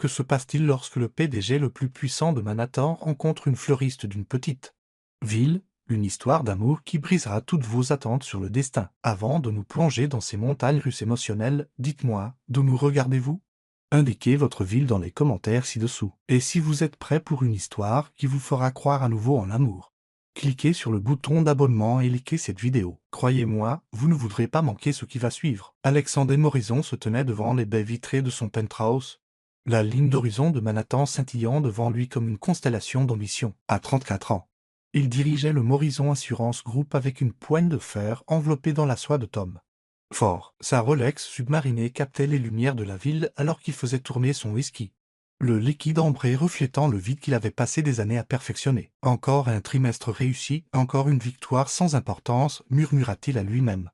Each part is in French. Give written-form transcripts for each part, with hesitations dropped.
Que se passe-t-il lorsque le PDG le plus puissant de Manhattan rencontre une fleuriste d'une petite ville? Une histoire d'amour qui brisera toutes vos attentes sur le destin. Avant de nous plonger dans ces montagnes russes émotionnelles, dites-moi, d'où nous regardez-vous? Indiquez votre ville dans les commentaires ci-dessous. Et si vous êtes prêt pour une histoire qui vous fera croire à nouveau en l'amour, cliquez sur le bouton d'abonnement et likez cette vidéo. Croyez-moi, vous ne voudrez pas manquer ce qui va suivre. Alexandre Morison se tenait devant les baies vitrées de son penthouse, la ligne d'horizon de Manhattan scintillant devant lui comme une constellation d'ambition. À 34 ans, il dirigeait le Morison Assurance Group avec une poigne de fer enveloppée dans la soie de Tom Ford. Sa Rolex submarinée captait les lumières de la ville alors qu'il faisait tourner son whisky, le liquide ambré reflétant le vide qu'il avait passé des années à perfectionner. Encore un trimestre réussi, encore une victoire sans importance, murmura-t-il à lui-même.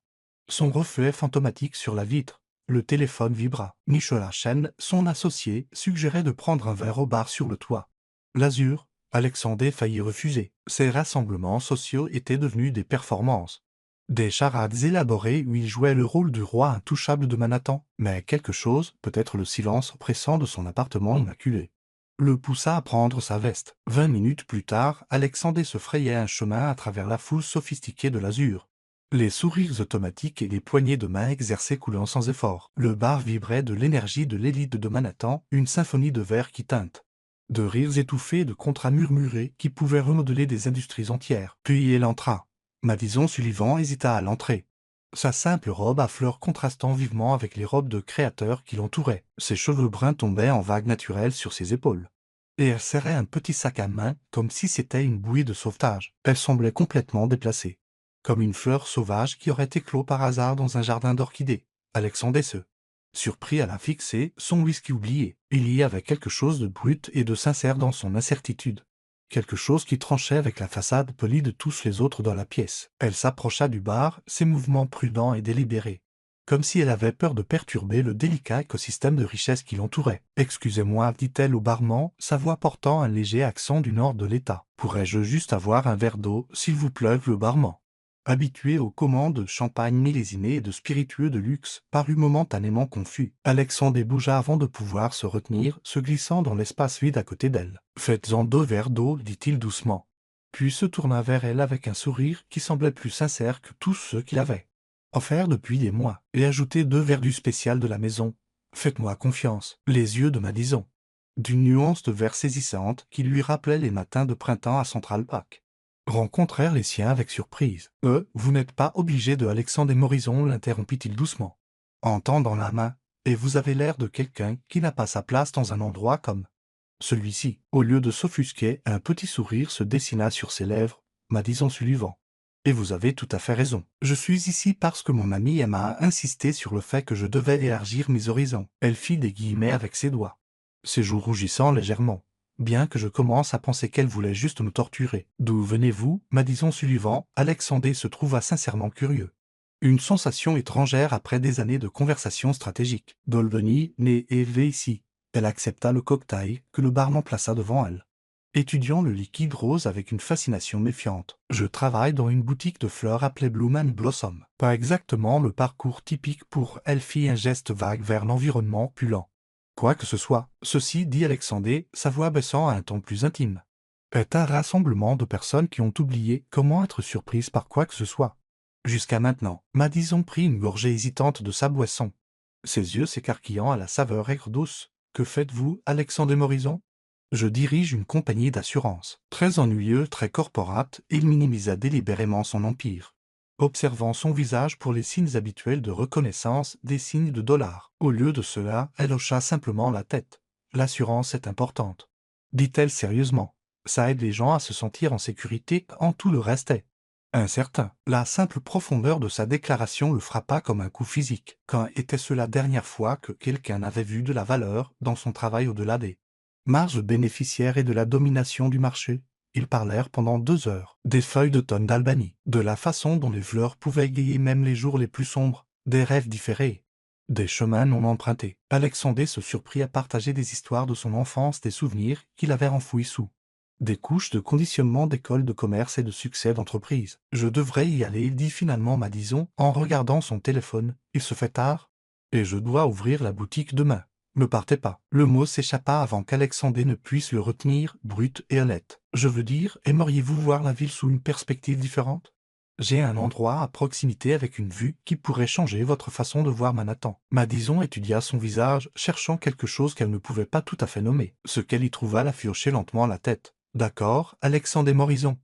Son reflet fantomatique sur la vitre. Le téléphone vibra. Nicolas Chen, son associé, suggérait de prendre un verre au bar sur le toit. L'azur, Alexandre faillit refuser. Ces rassemblements sociaux étaient devenus des performances. Des charades élaborées où il jouait le rôle du roi intouchable de Manhattan, mais quelque chose, peut-être le silence oppressant de son appartement immaculé, le poussa à prendre sa veste. 20 minutes plus tard, Alexandre se frayait un chemin à travers la foule sophistiquée de l'azur. Les sourires automatiques et les poignées de main exercées coulant sans effort. Le bar vibrait de l'énergie de l'élite de Manhattan, une symphonie de verres qui teintent, de rires étouffés et de contrats murmurés qui pouvaient remodeler des industries entières. Puis il entra. Madison Sullivan hésita à l'entrée. Sa simple robe à fleurs contrastant vivement avec les robes de créateurs qui l'entouraient. Ses cheveux bruns tombaient en vagues naturelles sur ses épaules. Et elle serrait un petit sac à main comme si c'était une bouée de sauvetage. Elle semblait complètement déplacée, comme une fleur sauvage qui aurait éclos par hasard dans un jardin d'orchidées. Alexandre se surpris à la fixer, son whisky oublié. Il y avait quelque chose de brut et de sincère dans son incertitude. Quelque chose qui tranchait avec la façade polie de tous les autres dans la pièce. Elle s'approcha du bar, ses mouvements prudents et délibérés, comme si elle avait peur de perturber le délicat écosystème de richesse qui l'entourait. « Excusez-moi, dit-elle au barman, sa voix portant un léger accent du nord de l'État. Pourrais-je juste avoir un verre d'eau, s'il vous plaît, le barman ?» Habitué aux commandes de champagne millésimé et de spiritueux de luxe, parut momentanément confus. Alexandre bougea avant de pouvoir se retenir, se glissant dans l'espace vide à côté d'elle. « Faites-en 2 verres d'eau, dit-il doucement. Puis se tourna vers elle avec un sourire qui semblait plus sincère que tous ceux qu'il avait offert depuis des mois, et ajoutait 2 verres du spécial de la maison. Faites-moi confiance. Les yeux de Madison, d'une nuance de vert saisissante qui lui rappelait les matins de printemps à Central Park, rencontrèrent les siens avec surprise. « Vous n'êtes pas obligé de Alexandre Morison, l'interrompit-il doucement, en tendant la main, et vous avez l'air de quelqu'un qui n'a pas sa place dans un endroit comme celui-ci. » Au lieu de s'offusquer, un petit sourire se dessina sur ses lèvres. Madison Sullivan. « Et vous avez tout à fait raison. Je suis ici parce que mon amie Emma a insisté sur le fait que je devais élargir mes horizons. » Elle fit des guillemets avec ses doigts, ses joues rougissant légèrement. « Bien que je commence à penser qu'elle voulait juste nous torturer. »« D'où venez-vous, Madison Sullivan ?» Alexandre se trouva sincèrement curieux. Une sensation étrangère après des années de conversations stratégiques. « D'Olbany, né et élevé ici. » Elle accepta le cocktail que le barman plaça devant elle, étudiant le liquide rose avec une fascination méfiante. « Je travaille dans une boutique de fleurs appelée Bloom and Blossom. » Pas exactement le parcours typique pour elle, fit un geste vague vers l'environnement opulent. « Quoi que ce soit, ceci, dit Alexandre, sa voix baissant à un ton plus intime, est un rassemblement de personnes qui ont oublié comment être surprises par quoi que ce soit. Jusqu'à maintenant. » Madison prit une gorgée hésitante de sa boisson, ses yeux s'écarquillant à la saveur aigre douce. « Que faites-vous, Alexandre Morison ?»« Je dirige une compagnie d'assurance. » Très ennuyeux, très corporate, il minimisa délibérément son empire, observant son visage pour les signes habituels de reconnaissance, des signes de dollars. Au lieu de cela, elle hocha simplement la tête. « L'assurance est importante, » dit-elle sérieusement. « Ça aide les gens à se sentir en sécurité quand tout le reste est incertain. » La simple profondeur de sa déclaration le frappa comme un coup physique. Quand était-ce la dernière fois que quelqu'un avait vu de la valeur dans son travail au-delà des marges bénéficiaires et de la domination du marché? Ils parlèrent pendant 2 heures. Des feuilles d'automne d'Albany, de la façon dont les fleurs pouvaient égayer même les jours les plus sombres, des rêves différés, des chemins non empruntés. Alexandre se surprit à partager des histoires de son enfance, des souvenirs qu'il avait enfouis sous des couches de conditionnement d'école de commerce et de succès d'entreprise. « Je devrais y aller, dit finalement Madison en regardant son téléphone. Il se fait tard, et je dois ouvrir la boutique demain. » Ne partez pas. Le mot s'échappa avant qu'Alexandre ne puisse le retenir, brute et honnête. Je veux dire, aimeriez-vous voir la ville sous une perspective différente? J'ai un endroit à proximité avec une vue qui pourrait changer votre façon de voir Manhattan. Madison étudia son visage, cherchant quelque chose qu'elle ne pouvait pas tout à fait nommer. Ce qu'elle y trouva la fit hocher lentement la tête. D'accord, Alexandre et Morison.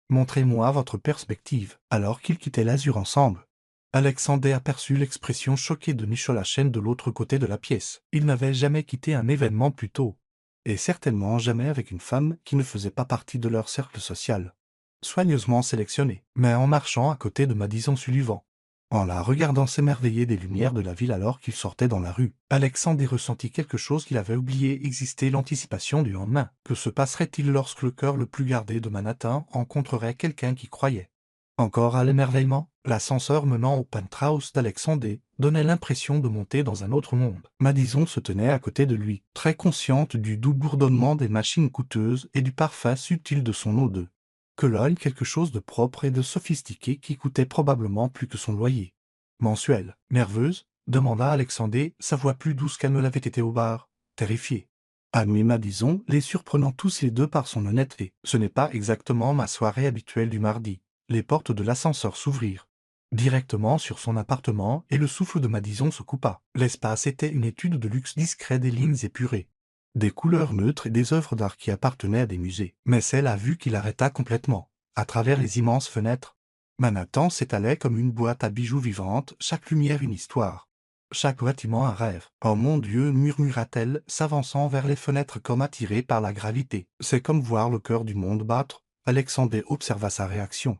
Montrez-moi votre perspective, alors qu'ils quittaient l'azur ensemble. Alexandre aperçut l'expression choquée de Nicholas Chen de l'autre côté de la pièce. Il n'avait jamais quitté un événement plus tôt. Et certainement jamais avec une femme qui ne faisait pas partie de leur cercle social. Soigneusement sélectionnée, mais en marchant à côté de Madison Sullivan. En la regardant s'émerveiller des lumières de la ville alors qu'il sortait dans la rue, Alexandre ressentit quelque chose qu'il avait oublié exister, l'anticipation du lendemain. Que se passerait-il lorsque le cœur le plus gardé de Manhattan rencontrerait quelqu'un qui croyait? Encore à l'émerveillement, l'ascenseur menant au penthouse d'Alexandre donnait l'impression de monter dans un autre monde. Madison se tenait à côté de lui, très consciente du doux bourdonnement des machines coûteuses et du parfum subtil de son eau de Cologne, quelque chose de propre et de sophistiqué qui coûtait probablement plus que son loyer mensuel. Nerveuse, demanda Alexandre, sa voix plus douce qu'elle ne l'avait été au bar, terrifiée. Admis Madison, les surprenant tous les deux par son honnêteté. Ce n'est pas exactement ma soirée habituelle du mardi. Les portes de l'ascenseur s'ouvrirent directement sur son appartement et le souffle de Madison se coupa. L'espace était une étude de luxe discret, des lignes épurées, des couleurs neutres et des œuvres d'art qui appartenaient à des musées. Mais c'est la vue qui l'arrêta complètement, à travers les immenses fenêtres. Manhattan s'étalait comme une boîte à bijoux vivante, chaque lumière une histoire. Chaque bâtiment un rêve. « Oh mon Dieu !» murmura-t-elle, s'avançant vers les fenêtres comme attirée par la gravité. « C'est comme voir le cœur du monde battre. » Alexandre observa sa réaction.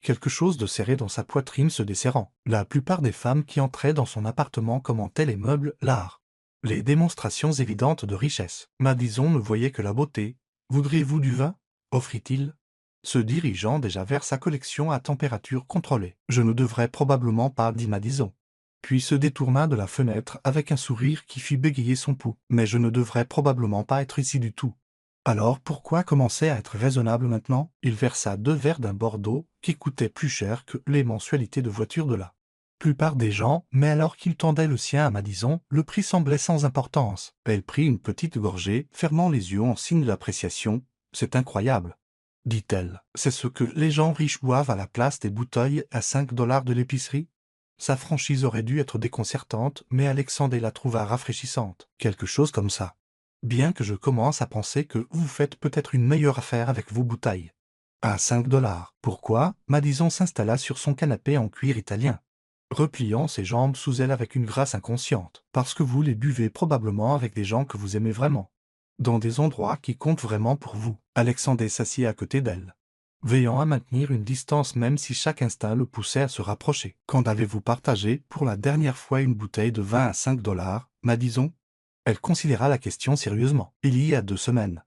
Quelque chose de serré dans sa poitrine se desserrant. La plupart des femmes qui entraient dans son appartement commentaient les meubles, l'art, les démonstrations évidentes de richesse. Madison ne voyait que la beauté. « Voudriez-vous du vin ?» offrit-il, se dirigeant déjà vers sa collection à température contrôlée. « Je ne devrais probablement pas, » dit Madison. Puis se détourna de la fenêtre avec un sourire qui fit bégayer son pouls. « Mais je ne devrais probablement pas être ici du tout. » Alors pourquoi commencer à être raisonnable maintenant? Il versa 2 verres d'un Bordeaux qui coûtait plus cher que les mensualités de voiture de la plupart des gens, mais alors qu'il tendait le sien à Madison, le prix semblait sans importance. Elle prit une petite gorgée, fermant les yeux en signe d'appréciation. « C'est incroyable, » dit-elle. « C'est ce que les gens riches boivent à la place des bouteilles à 5 $ de l'épicerie ?» Sa franchise aurait dû être déconcertante, mais Alexandre la trouva rafraîchissante. Quelque chose comme ça. Bien que je commence à penser que vous faites peut-être une meilleure affaire avec vos bouteilles. À 5 $. Pourquoi? Madison s'installa sur son canapé en cuir italien, repliant ses jambes sous elle avec une grâce inconsciente. Parce que vous les buvez probablement avec des gens que vous aimez vraiment. Dans des endroits qui comptent vraiment pour vous. Alexandre s'assit à côté d'elle, veillant à maintenir une distance même si chaque instinct le poussait à se rapprocher. Quand avez-vous partagé pour la dernière fois une bouteille de vin à 5 $, Madison? Elle considéra la question sérieusement. « Il y a 2 semaines.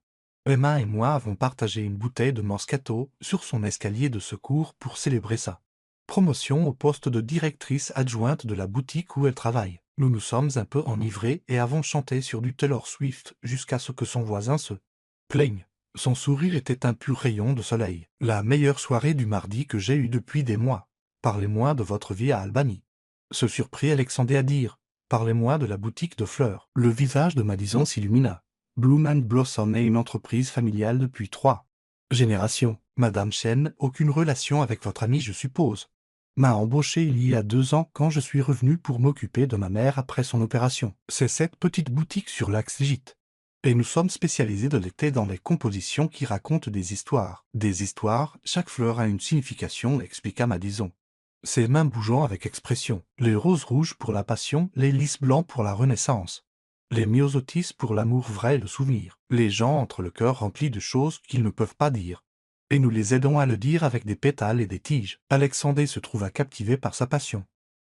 Emma et moi avons partagé une bouteille de Moscato sur son escalier de secours pour célébrer sa promotion au poste de directrice adjointe de la boutique où elle travaille. Nous nous sommes un peu enivrés et avons chanté sur du Taylor Swift jusqu'à ce que son voisin se plaigne. Son sourire était un pur rayon de soleil. La meilleure soirée du mardi que j'ai eue depuis des mois. Parlez-moi de votre vie à Albany. » Se surprit Alexandre à dire. « Parlez-moi de la boutique de fleurs. » Le visage de Madison s'illumina. « Bloom and Blossom est une entreprise familiale depuis 3 générations. Madame Chen, aucune relation avec votre ami, je suppose. M'a embauché il y a 2 ans quand je suis revenu pour m'occuper de ma mère après son opération. C'est cette petite boutique sur l'axe Gîte. Et nous sommes spécialisés de l'été dans les compositions qui racontent des histoires. Des histoires, chaque fleur a une signification, expliqua Madison, ses mains bougeant avec expression. Les roses rouges pour la passion, les lys blancs pour la renaissance. Les myosotis pour l'amour vrai et le souvenir. Les gens entrent le cœur rempli de choses qu'ils ne peuvent pas dire. Et nous les aidons à le dire avec des pétales et des tiges. Alexandre se trouva captivé par sa passion.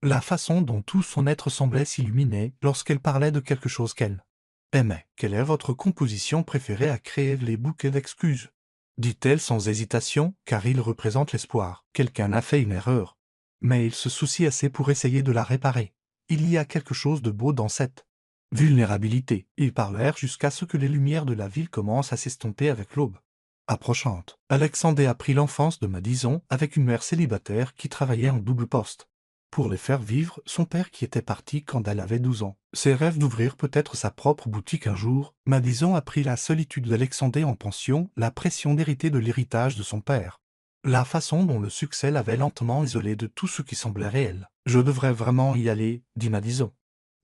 La façon dont tout son être semblait s'illuminer lorsqu'elle parlait de quelque chose qu'elle aimait. « Quelle est votre composition préférée à créer les bouquets d'excuses ?» dit-elle sans hésitation, car il représente l'espoir. Quelqu'un a fait une erreur. Mais il se soucie assez pour essayer de la réparer. Il y a quelque chose de beau dans cette vulnérabilité. Ils parlèrent jusqu'à ce que les lumières de la ville commencent à s'estomper avec l'aube approchante. Alexandre apprit l'enfance de Madison avec une mère célibataire qui travaillait en double poste. pour les faire vivre son père qui était parti quand elle avait 12 ans. Ses rêves d'ouvrir peut-être sa propre boutique un jour, Madison a pris la solitude d'Alexandre en pension, la pression d'hériter de l'héritage de son père. La façon dont le succès l'avait lentement isolé de tout ce qui semblait réel. « Je devrais vraiment y aller, » dit Madison.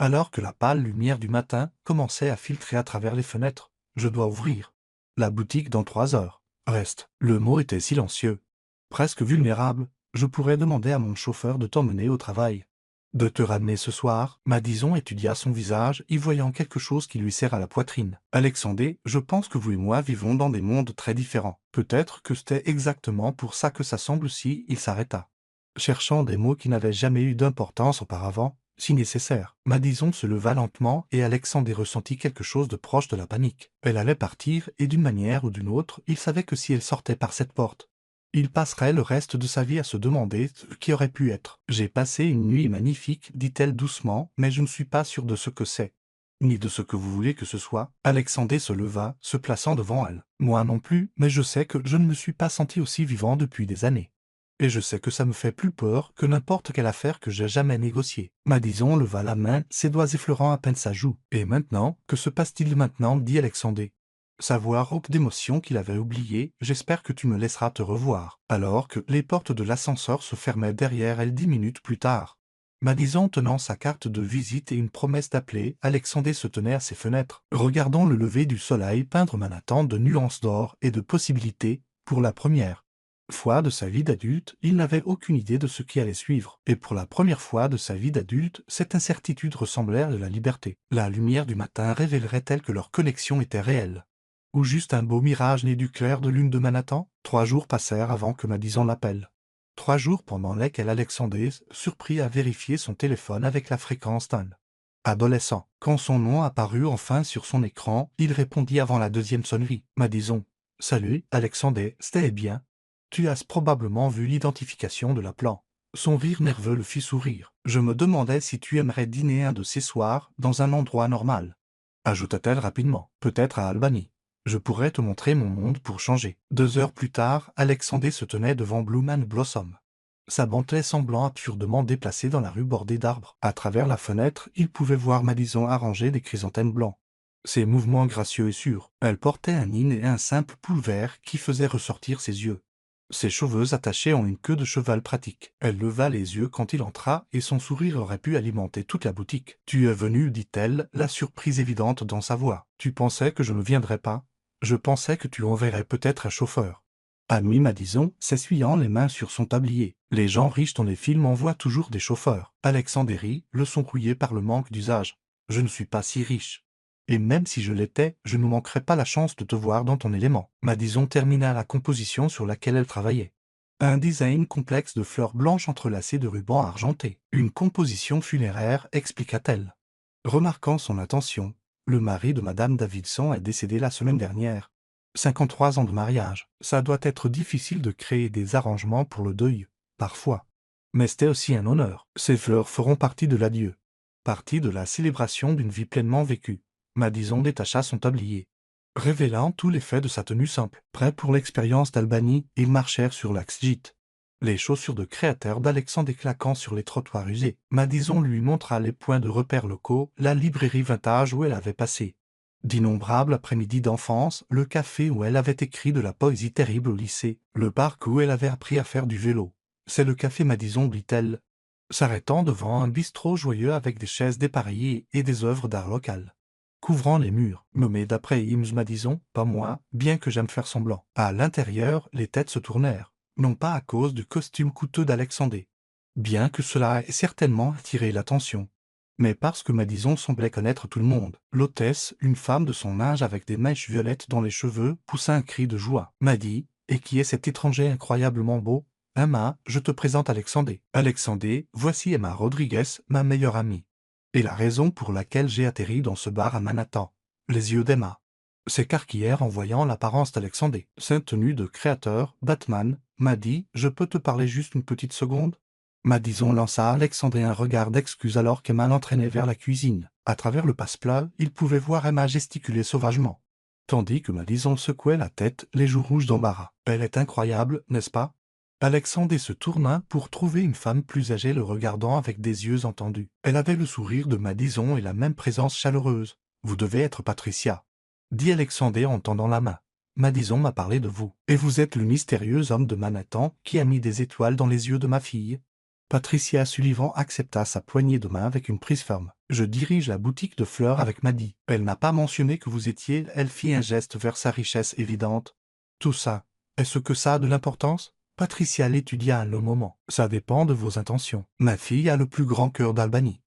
Alors que la pâle lumière du matin commençait à filtrer à travers les fenêtres. « Je dois ouvrir la boutique dans 3 heures. » Reste. Le mot était silencieux. Presque vulnérable. « Je pourrais demander à mon chauffeur de t'emmener au travail. De te ramener ce soir. » Madison étudia son visage, y voyant quelque chose qui lui serra la poitrine. « Alexandre, je pense que vous et moi vivons dans des mondes très différents. Peut-être que c'était exactement pour ça que ça semble si. » Il s'arrêta, cherchant des mots qui n'avaient jamais eu d'importance auparavant. Si nécessaire. Madison se leva lentement et Alexandre ressentit quelque chose de proche de la panique. Elle allait partir et d'une manière ou d'une autre, il savait que si elle sortait par cette porte, il passerait le reste de sa vie à se demander ce qui aurait pu être. « J'ai passé une nuit magnifique, dit-elle doucement, mais je ne suis pas sûre de ce que c'est. Ni de ce que vous voulez que ce soit. » Alexandre se leva, se plaçant devant elle. « Moi non plus, mais je sais que je ne me suis pas senti aussi vivant depuis des années. Et je sais que ça me fait plus peur que n'importe quelle affaire que j'ai jamais négociée. » Madison leva la main, ses doigts effleurant à peine sa joue. « Et maintenant, que se passe-t-il maintenant » dit Alexandre. Sa voix rauque d'émotion qu'il avait oubliée. « J'espère que tu me laisseras te revoir. » Alors que les portes de l'ascenseur se fermaient derrière elle 10 minutes plus tard. Madison tenant sa carte de visite et une promesse d'appeler, Alexandre se tenait à ses fenêtres, regardant le lever du soleil peindre Manhattan de nuances d'or et de possibilités. Pour la première fois de sa vie d'adulte, il n'avait aucune idée de ce qui allait suivre. Et pour la première fois de sa vie d'adulte, cette incertitude ressemblait à de la liberté. La lumière du matin révélerait-elle que leur connexion était réelle? Ou juste un beau mirage né du clair de lune de Manhattan? 3 jours passèrent avant que Madison l'appelle. 3 jours pendant lesquels Alexandre, surpris à vérifier son téléphone avec la fréquence d'un adolescent. Quand son nom apparut enfin sur son écran, il répondit avant la 2e sonnerie. « Madison. »« Salut, Alexandre, c'était bien. Tu as probablement vu l'identification de l'appelant. » Son rire nerveux le fit sourire. « Je me demandais si tu aimerais dîner un de ces soirs, dans un endroit normal. » Ajouta-t-elle rapidement. « Peut-être à Albany. Je pourrais te montrer mon monde pour changer. » 2 heures plus tard, Alexandre se tenait devant Bloom and Blossom. Sa banquette semblant absurdement déplacée dans la rue bordée d'arbres. À travers la fenêtre, il pouvait voir Madison arranger des chrysanthèmes blancs. Ses mouvements gracieux et sûrs. Elle portait un nid et un simple pull vert qui faisait ressortir ses yeux. Ses cheveux attachés en une queue de cheval pratique. Elle leva les yeux quand il entra et son sourire aurait pu alimenter toute la boutique. « Tu es venu, dit-elle, la surprise évidente dans sa voix. Tu pensais que je ne viendrais pas? Je pensais que tu enverrais peut-être un chauffeur. » Admit Madison, s'essuyant les mains sur son tablier. Les gens riches dans les films envoient toujours des chauffeurs. Alexandre rit, le son rouillé par le manque d'usage. « Je ne suis pas si riche. Et même si je l'étais, je ne manquerais pas la chance de te voir dans ton élément. » Madison termina la composition sur laquelle elle travaillait. Un design complexe de fleurs blanches entrelacées de rubans argentés. Une composition funéraire, expliqua-t-elle. Remarquant son attention, le mari de Madame Davidson est décédé la semaine dernière. 53 ans de mariage. Ça doit être difficile de créer des arrangements pour le deuil, parfois. Mais c'était aussi un honneur. Ces fleurs feront partie de l'adieu. Partie de la célébration d'une vie pleinement vécue. Madison détacha son tablier, révélant tous les faits de sa tenue simple. Prêt pour l'expérience d'Albany, ils marchèrent sur l'axe gîte. Les chaussures de créateur d'Alexandre claquant sur les trottoirs usés. Madison lui montra les points de repère locaux, la librairie vintage où elle avait passé d'innombrables après-midi d'enfance, le café où elle avait écrit de la poésie terrible au lycée, le parc où elle avait appris à faire du vélo. « C'est le café Madison, dit-elle, s'arrêtant devant un bistrot joyeux avec des chaises dépareillées et des œuvres d'art local couvrant les murs, nommé d'après Ims Madison, pas moi, bien que j'aime faire semblant. À l'intérieur, les têtes se tournèrent, non pas à cause du costume coûteux d'Alexandre, bien que cela ait certainement attiré l'attention, mais parce que Madison semblait connaître tout le monde. L'hôtesse, une femme de son âge avec des mèches violettes dans les cheveux, poussa un cri de joie. « Maddy, et qui est cet étranger incroyablement beau? Emma, je te présente Alexandre. Alexandre, voici Emma Rodriguez, ma meilleure amie. Et la raison pour laquelle j'ai atterri dans ce bar à Manhattan. » Les yeux d'Emma s'écarquillèrent en voyant l'apparence d'Alexandre. Sainte tenue de créateur, Batman, Maddy, je peux te parler juste une petite seconde? Madison lança à Alexandre un regard d'excuse alors qu'Emma l'entraînait vers la cuisine. À travers le passe-plat, il pouvait voir Emma gesticuler sauvagement, tandis que Madison secouait la tête, les joues rouges d'embarras. « Elle est incroyable, n'est-ce pas? » Alexandre se tourna pour trouver une femme plus âgée le regardant avec des yeux entendus. Elle avait le sourire de Madison et la même présence chaleureuse. « Vous devez être Patricia », dit Alexandre en tendant la main. « Madison m'a parlé de vous. Et vous êtes le mystérieux homme de Manhattan qui a mis des étoiles dans les yeux de ma fille. » Patricia Sullivan accepta sa poignée de main avec une prise ferme. « Je dirige la boutique de fleurs avec Maddy. Elle n'a pas mentionné que vous étiez... » Elle fit un geste vers sa richesse évidente. « Tout ça, est-ce que ça a de l'importance ?» Patricia l'étudia un long moment. « Ça dépend de vos intentions. Ma fille a le plus grand cœur d'Albanie.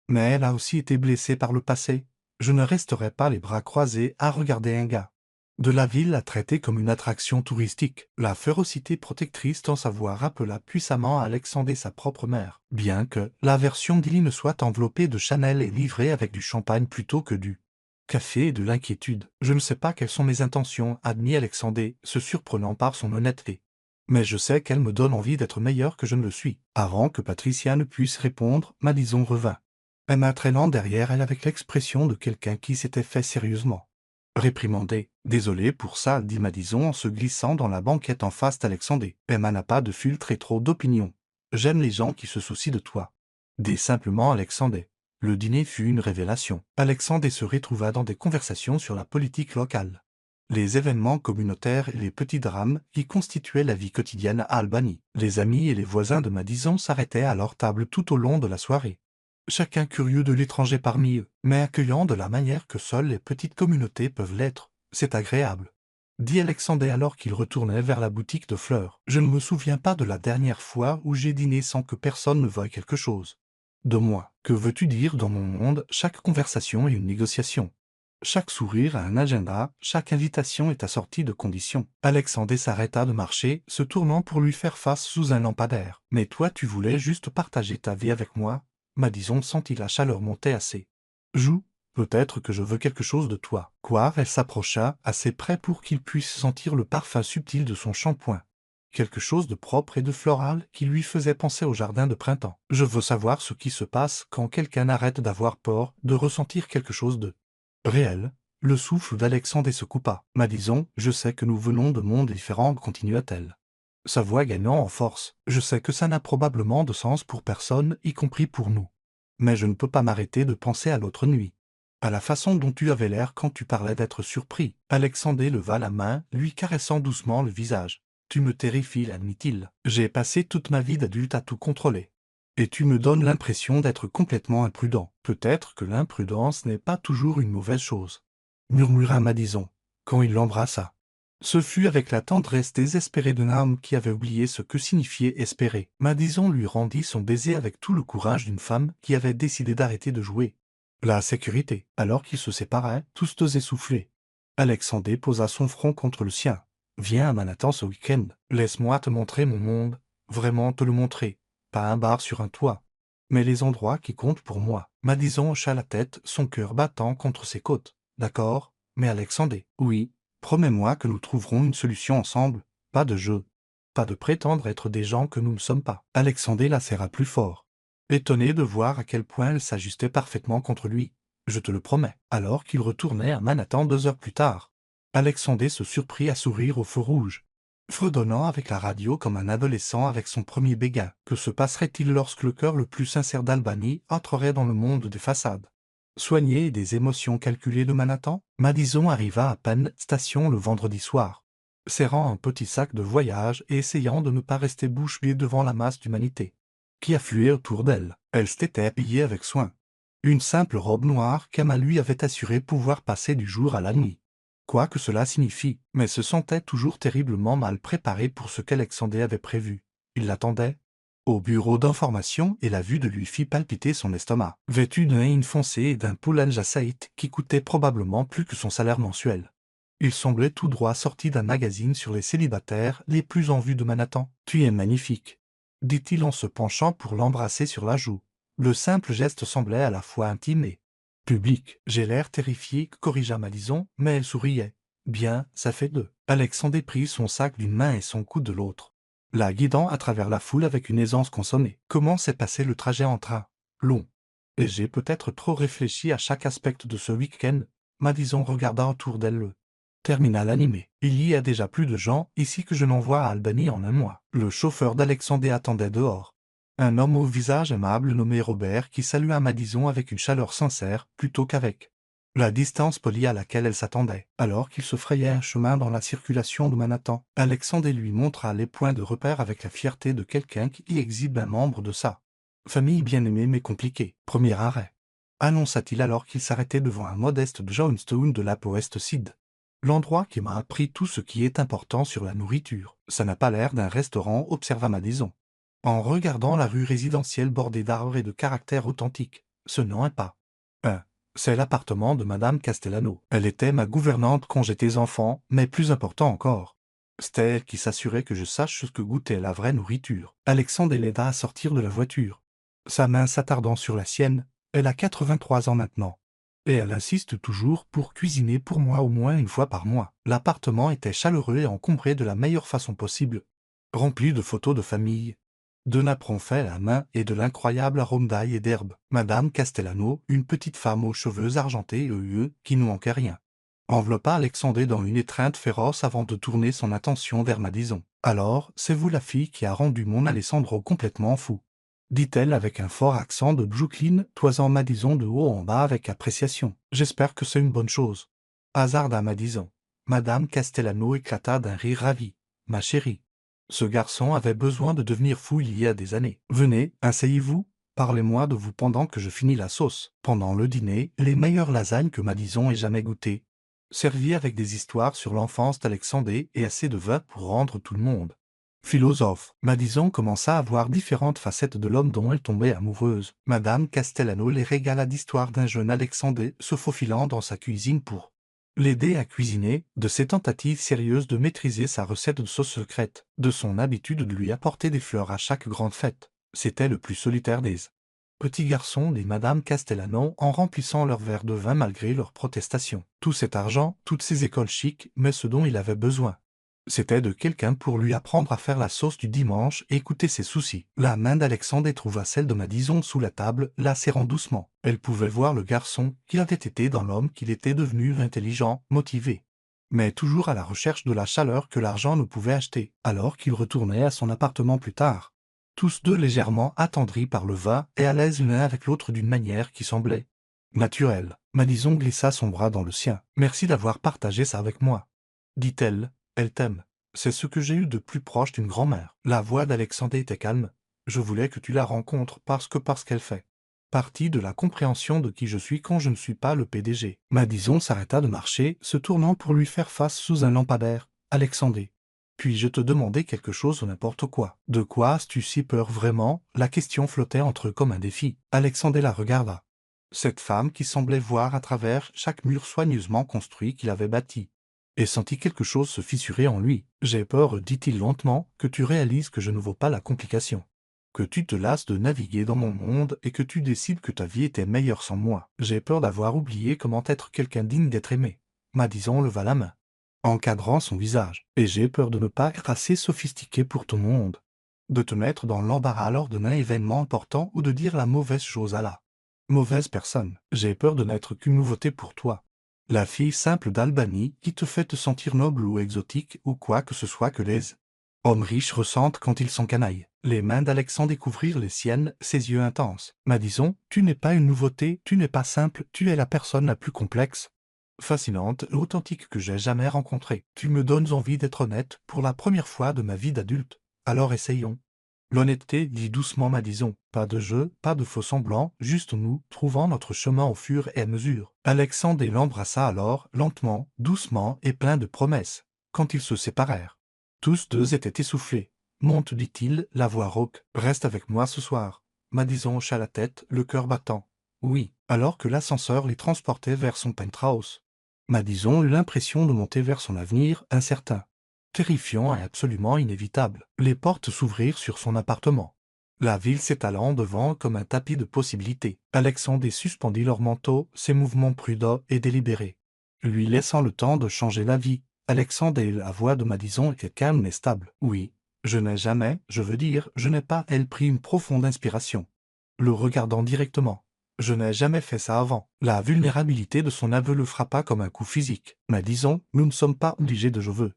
Mais elle a aussi été blessée par le passé. Je ne resterai pas les bras croisés à regarder un gars de la ville la traiter comme une attraction touristique. » La férocité protectrice dans sa voix rappela puissamment à Alexandre sa propre mère. Bien que la version d'Illy soit enveloppée de Chanel et livrée avec du champagne plutôt que du café et de l'inquiétude. « Je ne sais pas quelles sont mes intentions, » admit Alexandre, se surprenant par son honnêteté. « Mais je sais qu'elle me donne envie d'être meilleur que je ne le suis. » Avant que Patricia ne puisse répondre, Madison revint. Emma traînant derrière elle avec l'expression de quelqu'un qui s'était fait sérieusement réprimandé. « Désolé pour ça, » dit Madison en se glissant dans la banquette en face d'Alexandre. « Emma n'a pas de filtre et trop d'opinion. J'aime les gens qui se soucient de toi. » Dit simplement Alexandre. Le dîner fut une révélation. Alexandre se retrouva dans des conversations sur la politique locale, les événements communautaires et les petits drames qui constituaient la vie quotidienne à Albany. Les amis et les voisins de Madison s'arrêtaient à leur table tout au long de la soirée. Chacun curieux de l'étranger parmi eux, mais accueillant de la manière que seules les petites communautés peuvent l'être. « C'est agréable, » dit Alexandre alors qu'il retournait vers la boutique de fleurs. « Je ne me souviens pas de la dernière fois où j'ai dîné sans que personne ne veuille quelque chose de moi. Que veux-tu dire dans mon monde? Chaque conversation est une négociation. Chaque sourire a un agenda, chaque invitation est assortie de conditions. » Alexandre s'arrêta de marcher, se tournant pour lui faire face sous un lampadaire. « Mais toi tu voulais juste partager ta vie avec moi ?» Madison sentit la chaleur monter à ses joues. « Peut-être que je veux quelque chose de toi. » Quoi? Elle s'approcha, assez près pour qu'il puisse sentir le parfum subtil de son shampoing. Quelque chose de propre et de floral qui lui faisait penser au jardin de printemps. « Je veux savoir ce qui se passe quand quelqu'un arrête d'avoir peur, de ressentir quelque chose de réel. » Le souffle d'Alexandre se coupa. « Madison, je sais que nous venons de mondes différents, » continua-t-elle, sa voix gagnant en force. « Je sais que ça n'a probablement de sens pour personne, y compris pour nous. Mais je ne peux pas m'arrêter de penser à l'autre nuit. À la façon dont tu avais l'air quand tu parlais d'être surpris. » Alexandre leva la main, lui caressant doucement le visage. « Tu me terrifies, » admit-il. « J'ai passé toute ma vie d'adulte à tout contrôler. Et tu me donnes l'impression d'être complètement imprudent. Peut-être que l'imprudence n'est pas toujours une mauvaise chose, » murmura Madison, quand il l'embrassa. Ce fut avec la tendresse désespérée d'un âme qui avait oublié ce que signifiait espérer. Madison lui rendit son baiser avec tout le courage d'une femme qui avait décidé d'arrêter de jouer la sécurité. Alors qu'ils se séparaient, tous deux essoufflés, Alexandre posa son front contre le sien. « Viens à Manhattan ce week-end. Laisse-moi te montrer mon monde. Vraiment te le montrer. Pas un bar sur un toit, mais les endroits qui comptent pour moi. » Madison hocha la tête, son cœur battant contre ses côtes. « D'accord, mais Alexandre, oui. Promets-moi que nous trouverons une solution ensemble. Pas de jeu. Pas de prétendre être des gens que nous ne sommes pas. » Alexandre la serra plus fort, étonné de voir à quel point elle s'ajustait parfaitement contre lui. « Je te le promets. » Alors qu'il retournait à Manhattan 2 heures plus tard, Alexandre se surprit à sourire au feu rouge, fredonnant avec la radio comme un adolescent avec son premier béguin. Que se passerait-il lorsque le cœur le plus sincère d'Albany entrerait dans le monde des façades soignées et des émotions calculées de Manhattan? Madison arriva à Penn Station le vendredi soir, serrant un petit sac de voyage et essayant de ne pas rester bouche bée devant la masse d'humanité qui affluait autour d'elle. Elle s'était habillée avec soin. Une simple robe noire qu'Emma lui avait assuré pouvoir passer du jour à la nuit. Quoi que cela signifie, mais se sentait toujours terriblement mal préparée pour ce qu'Alexandre avait prévu. Il l'attendait au bureau d'information et la vue de lui fit palpiter son estomac. Vêtu d'un jean foncé et d'un pull Saït qui coûtait probablement plus que son salaire mensuel, il semblait tout droit sorti d'un magazine sur les célibataires les plus en vue de Manhattan. « Tu es magnifique, » dit-il en se penchant pour l'embrasser sur la joue. Le simple geste semblait à la fois intime et public. « J'ai l'air terrifié, » corrigea Madison, mais elle souriait. « Bien, ça fait deux. » Alexandre prit son sac d'une main et son coude de l'autre, la guidant à travers la foule avec une aisance consommée. « Comment s'est passé le trajet en train? » « Long. Et j'ai peut-être trop réfléchi à chaque aspect de ce week-end. » Madison regarda autour d'elle. Terminal animé. Il y a déjà plus de gens ici que je n'envoie à Albany en un mois. Le chauffeur d'Alexandre attendait dehors. Un homme au visage aimable nommé Robert qui salua Madison avec une chaleur sincère plutôt qu'avec la distance polie à laquelle elle s'attendait. Alors qu'il se frayait un chemin dans la circulation de Manhattan, Alexandre lui montra les points de repère avec la fierté de quelqu'un qui exhibe un membre de sa famille bien-aimée mais compliquée. Premier arrêt, annonça-t-il alors qu'il s'arrêtait devant un modeste Johnstone de la West Side. L'endroit qui m'a appris tout ce qui est important sur la nourriture. Ça n'a pas l'air d'un restaurant, observa Madison, en regardant la rue résidentielle bordée d'arbres et de caractères authentiques. Ce nom est pas un. C'est l'appartement de Madame Castellano. Elle était ma gouvernante quand j'étais enfant, mais plus important encore, c'était elle qui s'assurait que je sache ce que goûtait la vraie nourriture. Alexandre l'aida à sortir de la voiture. Sa main s'attardant sur la sienne, elle a 83 ans maintenant. Et elle insiste toujours pour cuisiner pour moi au moins une fois par mois. L'appartement était chaleureux et encombré de la meilleure façon possible, rempli de photos de famille, de napperons faits à la main et de l'incroyable arôme d'ail et d'herbe. Madame Castellano, une petite femme aux cheveux argentés et hueux, qui ne manquait rien, enveloppa Alexandre dans une étreinte féroce avant de tourner son attention vers Madison. « Alors, c'est vous la fille qui a rendu mon Alessandro complètement fou », dit-elle avec un fort accent de Brooklyn, toisant Madison de haut en bas avec appréciation. « J'espère que c'est une bonne chose. » Hasarda Madison. Madame Castellano éclata d'un rire ravi. « Ma chérie, ce garçon avait besoin de devenir fou il y a des années. Venez, asseyez-vous, parlez-moi de vous pendant que je finis la sauce. » Pendant le dîner, les meilleures lasagnes que Madison ait jamais goûtées, servies avec des histoires sur l'enfance d'Alexandre et assez de vin pour rendre tout le monde philosophe. Madison commença à voir différentes facettes de l'homme dont elle tombait amoureuse. Madame Castellano les régala d'histoires d'un jeune Alexandre se faufilant dans sa cuisine pour l'aider à cuisiner, de ses tentatives sérieuses de maîtriser sa recette de sauce secrète, de son habitude de lui apporter des fleurs à chaque grande fête. C'était le plus solitaire des petits garçons des Madame Castellano en remplissant leur verre de vin malgré leurs protestations. Tout cet argent, toutes ces écoles chics, mais ce dont il avait besoin, c'était de quelqu'un pour lui apprendre à faire la sauce du dimanche et écouter ses soucis. La main d'Alexandre trouva celle de Madison sous la table, la serrant doucement. Elle pouvait voir le garçon qu'il avait été dans l'homme qu'il était devenu, intelligent, motivé, mais toujours à la recherche de la chaleur que l'argent ne pouvait acheter. Alors qu'il retournait à son appartement plus tard, tous deux légèrement attendris par le vin et à l'aise l'un avec l'autre d'une manière qui semblait naturelle, Madison glissa son bras dans le sien. « Merci d'avoir partagé ça avec moi, » dit-elle. « Elle t'aime. C'est ce que j'ai eu de plus proche d'une grand-mère. » La voix d'Alexandre était calme. « Je voulais que tu la rencontres parce qu'elle fait partie de la compréhension de qui je suis quand je ne suis pas le PDG. » Madison s'arrêta de marcher, se tournant pour lui faire face sous un lampadaire. « Alexandre, puis-je te demander quelque chose ou n'importe quoi? » « De quoi as-tu si peur vraiment ?» La question flottait entre eux comme un défi. Alexandre la regarda. Cette femme qui semblait voir à travers chaque mur soigneusement construit qu'il avait bâti, et sentit quelque chose se fissurer en lui. « J'ai peur, dit-il lentement, que tu réalises que je ne vaux pas la complication. Que tu te lasses de naviguer dans mon monde et que tu décides que ta vie était meilleure sans moi. J'ai peur d'avoir oublié comment être quelqu'un digne d'être aimé. » Madison leva la main, encadrant son visage. « Et j'ai peur de ne pas être assez sophistiqué pour ton monde. De te mettre dans l'embarras lors d'un événement important ou de dire la mauvaise chose à la mauvaise personne. J'ai peur de n'être qu'une nouveauté pour toi. La fille simple d'Albany qui te fait te sentir noble ou exotique ou quoi que ce soit que les hommes riches ressentent quand ils sont canailles. » Les mains d'Alexandre découvrirent les siennes, ses yeux intenses. « Madison, tu n'es pas une nouveauté, tu n'es pas simple, tu es la personne la plus complexe, fascinante, authentique que j'ai jamais rencontrée. Tu me donnes envie d'être honnête pour la première fois de ma vie d'adulte. Alors essayons. » L'honnêteté, dit doucement Madison. Pas de jeu, pas de faux semblants, juste nous, trouvant notre chemin au fur et à mesure. Alexandre l'embrassa alors, lentement, doucement et plein de promesses. Quand ils se séparèrent, tous deux étaient essoufflés. « Monte, dit-il, la voix rauque. Reste avec moi ce soir. » Madison hocha la tête, le cœur battant. « Oui. » Alors que l'ascenseur les transportait vers son penthouse, Madison eut l'impression de monter vers son avenir incertain, terrifiant et absolument inévitable. Les portes s'ouvrirent sur son appartement, la ville s'étalant devant comme un tapis de possibilités. Alexandre suspendit leur manteau, ses mouvements prudents et délibérés, lui laissant le temps de changer l'avis. Alexandre et la voix de Madison était calme et stable. « Oui, je n'ai jamais, je veux dire, je n'ai pas. » Elle prit une profonde inspiration, le regardant directement. Je n'ai jamais fait ça avant. La vulnérabilité de son aveu le frappa comme un coup physique. Mais disons, nous ne sommes pas obligés de je veux.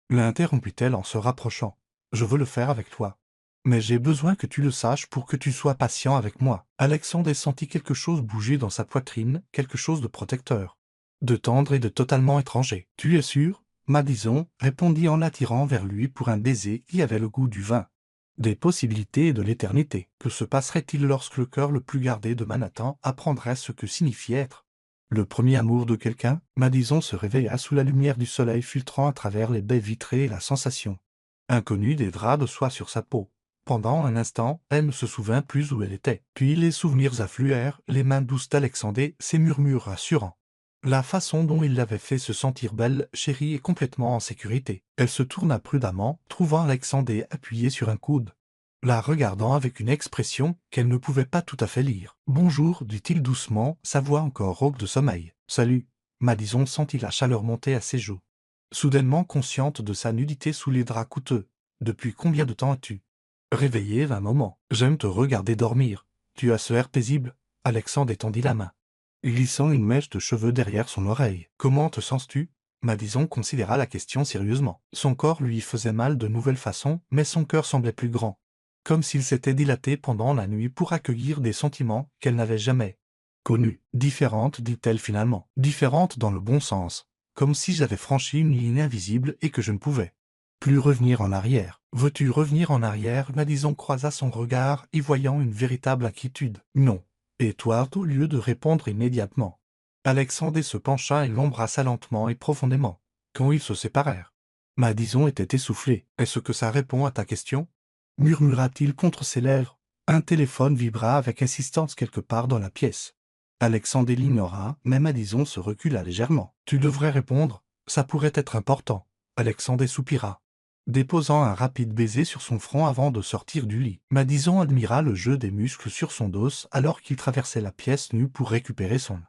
L'interrompit-elle en se rapprochant. Je veux le faire avec toi. Mais j'ai besoin que tu le saches pour que tu sois patient avec moi. Alexandre sentit quelque chose bouger dans sa poitrine, quelque chose de protecteur. De tendre et de totalement étranger. Tu es sûr? Madison répondit en l'attirant vers lui pour un baiser qui avait le goût du vin. Des possibilités et de l'éternité. Que se passerait-il lorsque le cœur le plus gardé de Manhattan apprendrait ce que signifie être le premier amour de quelqu'un? Madison se réveilla sous la lumière du soleil filtrant à travers les baies vitrées et la sensation inconnue des draps de soie sur sa peau. Pendant un instant, elle ne se souvint plus où elle était. Puis les souvenirs affluèrent, les mains douces d'Alexandre, ses murmures rassurants. La façon dont il l'avait fait se sentir belle, chérie et complètement en sécurité. Elle se tourna prudemment, trouvant Alexandre appuyé sur un coude, la regardant avec une expression qu'elle ne pouvait pas tout à fait lire. « Bonjour », dit-il doucement, sa voix encore rauque de sommeil. « Salut ». Madison sentit la chaleur monter à ses joues. Soudainement consciente de sa nudité sous les draps coûteux. « Depuis combien de temps as-tu réveillé 20 moments. J'aime te regarder dormir. Tu as ce air paisible. » Alexandre étendit la main, glissant une mèche de cheveux derrière son oreille. « Comment te sens-tu » Madison considéra la question sérieusement. Son corps lui faisait mal de nouvelles façons, mais son cœur semblait plus grand, comme s'il s'était dilaté pendant la nuit pour accueillir des sentiments qu'elle n'avait jamais connus. « Différente, dit-elle finalement. Différente dans le bon sens. Comme si j'avais franchi une ligne invisible et que je ne pouvais plus revenir en arrière. »« Veux-tu revenir en arrière » Madison croisa son regard, y voyant une véritable inquiétude. « Non. » Et toi, au lieu de répondre immédiatement. Alexandre se pencha et l'embrassa lentement et profondément. Quand ils se séparèrent, Madison était essoufflée. « Est-ce que ça répond à ta question » murmura-t-il contre ses lèvres. Un téléphone vibra avec insistance quelque part dans la pièce. Alexandre l'ignora, mais Madison se recula légèrement. « Tu devrais répondre, ça pourrait être important. » Alexandre soupira, déposant un rapide baiser sur son front avant de sortir du lit. Madison admira le jeu des muscles sur son dos alors qu'il traversait la pièce nue pour récupérer son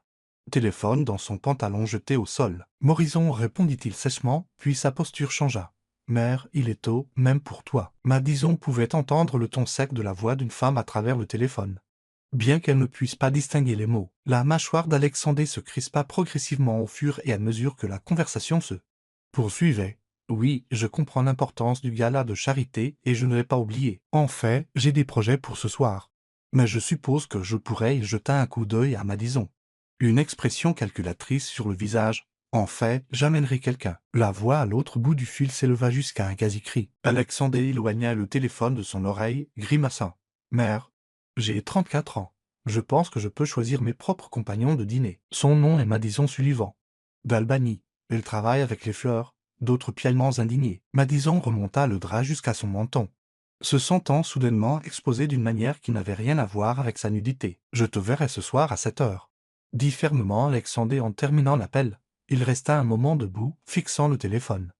téléphone dans son pantalon jeté au sol. « Morison » répondit-il sèchement, puis sa posture changea. « Mère, il est tôt, même pour toi. » Madison pouvait entendre le ton sec de la voix d'une femme à travers le téléphone. Bien qu'elle ne puisse pas distinguer les mots, la mâchoire d'Alexandre se crispa progressivement au fur et à mesure que la conversation se poursuivait. « Oui, je comprends l'importance du gala de charité et je ne l'ai pas oublié. En fait, j'ai des projets pour ce soir. Mais je suppose que je pourrais y jeter un coup d'œil à Madison. » Une expression calculatrice sur le visage. « En fait, j'amènerai quelqu'un. » La voix à l'autre bout du fil s'éleva jusqu'à un quasi-cri. Alexandre éloigna le téléphone de son oreille, grimaçant. « Mère, j'ai 34 ans. Je pense que je peux choisir mes propres compagnons de dîner. Son nom est Madison Sullivan. D'Albany. Elle travaille avec les fleurs. » D'autres piaillements indignés. Madison remonta le drap jusqu'à son menton, se sentant soudainement exposée d'une manière qui n'avait rien à voir avec sa nudité. « Je te verrai ce soir à 7 heures. » dit fermement Alexandre en terminant l'appel. Il resta un moment debout, fixant le téléphone,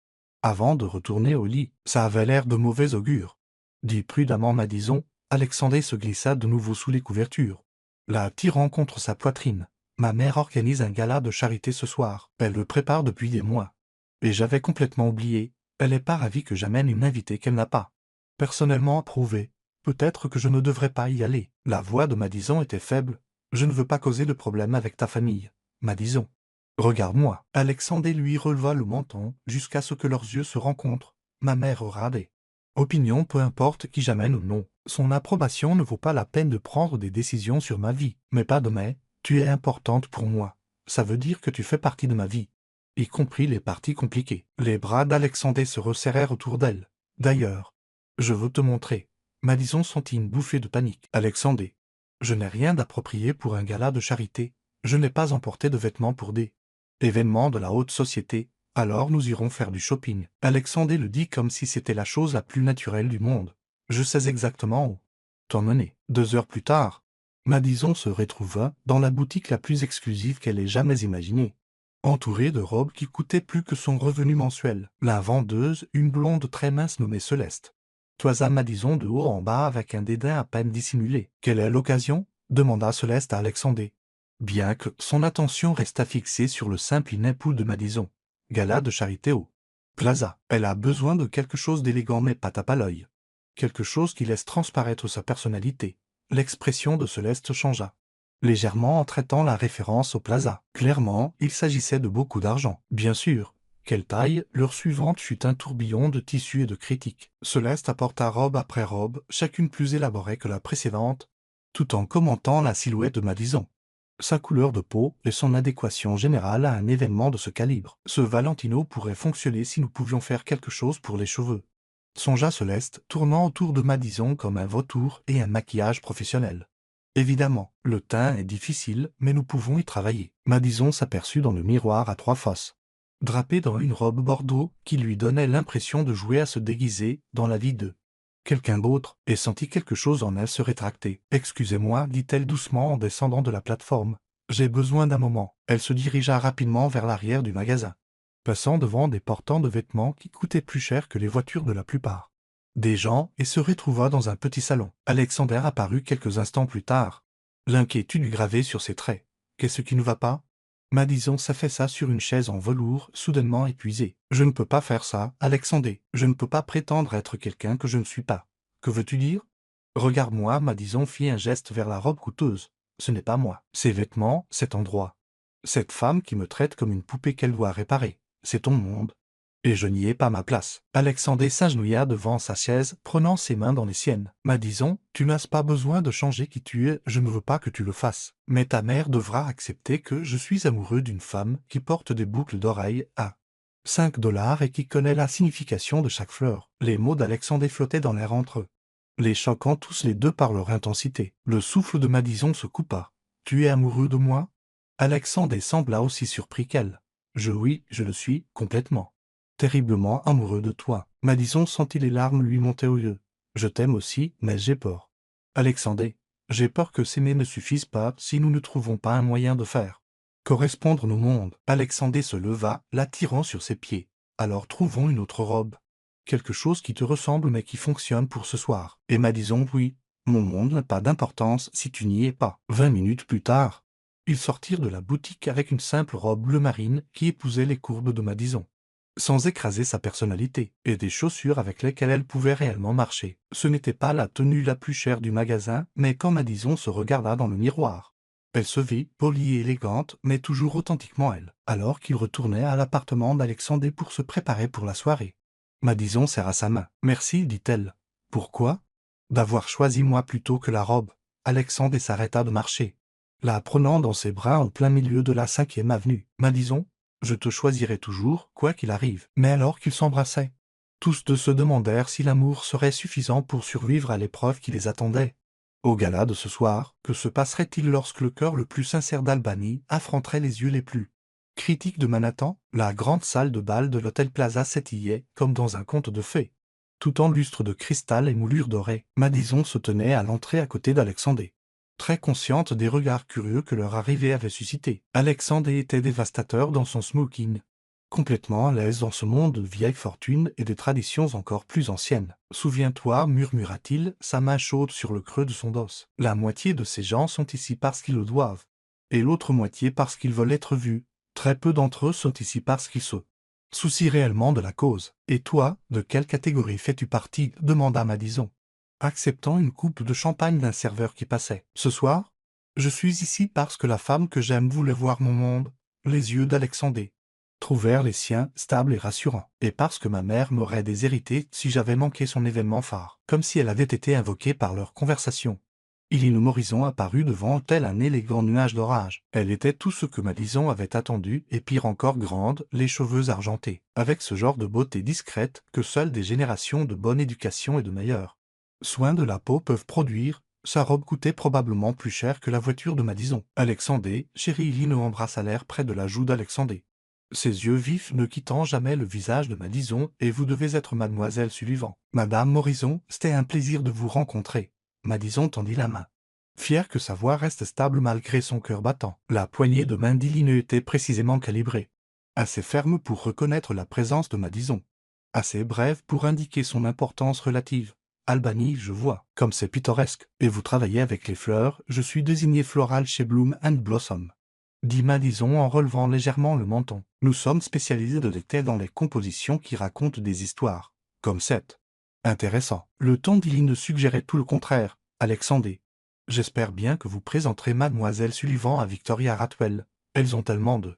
avant de retourner au lit. « Ça avait l'air de mauvais augure. » dit prudemment Madison. Alexandre se glissa de nouveau sous les couvertures, la tirant contre sa poitrine. « Ma mère organise un gala de charité ce soir. Elle le prépare depuis des mois. Et j'avais complètement oublié. Elle est pas ravie que j'amène une invitée qu'elle n'a pas personnellement approuvée. Peut-être que je ne devrais pas y aller. » La voix de Madison était faible. « Je ne veux pas causer de problème avec ta famille, Madison. Regarde-moi. » Alexandre lui releva le menton jusqu'à ce que leurs yeux se rencontrent. « Ma mère aura des opinions, peu importe qui j'amène ou non. Son approbation ne vaut pas la peine de prendre des décisions sur ma vie. Mais pas de mais. Tu es importante pour moi. Ça veut dire que tu fais partie de ma vie. » Y compris les parties compliquées. Les bras d'Alexandre se resserrèrent autour d'elle. « D'ailleurs, je veux te montrer. » Madison sentit une bouffée de panique. « Alexandre, je n'ai rien d'approprié pour un gala de charité. Je n'ai pas emporté de vêtements pour des événements de la haute société. Alors nous irons faire du shopping. » Alexandre le dit comme si c'était la chose la plus naturelle du monde. « Je sais exactement où t'emmener. » 2 heures plus tard, Madison se retrouva dans la boutique la plus exclusive qu'elle ait jamais imaginée, entourée de robes qui coûtaient plus que son revenu mensuel. La vendeuse, une blonde très mince nommée Céleste, toisa Madison de haut en bas avec un dédain à peine dissimulé. « Quelle est l'occasion » demanda Céleste à Alexandre, bien que son attention restât fixée sur le simple ineput de Madison. « Gala de charité au Plaza. Elle a besoin de quelque chose d'élégant mais pas tape à l'œil. Quelque chose qui laisse transparaître sa personnalité. » L'expression de Céleste changea. légèrement en traitant la référence au plaza. Clairement, il s'agissait de beaucoup d'argent. Bien sûr. Quelle taille, l'heure suivante fut un tourbillon de tissus et de critiques. Céleste apporta robe après robe, chacune plus élaborée que la précédente, tout en commentant la silhouette de Madison, sa couleur de peau et son adéquation générale à un événement de ce calibre. Ce Valentino pourrait fonctionner si nous pouvions faire quelque chose pour les cheveux, songea Céleste, tournant autour de Madison comme un vautour et un maquillage professionnel. Évidemment, le teint est difficile, mais nous pouvons y travailler. Madison s'aperçut dans le miroir à 3 faces, drapée dans une robe bordeaux qui lui donnait l'impression de jouer à se déguiser dans la vie de quelqu'un d'autre, et sentit quelque chose en elle se rétracter. « Excusez-moi, dit-elle doucement en descendant de la plateforme. J'ai besoin d'un moment. » Elle se dirigea rapidement vers l'arrière du magasin, passant devant des portants de vêtements qui coûtaient plus cher que les voitures de la plupart des gens, et se retrouva dans un petit salon. Alexander apparut quelques instants plus tard, l'inquiétude gravée sur ses traits. « Qu'est-ce qui ne va pas ?» Madison s'affaissa sur une chaise en velours, soudainement épuisée. « Je ne peux pas faire ça, Alexander. Je ne peux pas prétendre être quelqu'un que je ne suis pas. Que veux-tu dire ?»« Regarde-moi. » Madison fit un geste vers la robe coûteuse. « Ce n'est pas moi. Ces vêtements, cet endroit. Cette femme qui me traite comme une poupée qu'elle doit réparer. C'est ton monde. Et je n'y ai pas ma place. » Alexander s'agenouilla devant sa chaise, prenant ses mains dans les siennes. « Madison, tu n'as pas besoin de changer qui tu es, je ne veux pas que tu le fasses. Mais ta mère devra accepter que je suis amoureux d'une femme qui porte des boucles d'oreilles à 5 dollars et qui connaît la signification de chaque fleur. » Les mots d'Alexander flottaient dans l'air entre eux, les choquant tous les deux par leur intensité. Le souffle de Madison se coupa. « Tu es amoureux de moi ?» Alexander sembla aussi surpris qu'elle. « Oui, je le suis, complètement. Terriblement amoureux de toi. » Madison sentit les larmes lui monter aux yeux. « Je t'aime aussi, mais j'ai peur. Alexander, j'ai peur que s'aimer ne suffise pas si nous ne trouvons pas un moyen de faire correspondre nos mondes. » Alexander se leva, l'attirant sur ses pieds. « Alors trouvons une autre robe. Quelque chose qui te ressemble mais qui fonctionne pour ce soir. » Et Madison, « Oui, mon monde n'a pas d'importance si tu n'y es pas. » 20 minutes plus tard, ils sortirent de la boutique avec une simple robe bleu marine qui épousait les courbes de Madison, sans écraser sa personnalité, et des chaussures avec lesquelles elle pouvait réellement marcher. Ce n'était pas la tenue la plus chère du magasin, mais quand Madison se regarda dans le miroir, elle se vit, polie et élégante, mais toujours authentiquement elle. Alors qu'il retournait à l'appartement d'Alexander pour se préparer pour la soirée, Madison serra sa main. « Merci, dit-elle. »« Pourquoi ?»« D'avoir choisi moi plutôt que la robe. » Alexander s'arrêta de marcher, la prenant dans ses bras en plein milieu de la 5e avenue. « Madison, je te choisirai toujours, quoi qu'il arrive. » Mais alors qu'ils s'embrassaient, tous deux se demandèrent si l'amour serait suffisant pour survivre à l'épreuve qui les attendait. Au gala de ce soir, que se passerait-il lorsque le cœur le plus sincère d'Albany affronterait les yeux les plus critiques de Manhattan? La grande salle de bal de l'Hôtel Plaza s'étillait comme dans un conte de fées. Tout en lustre de cristal et moulure dorée, Madison se tenait à l'entrée à côté d'Alexander, très consciente des regards curieux que leur arrivée avait suscité. Alexander était dévastateur dans son smoking, complètement à l'aise dans ce monde de vieilles fortunes et de traditions encore plus anciennes. « Souviens-toi, murmura-t-il, sa main chaude sur le creux de son dos. La moitié de ces gens sont ici parce qu'ils le doivent, et l'autre moitié parce qu'ils veulent être vus. Très peu d'entre eux sont ici parce qu'ils se soucient réellement de la cause. Et toi, de quelle catégorie fais-tu partie ?» demanda Madison, acceptant une coupe de champagne d'un serveur qui passait. « Ce soir, je suis ici parce que la femme que j'aime voulait voir mon monde. » Les yeux d'Alexander trouvèrent les siens stables et rassurants. « Et parce que ma mère m'aurait déshérité si j'avais manqué son événement phare. » Comme si elle avait été invoquée par leur conversation, Illinois Morrison apparut devant tel un élégant nuage d'orage. Elle était tout ce que Madison avait attendu, et pire encore grande, les cheveux argentés, avec ce genre de beauté discrète que seules des générations de bonne éducation et de meilleurs soins de la peau peuvent produire. Sa robe coûtait probablement plus cher que la voiture de Madison. « Alexander, chérie. » Illinois embrassa l'air près de la joue d'Alexander, ses yeux vifs ne quittant jamais le visage de Madison. « Et vous devez être mademoiselle Sullivan. »« Madame Morrison, c'était un plaisir de vous rencontrer. » Madison tendit la main, fière que sa voix reste stable malgré son cœur battant. La poignée de main d'Illinois était précisément calibrée, assez ferme pour reconnaître la présence de Madison, assez brève pour indiquer son importance relative. « Albany, je vois, comme c'est pittoresque. Et vous travaillez avec les fleurs. Je suis désigné floral chez Bloom and Blossom, » dit Madison en relevant légèrement le menton. « Nous sommes spécialisés de l'été dans les compositions qui racontent des histoires, comme cette. » Intéressant. Le ton d'Illinois suggérait tout le contraire. « Alexander, J'espère bien que vous présenterez Mademoiselle Sullivan à Victoria Ratwell. Elles ont tellement de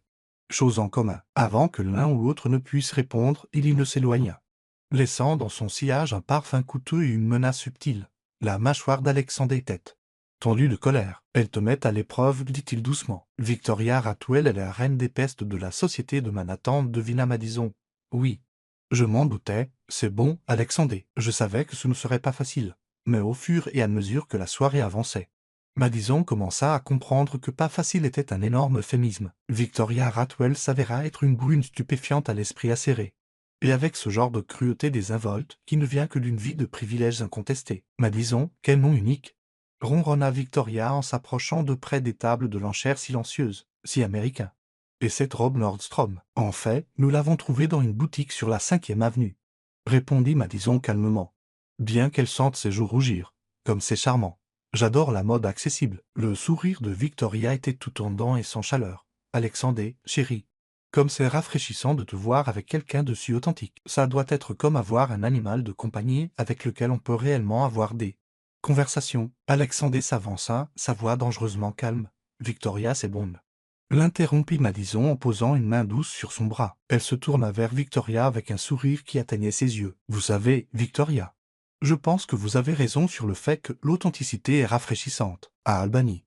choses en commun. Avant que l'un ou l'autre ne puisse répondre, il ne s'éloigna, laissant dans son sillage un parfum coûteux et une menace subtile. La mâchoire d'Alexandre était tendue de colère. « Elle te met à l'épreuve, dit-il doucement. Victoria Ratwell est la reine des pestes de la société de Manhattan, devina Madison. Oui. Je m'en doutais, c'est bon, Alexandre. Je savais que ce ne serait pas facile. Mais au fur et à mesure que la soirée avançait, Madison commença à comprendre que pas facile était un énorme euphémisme. Victoria Ratwell s'avéra être une brune stupéfiante à l'esprit acéré. Et avec ce genre de cruauté désinvolte qui ne vient que d'une vie de privilèges incontestés. Madison, quel nom unique! Ronronna Victoria en s'approchant de près des tables de l'enchère silencieuses, si américain. Et cette robe Nordstrom, en fait, nous l'avons trouvée dans une boutique sur la 5e avenue. Répondit Madison calmement. Bien qu'elle sente ses joues rougir. Comme c'est charmant. J'adore la mode accessible. Le sourire de Victoria était tout en dents et sans chaleur. Alexandre, chérie. Comme c'est rafraîchissant de te voir avec quelqu'un de si authentique. Ça doit être comme avoir un animal de compagnie avec lequel on peut réellement avoir des conversations. Alexandre s'avança, sa voix dangereusement calme. Victoria, c'est bon. L'interrompit Madison en posant une main douce sur son bras. Elle se tourna vers Victoria avec un sourire qui atteignait ses yeux. Vous savez, Victoria, je pense que vous avez raison sur le fait que l'authenticité est rafraîchissante. À Albany,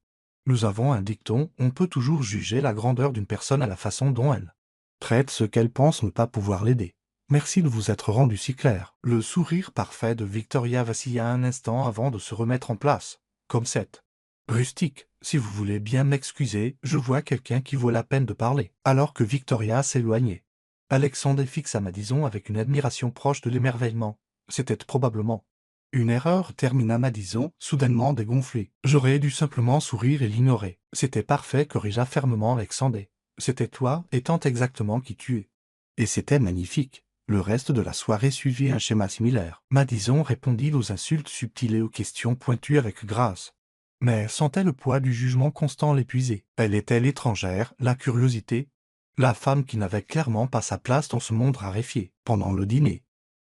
nous avons un dicton, on peut toujours juger la grandeur d'une personne à la façon dont elle traite ce qu'elle pense ne pas pouvoir l'aider. Merci de vous être rendu si clair. Le sourire parfait de Victoria vacilla un instant avant de se remettre en place. Comme cette rustique, si vous voulez bien m'excuser, je vois quelqu'un qui vaut la peine de parler. Alors que Victoria s'éloignait, Alexandre fixa Madison avec une admiration proche de l'émerveillement. C'était probablement une erreur, termina Madison, soudainement dégonflée. J'aurais dû simplement sourire et l'ignorer. C'était parfait, corrigea fermement Alexandre. C'était toi, étant exactement qui tu es. Et c'était magnifique. Le reste de la soirée suivit un schéma similaire. Madison répondit aux insultes subtiles et aux questions pointues avec grâce. Mais elle sentait le poids du jugement constant l'épuiser. Elle était l'étrangère, la curiosité, la femme qui n'avait clairement pas sa place dans ce monde raréfié. Pendant le dîner,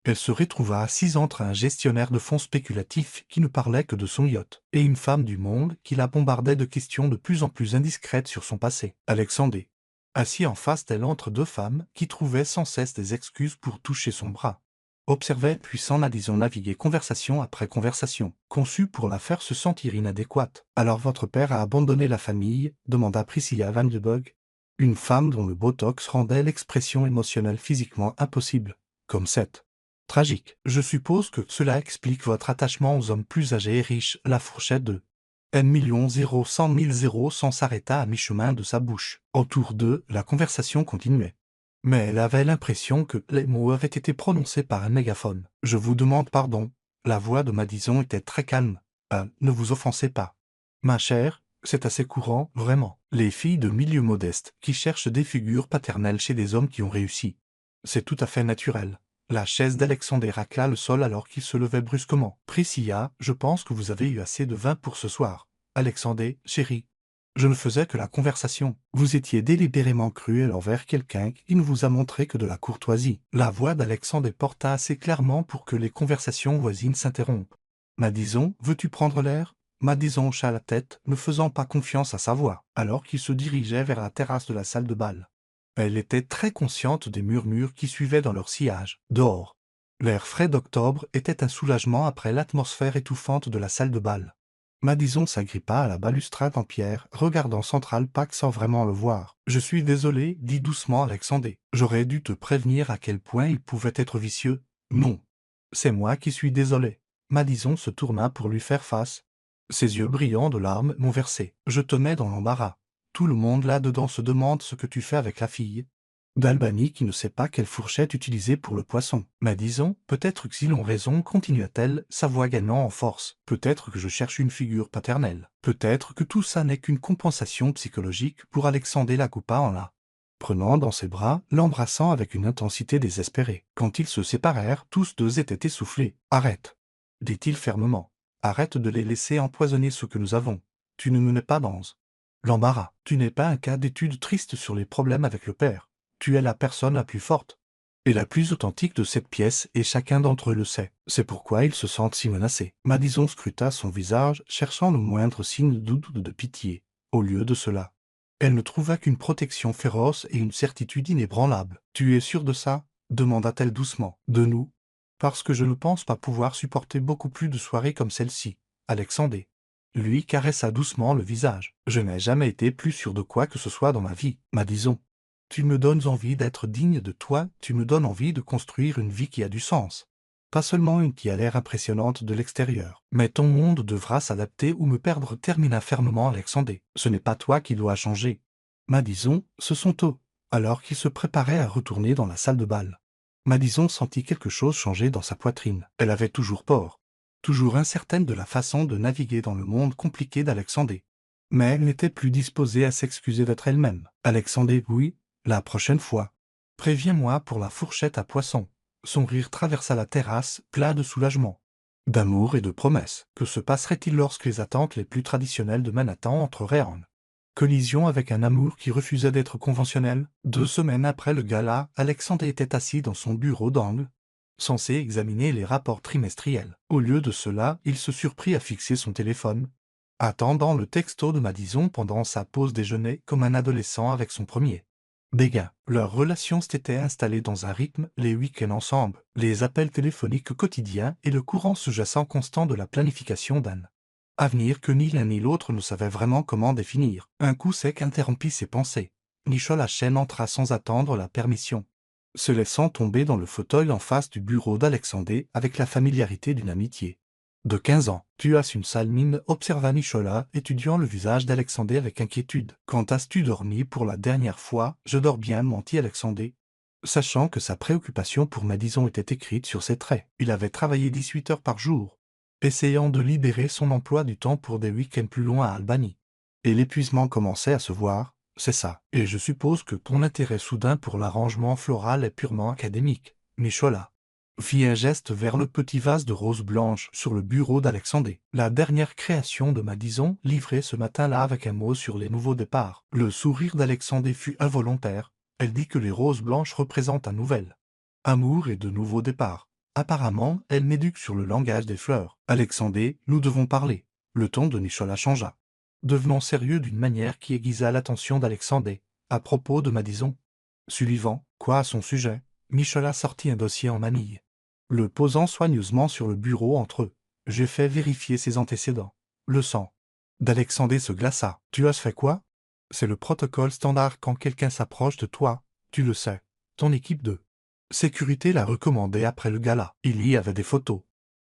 elle se retrouva assise entre un gestionnaire de fonds spéculatifs qui ne parlait que de son yacht, et une femme du monde qui la bombardait de questions de plus en plus indiscrètes sur son passé. Alexandre, assis en face d'elle entre deux femmes qui trouvaient sans cesse des excuses pour toucher son bras, observait puissant Madison naviguer conversation après conversation, conçue pour la faire se sentir inadéquate. « Alors votre père a abandonné la famille ?» demanda Priscilla Vandenberg, une femme dont le botox rendait l'expression émotionnelle physiquement impossible, comme cette tragique. « Je suppose que cela explique votre attachement aux hommes plus âgés et riches. » La fourchette de N 1 000 100 000 s'arrêta à mi-chemin de sa bouche. Autour d'eux, la conversation continuait. Mais elle avait l'impression que les mots avaient été prononcés par un mégaphone. « Je vous demande pardon. » La voix de Madison était très calme. « Ne vous offensez pas. Ma chère, c'est assez courant, vraiment. Les filles de milieu modeste qui cherchent des figures paternelles chez des hommes qui ont réussi. C'est tout à fait naturel. » La chaise d'Alexandre racla le sol alors qu'il se levait brusquement. « Priscilla, je pense que vous avez eu assez de vin pour ce soir. Alexandre, chérie. Je ne faisais que la conversation. Vous étiez délibérément cruel envers quelqu'un qui ne vous a montré que de la courtoisie. » La voix d'Alexandre porta assez clairement pour que les conversations voisines s'interrompent. « Madison, veux-tu prendre l'air ?» Madison hocha la tête, ne faisant pas confiance à sa voix, alors qu'il se dirigeait vers la terrasse de la salle de bal. Elle était très consciente des murmures qui suivaient dans leur sillage. Dehors, l'air frais d'octobre était un soulagement après l'atmosphère étouffante de la salle de bal. Madison s'agrippa à la balustrade en pierre, regardant Central Park sans vraiment le voir. « Je suis désolé, dit doucement Alexandre. J'aurais dû te prévenir à quel point il pouvait être vicieux. » « Non. C'est moi qui suis désolé. » Madison se tourna pour lui faire face. Ses yeux brillants de larmes m'ont versé. « Je te mets dans l'embarras. Tout le monde là-dedans se demande ce que tu fais avec la fille d'Albany qui ne sait pas quelle fourchette utiliser pour le poisson. Mais disons, peut-être qu'ils ont raison, continua-t-elle, sa voix gagnant en force. Peut-être que je cherche une figure paternelle. Peut-être que tout ça n'est qu'une compensation psychologique pour Alexandre la coupa en la prenant dans ses bras, l'embrassant avec une intensité désespérée. Quand ils se séparèrent, tous deux étaient essoufflés. « Arrête !» dit-il fermement. « Arrête de les laisser empoisonner ce que nous avons. Tu ne me mets pas dans l'embarras. Tu n'es pas un cas d'étude triste sur les problèmes avec le père. Tu es la personne la plus forte est la plus authentique de cette pièce et chacun d'entre eux le sait. C'est pourquoi ils se sentent si menacés. Madison scruta son visage, cherchant le moindre signe de doute ou de pitié. Au lieu de cela, elle ne trouva qu'une protection féroce et une certitude inébranlable. « Tu es sûr de ça ?» demanda-t-elle doucement. « De nous ?»« Parce que je ne pense pas pouvoir supporter beaucoup plus de soirées comme celle-ci. » Alexandre lui caressa doucement le visage. « Je n'ai jamais été plus sûr de quoi que ce soit dans ma vie, Madison. Tu me donnes envie d'être digne de toi, tu me donnes envie de construire une vie qui a du sens. Pas seulement une qui a l'air impressionnante de l'extérieur. Mais ton monde devra s'adapter ou me perdre, termina fermement Alexandre. Ce n'est pas toi qui dois changer. » Madison se sont eux, alors qu'il se préparait à retourner dans la salle de bal. Madison sentit quelque chose changer dans sa poitrine. Elle avait toujours peur, toujours incertaine de la façon de naviguer dans le monde compliqué d'Alexandre. Mais elle n'était plus disposée à s'excuser d'être elle-même. « Alexandre, oui, la prochaine fois. Préviens-moi pour la fourchette à poisson. » Son rire traversa la terrasse, plat de soulagement, d'amour et de promesses. Que se passerait-il lorsque les attentes les plus traditionnelles de Manhattan entreraient en collision avec un amour qui refusait d'être conventionnel? 2 semaines après le gala, Alexandre était assis dans son bureau d'angle, censé examiner les rapports trimestriels. Au lieu de cela, il se surprit à fixer son téléphone, attendant le texto de Madison pendant sa pause déjeuner comme un adolescent avec son premier dégât. Leur relation s'était installée dans un rythme, les week-ends ensemble, les appels téléphoniques quotidiens et le courant sous-jacent constant de la planification d'un avenir que ni l'un ni l'autre ne savait vraiment comment définir. Un coup sec interrompit ses pensées. Nicholas Chen entra sans attendre la permission, se laissant tomber dans le fauteuil en face du bureau d'Alexandre avec la familiarité d'une amitié de 15 ans. « Tu as une sale mine » observa Nicholas, étudiant le visage d'Alexandre avec inquiétude. « Quand as-tu dormi pour la dernière fois ?»« Je dors bien » mentit Alexandre, sachant que sa préoccupation pour Madison était écrite sur ses traits. Il avait travaillé 18 heures par jour, essayant de libérer son emploi du temps pour des week-ends plus loin à Albany. Et l'épuisement commençait à se voir. « C'est ça. Et je suppose que ton intérêt soudain pour l'arrangement floral est purement académique. » Nicholas fit un geste vers le petit vase de roses blanches sur le bureau d'Alexandre. La dernière création de Madison, livrée ce matin-là avec un mot sur les nouveaux départs. Le sourire d'Alexandre fut involontaire. Elle dit que les roses blanches représentent un nouvel amour et de nouveaux départs. Apparemment, elle m'éduque sur le langage des fleurs. « Alexandre, nous devons parler. » Le ton de Nicholas changea, devenant sérieux d'une manière qui aiguisa l'attention d'Alexandre. « À propos de Madison. » Sullivan, quoi à son sujet? Nicholas sortit un dossier en manille, le posant soigneusement sur le bureau entre eux. « J'ai fait vérifier ses antécédents. » Le sang d'Alexandre se glaça. « Tu as fait quoi? » « C'est le protocole standard quand quelqu'un s'approche de toi, tu le sais. Ton équipe de sécurité l'a recommandé après le gala. Il y avait des photos,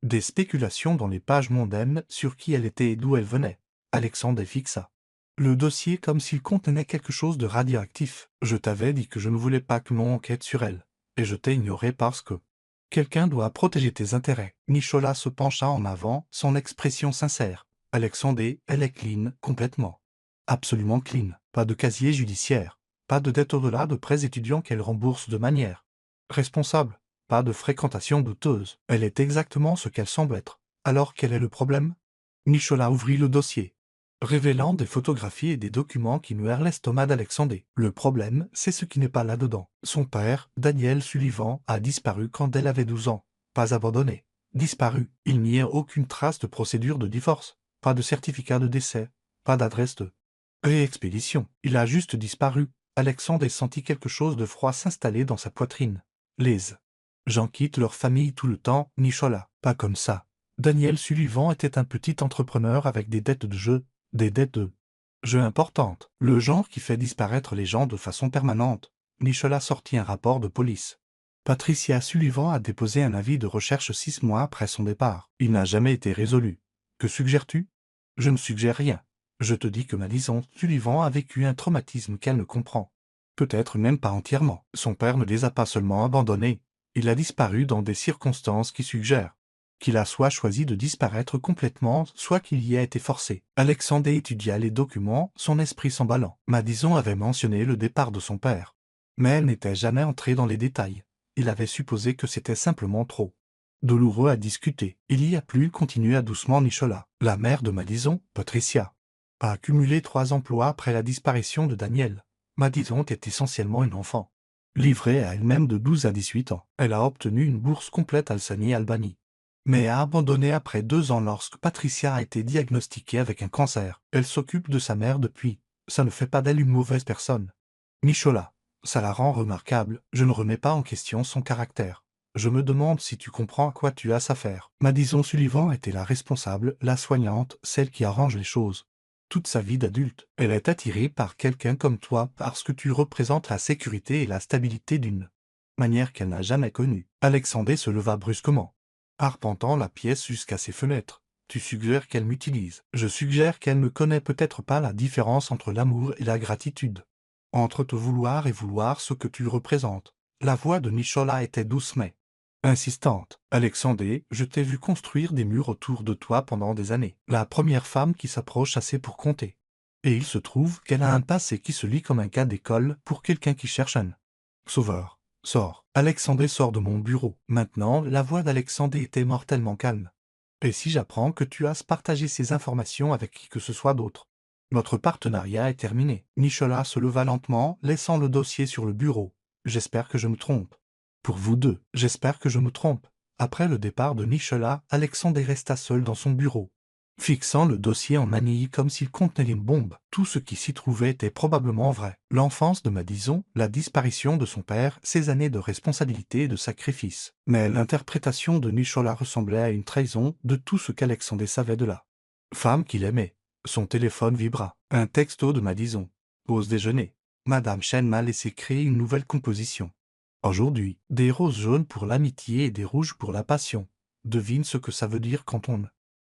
des spéculations dans les pages mondaines sur qui elle était et d'où elle venait. » Alexandre fixa le dossier comme s'il contenait quelque chose de radioactif. « Je t'avais dit que je ne voulais pas que l'on enquête sur elle, et je t'ai ignoré parce que quelqu'un doit protéger tes intérêts. » Nicholas se pencha en avant, son expression sincère. « Alexandre, elle est clean, complètement. Absolument clean. Pas de casier judiciaire. Pas de dette au-delà de prêts étudiants qu'elle rembourse de manière responsable. Pas de fréquentation douteuse. Elle est exactement ce qu'elle semble être. Alors quel est le problème ?» Nicholas ouvrit le dossier, révélant des photographies et des documents qui nouèrent l'estomac d'Alexandre. « Le problème, c'est ce qui n'est pas là-dedans. Son père, Daniel Sullivan, a disparu quand elle avait 12 ans. Pas abandonné. Disparu. Il n'y a aucune trace de procédure de divorce. Pas de certificat de décès. Pas d'adresse de réexpédition. Il a juste disparu. » Alexandre sentit quelque chose de froid s'installer dans sa poitrine. « Les gens quittent leur famille tout le temps, Nicholas. Pas comme ça. Daniel Sullivan était un petit entrepreneur avec des dettes de jeu. Des dettes de jeu importantes. Le genre qui fait disparaître les gens de façon permanente. » Nicholas sortit un rapport de police. « Patricia Sullivan a déposé un avis de recherche 6 mois après son départ. Il n'a jamais été résolu. Que suggères-tu? » « Je ne suggère rien. Je te dis que Madison Sullivan a vécu un traumatisme qu'elle ne comprend. Peut-être même pas entièrement. Son père ne les a pas seulement abandonnés. Il a disparu dans des circonstances qui suggèrent qu'il a soit choisi de disparaître complètement, soit qu'il y a été forcé. » Alexandre étudia les documents, son esprit s'emballant. Madison avait mentionné le départ de son père, mais elle n'était jamais entrée dans les détails. Il avait supposé que c'était simplement trop douloureux à discuter. « Il y a plus » continua doucement Nicholas. « La mère de Madison, Patricia, a accumulé 3 emplois après la disparition de Daniel. Madison est essentiellement une enfant livrée à elle-même de 12 à 18 ans. Elle a obtenu une bourse complète à Albany, mais a abandonné après 2 ans lorsque Patricia a été diagnostiquée avec un cancer. Elle s'occupe de sa mère depuis. Ça ne fait pas d'elle une mauvaise personne. Nicholas, ça la rend remarquable. Je ne remets pas en question son caractère. Je me demande si tu comprends à quoi tu as affaire. Madison Sullivan était la responsable, la soignante, celle qui arrange les choses. Toute sa vie d'adulte, elle est attirée par quelqu'un comme toi parce que tu représentes la sécurité et la stabilité d'une manière qu'elle n'a jamais connue. Alexandre se leva brusquement, arpentant la pièce jusqu'à ses fenêtres. Tu suggères qu'elle m'utilise. Je suggère qu'elle ne connaît peut-être pas la différence entre l'amour et la gratitude. Entre te vouloir et vouloir ce que tu représentes. La voix de Nicholas était douce mais insistante. Alexandre, je t'ai vu construire des murs autour de toi pendant des années. La première femme qui s'approche assez pour compter. Et il se trouve qu'elle a un passé qui se lit comme un cas d'école pour quelqu'un qui cherche un sauveur. Sors. Alexandre sort de mon bureau. Maintenant, la voix d'Alexandre était mortellement calme. Et si j'apprends que tu as partagé ces informations avec qui que ce soit d'autre? Notre partenariat est terminé. Nicholas se leva lentement, laissant le dossier sur le bureau. J'espère que je me trompe. Pour vous deux, j'espère que je me trompe. Après le départ de Nicholas, Alexandre resta seul dans son bureau, fixant le dossier en manille comme s'il contenait une bombe. Tout ce qui s'y trouvait était probablement vrai. L'enfance de Madison, la disparition de son père, ses années de responsabilité et de sacrifice. Mais l'interprétation de Nicholas ressemblait à une trahison de tout ce qu'Alexandre savait de la femme qu'il aimait. Son téléphone vibra. Un texto de Madison. Pause déjeuner. Madame Chen m'a laissé créer une nouvelle composition. Aujourd'hui, des roses jaunes pour l'amitié et des rouges pour la passion. Devine ce que ça veut dire quand on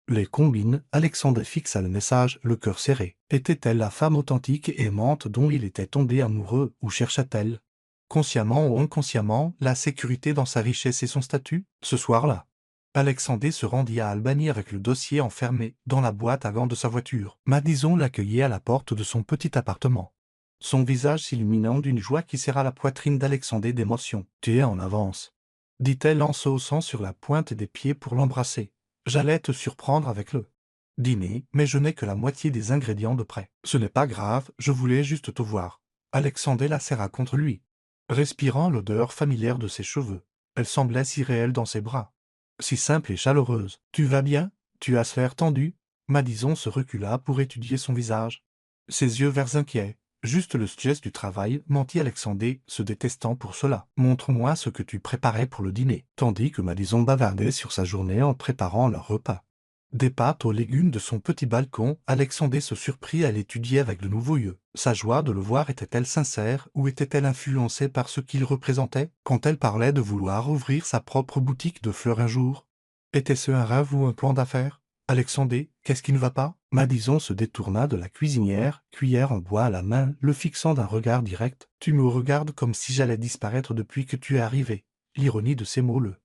les combine. Alexandre fixa le message, le cœur serré. Était-elle la femme authentique et aimante dont il était tombé amoureux, ou chercha-t-elle, consciemment ou inconsciemment, la sécurité dans sa richesse et son statut? Ce soir-là, Alexandre se rendit à Albany avec le dossier enfermé dans la boîte à gants de sa voiture. Madison l'accueillait à la porte de son petit appartement, son visage s'illuminant d'une joie qui serra la poitrine d'Alexandre d'émotion. « Tu es en avance, dit-elle en se haussant sur la pointe des pieds pour l'embrasser. J'allais te surprendre avec le dîner, mais je n'ai que la moitié des ingrédients de prêt. Ce n'est pas grave, je voulais juste te voir. Alexandre la serra contre lui, respirant l'odeur familière de ses cheveux. Elle semblait si réelle dans ses bras, si simple et chaleureuse. Tu vas bien? Tu as l'air tendu? Madison se recula pour étudier son visage, ses yeux verts inquiets. Juste le stress du travail, mentit Alexandre, se détestant pour cela. Montre-moi ce que tu préparais pour le dîner. Tandis que Madison bavardait sur sa journée en préparant leur repas. Des pâtes aux légumes de son petit balcon, Alexandre se surprit à l'étudier avec de nouveaux yeux. Sa joie de le voir était-elle sincère ou était-elle influencée par ce qu'il représentait? Quand elle parlait de vouloir ouvrir sa propre boutique de fleurs un jour, était-ce un rêve ou un plan d'affaires? Alexandre, qu'est-ce qui ne va pas? Madison se détourna de la cuisinière, cuillère en bois à la main, le fixant d'un regard direct. Tu me regardes comme si j'allais disparaître depuis que tu es arrivé. L'ironie de ces mots le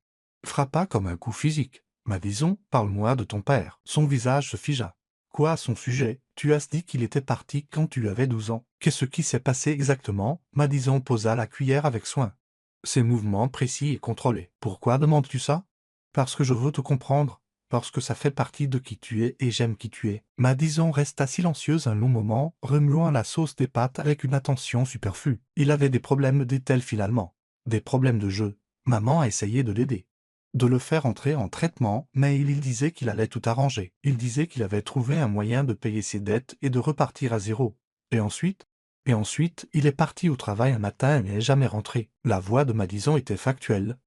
frappa comme un coup physique. Madison, parle-moi de ton père. Son visage se figea. Quoi à son sujet? Tu as dit qu'il était parti quand tu avais 12 ans. Qu'est-ce qui s'est passé exactement? Madison posa la cuillère avec soin, ses mouvements précis et contrôlés. Pourquoi demandes-tu ça? Parce que je veux te comprendre. Parce que ça fait partie de qui tu es et j'aime qui tu es. Madison resta silencieuse un long moment, remuant la sauce des pâtes avec une attention superflue. Il avait des problèmes, dit-elle finalement. Des problèmes de jeu. Maman a essayé de l'aider, de le faire entrer en traitement, mais il disait qu'il allait tout arranger. Il disait qu'il avait trouvé un moyen de payer ses dettes et de repartir à zéro. Et ensuite, il est parti au travail un matin et n'est jamais rentré. La voix de Madison était factuelle,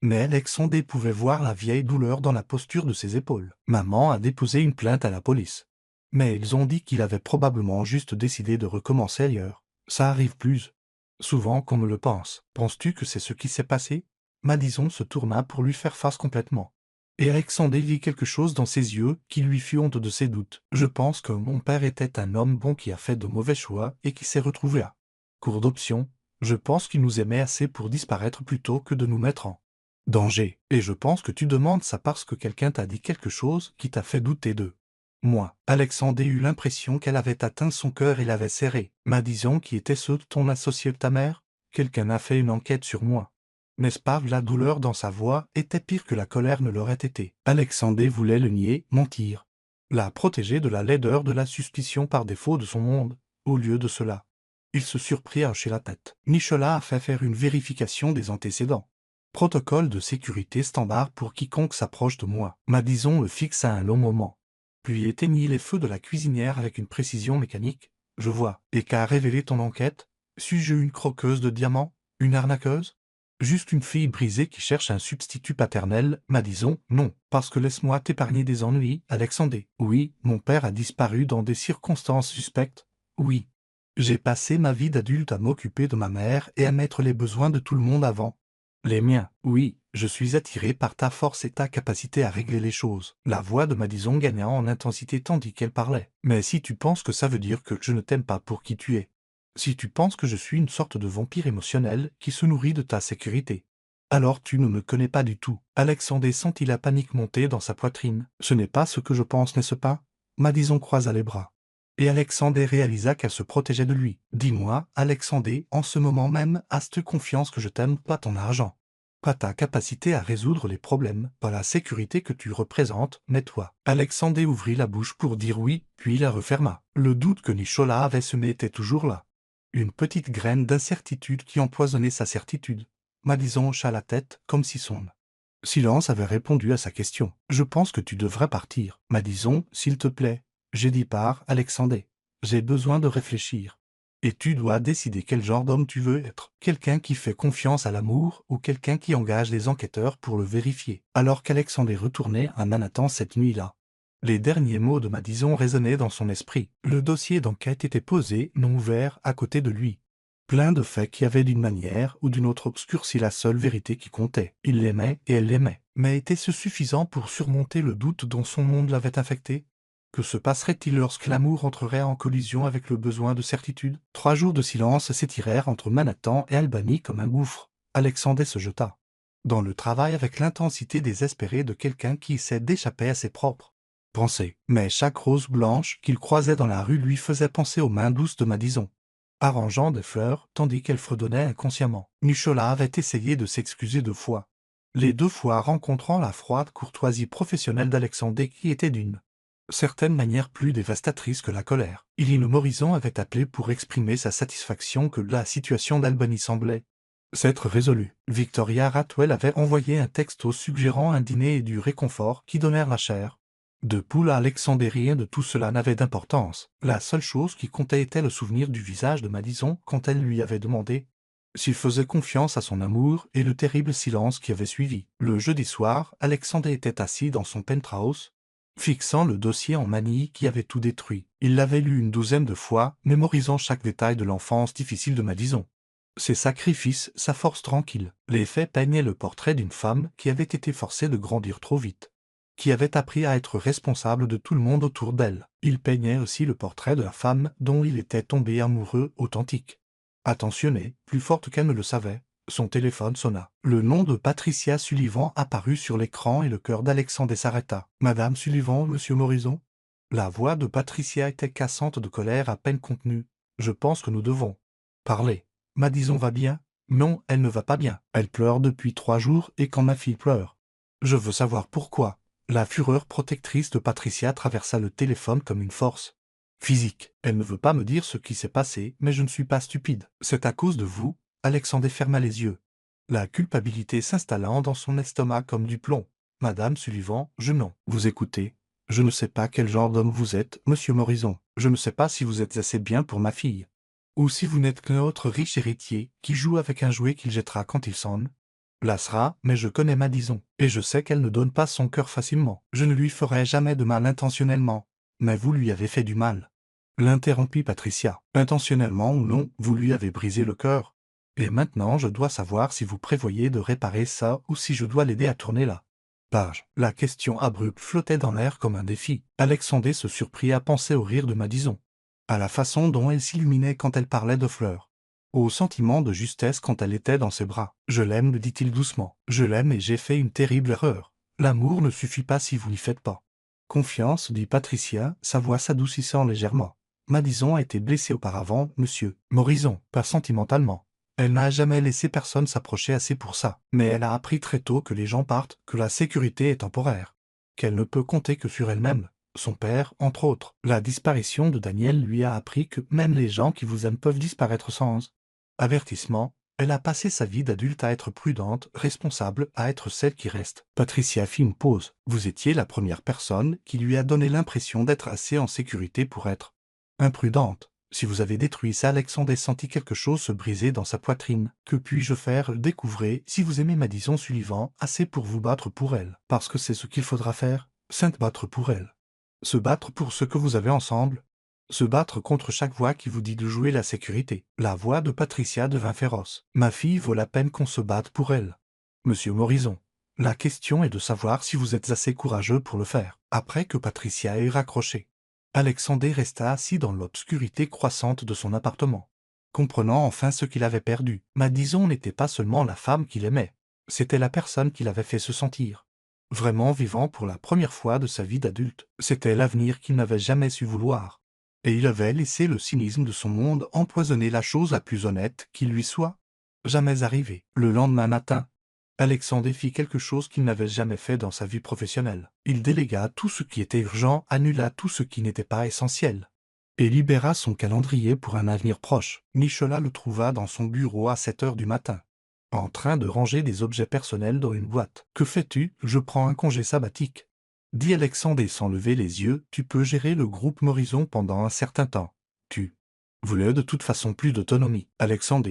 mais Alexandre pouvait voir la vieille douleur dans la posture de ses épaules. Maman a déposé une plainte à la police, mais ils ont dit qu'il avait probablement juste décidé de recommencer ailleurs. Ça arrive plus souvent qu'on ne le pense. Penses-tu que c'est ce qui s'est passé? Madison se tourna pour lui faire face complètement, et Alexandre vit quelque chose dans ses yeux qui lui fit honte de ses doutes. Je pense que mon père était un homme bon qui a fait de mauvais choix et qui s'est retrouvé à court d'options. Je pense qu'il nous aimait assez pour disparaître plutôt que de nous mettre en danger. Et je pense que tu demandes ça parce que quelqu'un t'a dit quelque chose qui t'a fait douter d'eux. Moi, Alexandre eut l'impression qu'elle avait atteint son cœur et l'avait serré. Madison qui était ceux de ton associé de ta mère? Quelqu'un a fait une enquête sur moi. N'est-ce pas? La douleur dans sa voix était pire que la colère ne l'aurait été. Alexandre voulait le nier, mentir, la protéger de la laideur de la suspicion par défaut de son monde. Au lieu de cela, Il se surprit à hocher la tête. Nicholas a fait faire une vérification des antécédents. Protocole de sécurité standard pour quiconque s'approche de moi. Madison le fixa un long moment. Puis éteignit les feux de la cuisinière avec une précision mécanique. Je vois. Et qu'a révélé ton enquête? Suis-je une croqueuse de diamants? Une arnaqueuse? Juste une fille brisée qui cherche un substitut paternel, Madison? Non, parce que laisse-moi t'épargner des ennuis, Alexandre. Oui, mon père a disparu dans des circonstances suspectes. Oui. J'ai passé ma vie d'adulte à m'occuper de ma mère et à mettre les besoins de tout le monde avant les miens. Oui, je suis attiré par ta force et ta capacité à régler les choses. La voix de Madison gagna en intensité tandis qu'elle parlait. Mais si tu penses que ça veut dire que je ne t'aime pas pour qui tu es, si tu penses que je suis une sorte de vampire émotionnel qui se nourrit de ta sécurité, alors tu ne me connais pas du tout. Alexandre sentit la panique monter dans sa poitrine. Ce n'est pas ce que je pense, n'est-ce pas? Madison croisa les bras. Et Alexandre réalisa qu'elle se protégeait de lui. Dis-moi, Alexandre, en ce moment même, as-tu confiance que je t'aime, pas ton argent, pas ta capacité à résoudre les problèmes, pas la sécurité que tu représentes, mais toi. Alexandre ouvrit la bouche pour dire oui, puis la referma. Le doute que Nicholas avait semé était toujours là. Une petite graine d'incertitude qui empoisonnait sa certitude. Madison hocha la tête, comme si son silence avait répondu à sa question. Je pense que tu devrais partir. Madison, s'il te plaît. J'ai dit pars, Alexandre. J'ai besoin de réfléchir. Et tu dois décider quel genre d'homme tu veux être. Quelqu'un qui fait confiance à l'amour ou quelqu'un qui engage les enquêteurs pour le vérifier. Alors qu'Alexandre retournait à Manhattan cette nuit-là, les derniers mots de Madison résonnaient dans son esprit. Le dossier d'enquête était posé, non ouvert, à côté de lui. Plein de faits qui avaient d'une manière ou d'une autre obscurci la seule vérité qui comptait. Il l'aimait et elle l'aimait. Mais était-ce suffisant pour surmonter le doute dont son monde l'avait infecté? Que se passerait-il lorsque l'amour entrerait en collision avec le besoin de certitude? 3 jours de silence s'étirèrent entre Manhattan et Albany comme un gouffre. Alexandre se jeta dans le travail avec l'intensité désespérée de quelqu'un qui essaie d'échapper à ses propres pensées. Mais chaque rose blanche qu'il croisait dans la rue lui faisait penser aux mains douces de Madison, arrangeant des fleurs, tandis qu'elle fredonnait inconsciemment. Nicholas avait essayé de s'excuser 2 fois. Les 2 fois rencontrant la froide courtoisie professionnelle d'Alexandre qui était d'une certaine manière plus dévastatrice que la colère. Illinois Morrison avait appelé pour exprimer sa satisfaction que la situation d'Albany semblait s'être résolue. Victoria Ratwell avait envoyé un texto suggérant un dîner et du réconfort qui donnèrent la chair de poule à Alexandre. Rien de tout cela n'avait d'importance. La seule chose qui comptait était le souvenir du visage de Madison quand elle lui avait demandé s'il faisait confiance à son amour et le terrible silence qui avait suivi. Le jeudi soir, Alexandre était assis dans son penthouse, fixant le dossier en manie qui avait tout détruit. Il l'avait lu une 12aine de fois, mémorisant chaque détail de l'enfance difficile de Madison. Ses sacrifices, sa force tranquille. Les faits peignaient le portrait d'une femme qui avait été forcée de grandir trop vite, qui avait appris à être responsable de tout le monde autour d'elle. Il peignait aussi le portrait de la femme dont il était tombé amoureux, authentique, attentionnée, plus forte qu'elle ne le savait. Son téléphone sonna. Le nom de Patricia Sullivan apparut sur l'écran et le cœur d'Alexandre s'arrêta. « Madame Sullivan, monsieur Morrison ?» La voix de Patricia était cassante de colère à peine contenue. « Je pense que nous devons parler. Madison va bien? » « Non, elle ne va pas bien. Elle pleure depuis 3 jours et quand ma fille pleure. Je veux savoir pourquoi. » La fureur protectrice de Patricia traversa le téléphone comme une force physique. « Elle ne veut pas me dire ce qui s'est passé, mais je ne suis pas stupide. C'est à cause de vous. » Alexandre ferma les yeux, la culpabilité s'installant dans son estomac comme du plomb. « Madame Sullivan, je non. Vous écoutez. Je ne sais pas quel genre d'homme vous êtes, monsieur Morrison. Je ne sais pas si vous êtes assez bien pour ma fille. Ou si vous n'êtes qu'un autre riche héritier qui joue avec un jouet qu'il jettera quand il s'en lassera, mais je connais Madison, et je sais qu'elle ne donne pas son cœur facilement. Je ne lui ferai jamais de mal intentionnellement. Mais vous lui avez fait du mal. » L'interrompit Patricia. « Intentionnellement ou non, vous lui avez brisé le cœur. Et maintenant je dois savoir si vous prévoyez de réparer ça ou si je dois l'aider à tourner la page. » La question abrupte flottait dans l'air comme un défi. Alexandre se surprit à penser au rire de Madison, à la façon dont elle s'illuminait quand elle parlait de fleurs, au sentiment de justesse quand elle était dans ses bras. « Je l'aime, me dit-il doucement. Je l'aime et j'ai fait une terrible erreur. L'amour ne suffit pas si vous n'y faites pas confiance, dit Patricia, sa voix s'adoucissant légèrement. Madison a été blessée auparavant, monsieur Morrison, pas sentimentalement. Elle n'a jamais laissé personne s'approcher assez pour ça. Mais elle a appris très tôt que les gens partent, que la sécurité est temporaire, qu'elle ne peut compter que sur elle-même. son père, entre autres. La disparition de Daniel lui a appris que même les gens qui vous aiment peuvent disparaître sans avertissement. Elle a passé sa vie d'adulte à être prudente, responsable, à être celle qui reste. Patricia fit une pause. Vous étiez la première personne qui lui a donné l'impression d'être assez en sécurité pour être imprudente. Si vous avez détruit ça, Alexandre sentit quelque chose se briser dans sa poitrine. Que puis-je faire? Découvrez, si vous aimez Madison Sullivan, assez pour vous battre pour elle. Parce que c'est ce qu'il faudra faire. Se battre pour elle. Se battre pour ce que vous avez ensemble. Se battre contre chaque voix qui vous dit de jouer la sécurité. La voix de Patricia devint féroce. Ma fille vaut la peine qu'on se batte pour elle. Monsieur Morison, la question est de savoir si vous êtes assez courageux pour le faire. Après que Patricia ait raccroché, Alexandre resta assis dans l'obscurité croissante de son appartement. Comprenant enfin ce qu'il avait perdu, Madison n'était pas seulement la femme qu'il aimait, c'était la personne qui l'avait fait se sentir vraiment vivant pour la première fois de sa vie d'adulte. C'était l'avenir qu'il n'avait jamais su vouloir. Et il avait laissé le cynisme de son monde empoisonner la chose la plus honnête qui lui soit jamais arrivée. Le lendemain matin, Alexandre fit quelque chose qu'il n'avait jamais fait dans sa vie professionnelle. Il délégua tout ce qui était urgent, annula tout ce qui n'était pas essentiel, et libéra son calendrier pour un avenir proche. Nicholas le trouva dans son bureau à 7 heures du matin, en train de ranger des objets personnels dans une boîte. « Que fais-tu? Je prends un congé sabbatique. » dit Alexandre sans lever les yeux. « Tu peux gérer le groupe Morison pendant un certain temps. Tu voulais de toute façon plus d'autonomie. » Alexandre.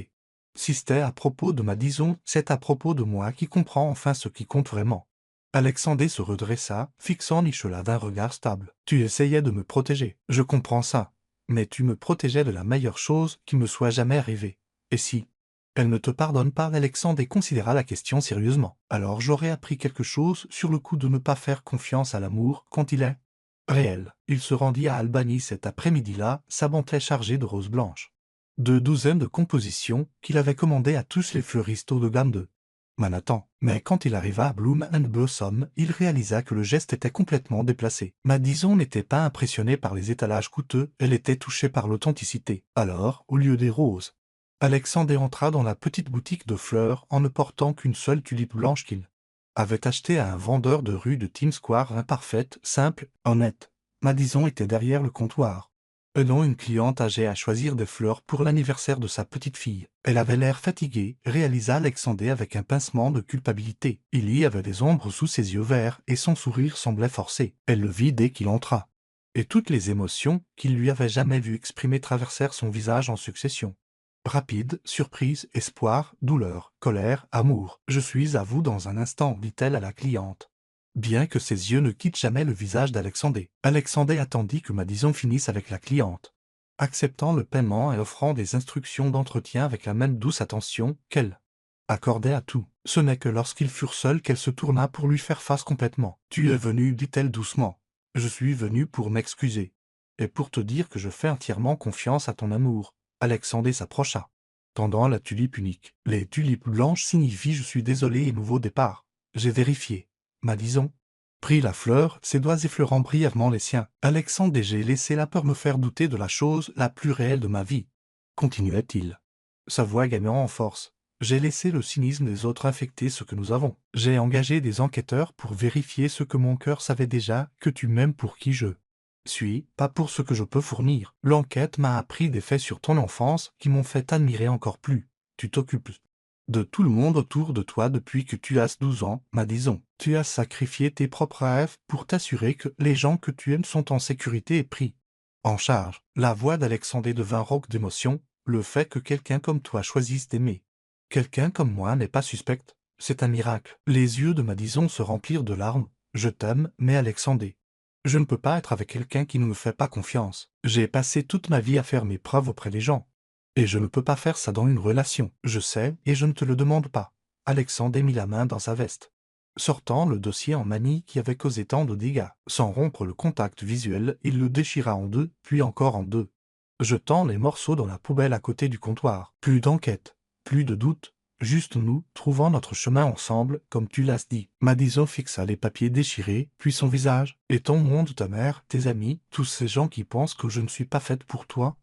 Si c'était à propos de Madison, c'est à propos de moi qui comprends enfin ce qui compte vraiment. Alexandre se redressa, fixant Nicholas d'un regard stable. Tu essayais de me protéger. Je comprends ça. Mais tu me protégeais de la meilleure chose qui me soit jamais arrivée. Et si elle ne te pardonne pas? Alexandre considéra la question sérieusement. Alors j'aurais appris quelque chose sur le coup de ne pas faire confiance à l'amour quand il est réel. Il se rendit à Albany cet après-midi-là, sa banquette chargée de roses blanches. 2 douzaines de compositions qu'il avait commandées à tous les fleuristes haut de gamme de Manhattan. Mais quand il arriva à Bloom and Blossom, il réalisa que le geste était complètement déplacé. Madison n'était pas impressionnée par les étalages coûteux, elle était touchée par l'authenticité. Alors, au lieu des roses, Alexandre entra dans la petite boutique de fleurs en ne portant qu'une seule tulipe blanche qu'il avait achetée à un vendeur de rue de Times Square, imparfaite, simple, honnête. Madison était derrière le comptoir, aidant une cliente âgée à choisir des fleurs pour l'anniversaire de sa petite fille. Elle avait l'air fatiguée, réalisa Alexandre avec un pincement de culpabilité. Il y avait des ombres sous ses yeux verts et son sourire semblait forcé. Elle le vit dès qu'il entra. Et toutes les émotions qu'il lui avait jamais vues exprimer traversèrent son visage en succession. Rapide, surprise, espoir, douleur, colère, amour. « Je suis à vous dans un instant, dit-elle à la cliente. Bien que ses yeux ne quittent jamais le visage d'Alexandre. Alexandre attendit que Madison finisse avec la cliente, acceptant le paiement et offrant des instructions d'entretien avec la même douce attention qu'elle accordait à tout. Ce n'est que lorsqu'ils furent seuls qu'elle se tourna pour lui faire face complètement. « Tu es venu, dit-elle doucement. Je suis venu pour m'excuser. Et pour te dire que je fais entièrement confiance à ton amour. » Alexandre s'approcha, tendant la tulipe unique. Les tulipes blanches signifient « je suis désolé et nouveau départ. J'ai vérifié. » Madison prit la fleur, ses doigts effleurant brièvement les siens. « Alexandre, j'ai laissé la peur me faire douter de la chose la plus réelle de ma vie. » continuait-il, sa voix gagnant en force. « J'ai laissé le cynisme des autres infecter ce que nous avons. J'ai engagé des enquêteurs pour vérifier ce que mon cœur savait déjà, que tu m'aimes pour qui je suis, pas pour ce que je peux fournir. L'enquête m'a appris des faits sur ton enfance qui m'ont fait admirer encore plus. Tu t'occupes de tout le monde autour de toi depuis que tu as 12 ans, Madison. Tu as sacrifié tes propres rêves pour t'assurer que les gens que tu aimes sont en sécurité et pris en charge. » La voix d'Alexandre devint rauque d'émotion. « Le fait que quelqu'un comme toi choisisse d'aimer quelqu'un comme moi n'est pas suspect. C'est un miracle. » Les yeux de Madison se remplirent de larmes. « Je t'aime, mais Alexandre, je ne peux pas être avec quelqu'un qui ne me fait pas confiance. J'ai passé toute ma vie à faire mes preuves auprès des gens. Et je ne peux pas faire ça dans une relation. Je sais, et je ne te le demande pas. » Alexandre mit la main dans sa veste, sortant le dossier en manille qui avait causé tant de dégâts. Sans rompre le contact visuel, il le déchira en deux, puis encore en deux, jetant les morceaux dans la poubelle à côté du comptoir. Plus d'enquête, plus de doute, juste nous, trouvant notre chemin ensemble, comme tu l'as dit. Madison fixa les papiers déchirés, puis son visage. « Et ton monde, ta mère, tes amis, tous ces gens qui pensent que je ne suis pas faite pour toi?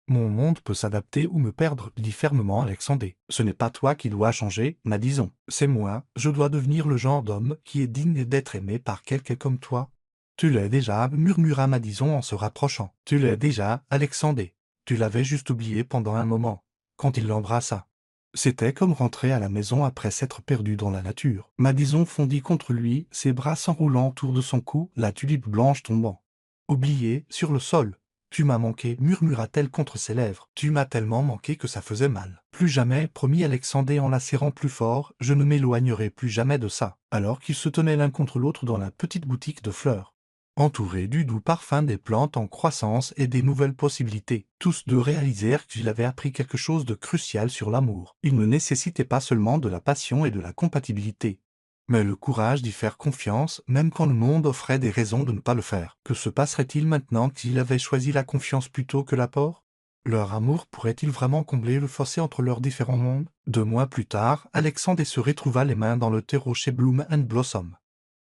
Mon monde peut s'adapter ou me perdre, dit fermement Alexandre. Ce n'est pas toi qui dois changer, Madison. C'est moi, je dois devenir le genre d'homme qui est digne d'être aimé par quelqu'un comme toi. Tu l'as déjà, murmura Madison en se rapprochant. Tu l'as déjà, Alexandre. Tu l'avais juste oublié pendant un moment, quand il l'embrassa. C'était comme rentrer à la maison après s'être perdu dans la nature. Madison fondit contre lui, ses bras s'enroulant autour de son cou, la tulipe blanche tombant. Oublié, sur le sol. Tu m'as manqué, murmura-t-elle contre ses lèvres. Tu m'as tellement manqué que ça faisait mal. Plus jamais, promit Alexandre en la serrant plus fort, je ne m'éloignerai plus jamais de ça. Alors qu'ils se tenaient l'un contre l'autre dans la petite boutique de fleurs. Entourés du doux parfum des plantes en croissance et des nouvelles possibilités, tous deux réalisèrent qu'il avait appris quelque chose de crucial sur l'amour. Il ne nécessitait pas seulement de la passion et de la compatibilité, mais le courage d'y faire confiance, même quand le monde offrait des raisons de ne pas le faire. Que se passerait-il maintenant qu'il avait choisi la confiance plutôt que l'apport? Leur amour pourrait-il vraiment combler le fossé entre leurs différents mondes? 2 mois plus tard, Alexandre se retrouva les mains dans le terreau chez Bloom and Blossom,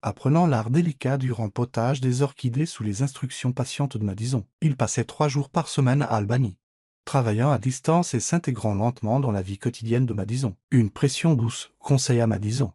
apprenant l'art délicat du rempotage des orchidées sous les instructions patientes de Madison. Il passait 3 jours par semaine à Albany, travaillant à distance et s'intégrant lentement dans la vie quotidienne de Madison. Une pression douce, conseilla Madison,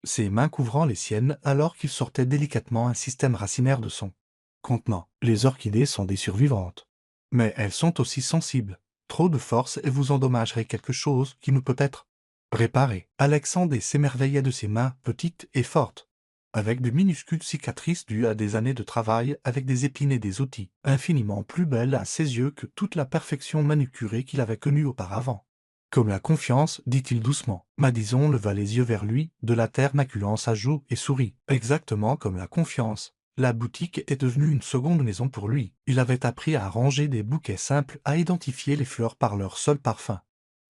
ses mains couvrant les siennes alors qu'il sortait délicatement un système racinaire de son contenant. Les orchidées sont des survivantes. Mais elles sont aussi sensibles. Trop de force et vous endommagerez quelque chose qui ne peut être réparé. Alexandre s'émerveillait de ses mains petites et fortes, avec de minuscules cicatrices dues à des années de travail avec des épines et des outils, infiniment plus belles à ses yeux que toute la perfection manucurée qu'il avait connue auparavant. Comme la confiance, dit-il doucement. Madison leva les yeux vers lui, de la terre maculant sa joue, et sourit. Exactement comme la confiance. La boutique était devenue une seconde maison pour lui. Il avait appris à arranger des bouquets simples, à identifier les fleurs par leur seul parfum,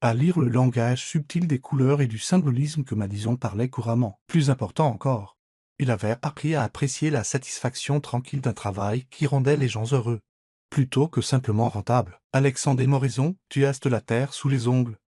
à lire le langage subtil des couleurs et du symbolisme que Madison parlait couramment. Plus important encore, il avait appris à apprécier la satisfaction tranquille d'un travail qui rendait les gens heureux, plutôt que simplement rentable. Alexandre Morison, tu as de la terre sous les ongles,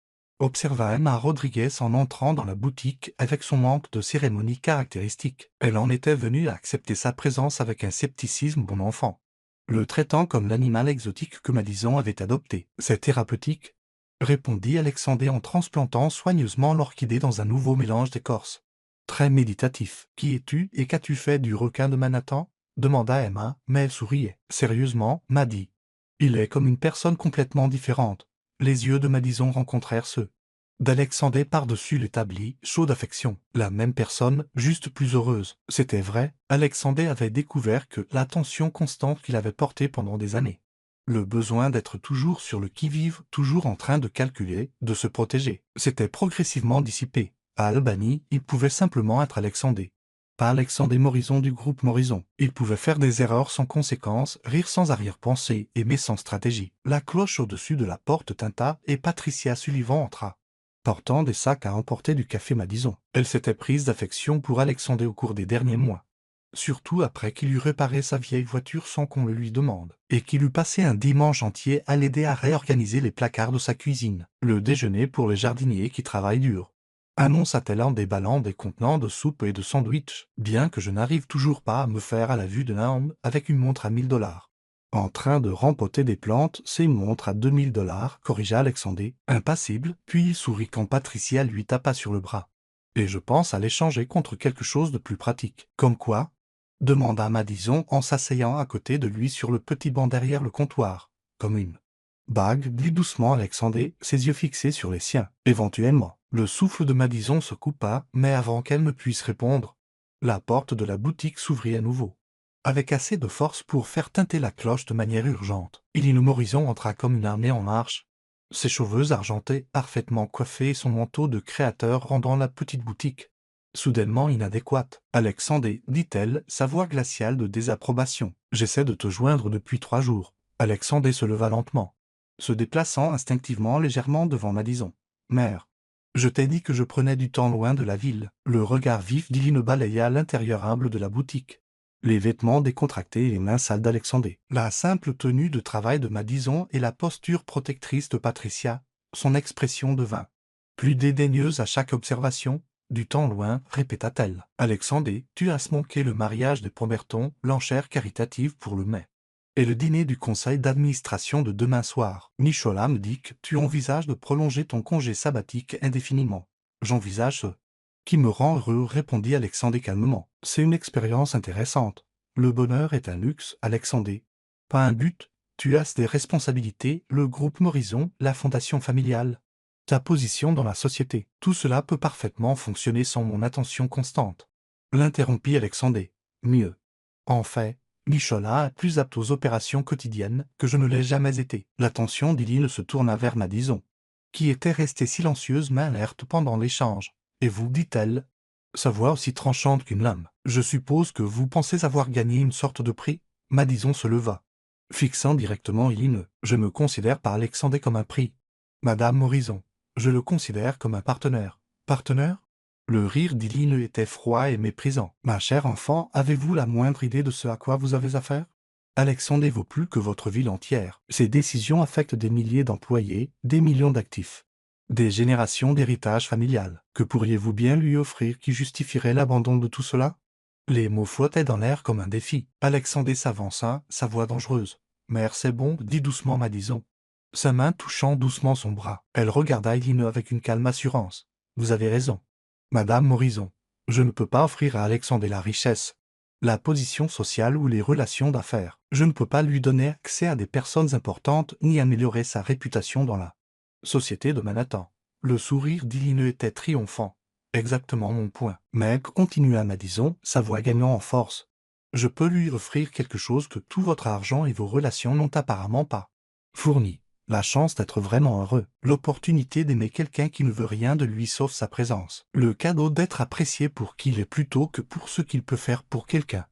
observa Emma Rodriguez en entrant dans la boutique avec son manque de cérémonie caractéristique. Elle en était venue à accepter sa présence avec un scepticisme bon enfant, le traitant comme l'animal exotique que Madison avait adopté. C'est thérapeutique, répondit Alexandre en transplantant soigneusement l'orchidée dans un nouveau mélange d'écorce. Très méditatif. Qui es-tu et qu'as-tu fait du requin de Manhattan? Demanda Emma, mais elle souriait. Sérieusement, m'a dit. Il est comme une personne complètement différente. Les yeux de Madison rencontrèrent ceux d'Alexandre par-dessus l'établi, chaud d'affection. La même personne, juste plus heureuse. C'était vrai, Alexandre avait découvert que l'attention constante qu'il avait portée pendant des années, le besoin d'être toujours sur le qui-vive, toujours en train de calculer, de se protéger, s'était progressivement dissipé. À Albany, il pouvait simplement être Alexandre. Pas Alexandre Morison du groupe Morison. Il pouvait faire des erreurs sans conséquence, rire sans arrière-pensée, aimer sans stratégie. La cloche au-dessus de la porte tinta et Patricia Sullivan entra, portant des sacs à emporter du café Madison. Elle s'était prise d'affection pour Alexandre au cours des derniers mois, surtout après qu'il eut réparé sa vieille voiture sans qu'on le lui demande, et qu'il eut passé un dimanche entier à l'aider à réorganiser les placards de sa cuisine. Le déjeuner pour les jardiniers qui travaillent dur, annonça-t-elle en déballant des contenants de soupe et de sandwich, bien que je n'arrive toujours pas à me faire à la vue de Naum avec une montre à 1000 $. En train de rempoter des plantes, c'est une montre à 2000 $, corrigea Alexandre, impassible, puis il sourit quand Patricia lui tapa sur le bras. Et je pense à l'échanger contre quelque chose de plus pratique. Comme quoi? Demanda Madison en s'asseyant à côté de lui sur le petit banc derrière le comptoir. Comme une bague, dit doucement Alexandre, ses yeux fixés sur les siens. Éventuellement, le souffle de Madison se coupa, mais avant qu'elle ne puisse répondre, la porte de la boutique s'ouvrit à nouveau, avec assez de force pour faire tinter la cloche de manière urgente. Eline Morison entra comme une armée en marche, ses cheveux argentés, parfaitement coiffés et son manteau de créateur rendant la petite boutique soudainement inadéquate. Alexandre, dit-elle, sa voix glaciale de désapprobation. J'essaie de te joindre depuis 3 jours. Alexandre se leva lentement, se déplaçant instinctivement légèrement devant Madison. Mère, je t'ai dit que je prenais du temps loin de la ville. Le regard vif d'Eline balaya l'intérieur humble de la boutique, les vêtements décontractés et les mains sales d'Alexandre, la simple tenue de travail de Madison et la posture protectrice de Patricia, son expression devint plus dédaigneuse à chaque observation. Du temps loin, répéta-t-elle. Alexandre, tu as manqué le mariage de Pomerton, l'enchère caritative pour le mai, et le dîner du conseil d'administration de demain soir. Nicholas me dit que tu envisages de prolonger ton congé sabbatique indéfiniment. J'envisage ce qui me rend heureux, répondit Alexandre calmement. C'est une expérience intéressante. Le bonheur est un luxe, Alexandre. Pas un but. Tu as des responsabilités, le groupe Morison, la fondation familiale. Ta position dans la société. Tout cela peut parfaitement fonctionner sans mon attention constante. L'interrompit Alexandre. Mieux. En fait, Michola est plus apte aux opérations quotidiennes que je ne l'ai jamais été. L'attention d'Iline se tourna vers Madison, qui était restée silencieuse mais alerte pendant l'échange. Et vous, dit-elle, sa voix aussi tranchante qu'une lame. Je suppose que vous pensez avoir gagné une sorte de prix? Madison se leva, fixant directement Iline. Je me considère par Alexandre comme un prix. Madame Morison, je le considère comme un partenaire. Partenaire? Le rire d'Iline était froid et méprisant. Ma chère enfant, avez-vous la moindre idée de ce à quoi vous avez affaire? Alexandre vaut plus que votre ville entière. Ses décisions affectent des milliers d'employés, des millions d'actifs, des générations d'héritage familial. Que pourriez-vous bien lui offrir qui justifierait l'abandon de tout cela? Les mots flottaient dans l'air comme un défi. Alexandre s'avança, sa voix dangereuse. Mère, c'est bon, dit doucement Madison, sa main touchant doucement son bras. Elle regarda Iline avec une calme assurance. Vous avez raison. Madame Morison, je ne peux pas offrir à Alexandre la richesse, la position sociale ou les relations d'affaires. Je ne peux pas lui donner accès à des personnes importantes ni améliorer sa réputation dans la société de Manhattan. Le sourire d'Iline était triomphant. Exactement mon point. Mais, continua Madison, sa voix gagnant en force. Je peux lui offrir quelque chose que tout votre argent et vos relations n'ont apparemment pas fourni. La chance d'être vraiment heureux, l'opportunité d'aimer quelqu'un qui ne veut rien de lui sauf sa présence, le cadeau d'être apprécié pour qui il est plutôt que pour ce qu'il peut faire pour quelqu'un.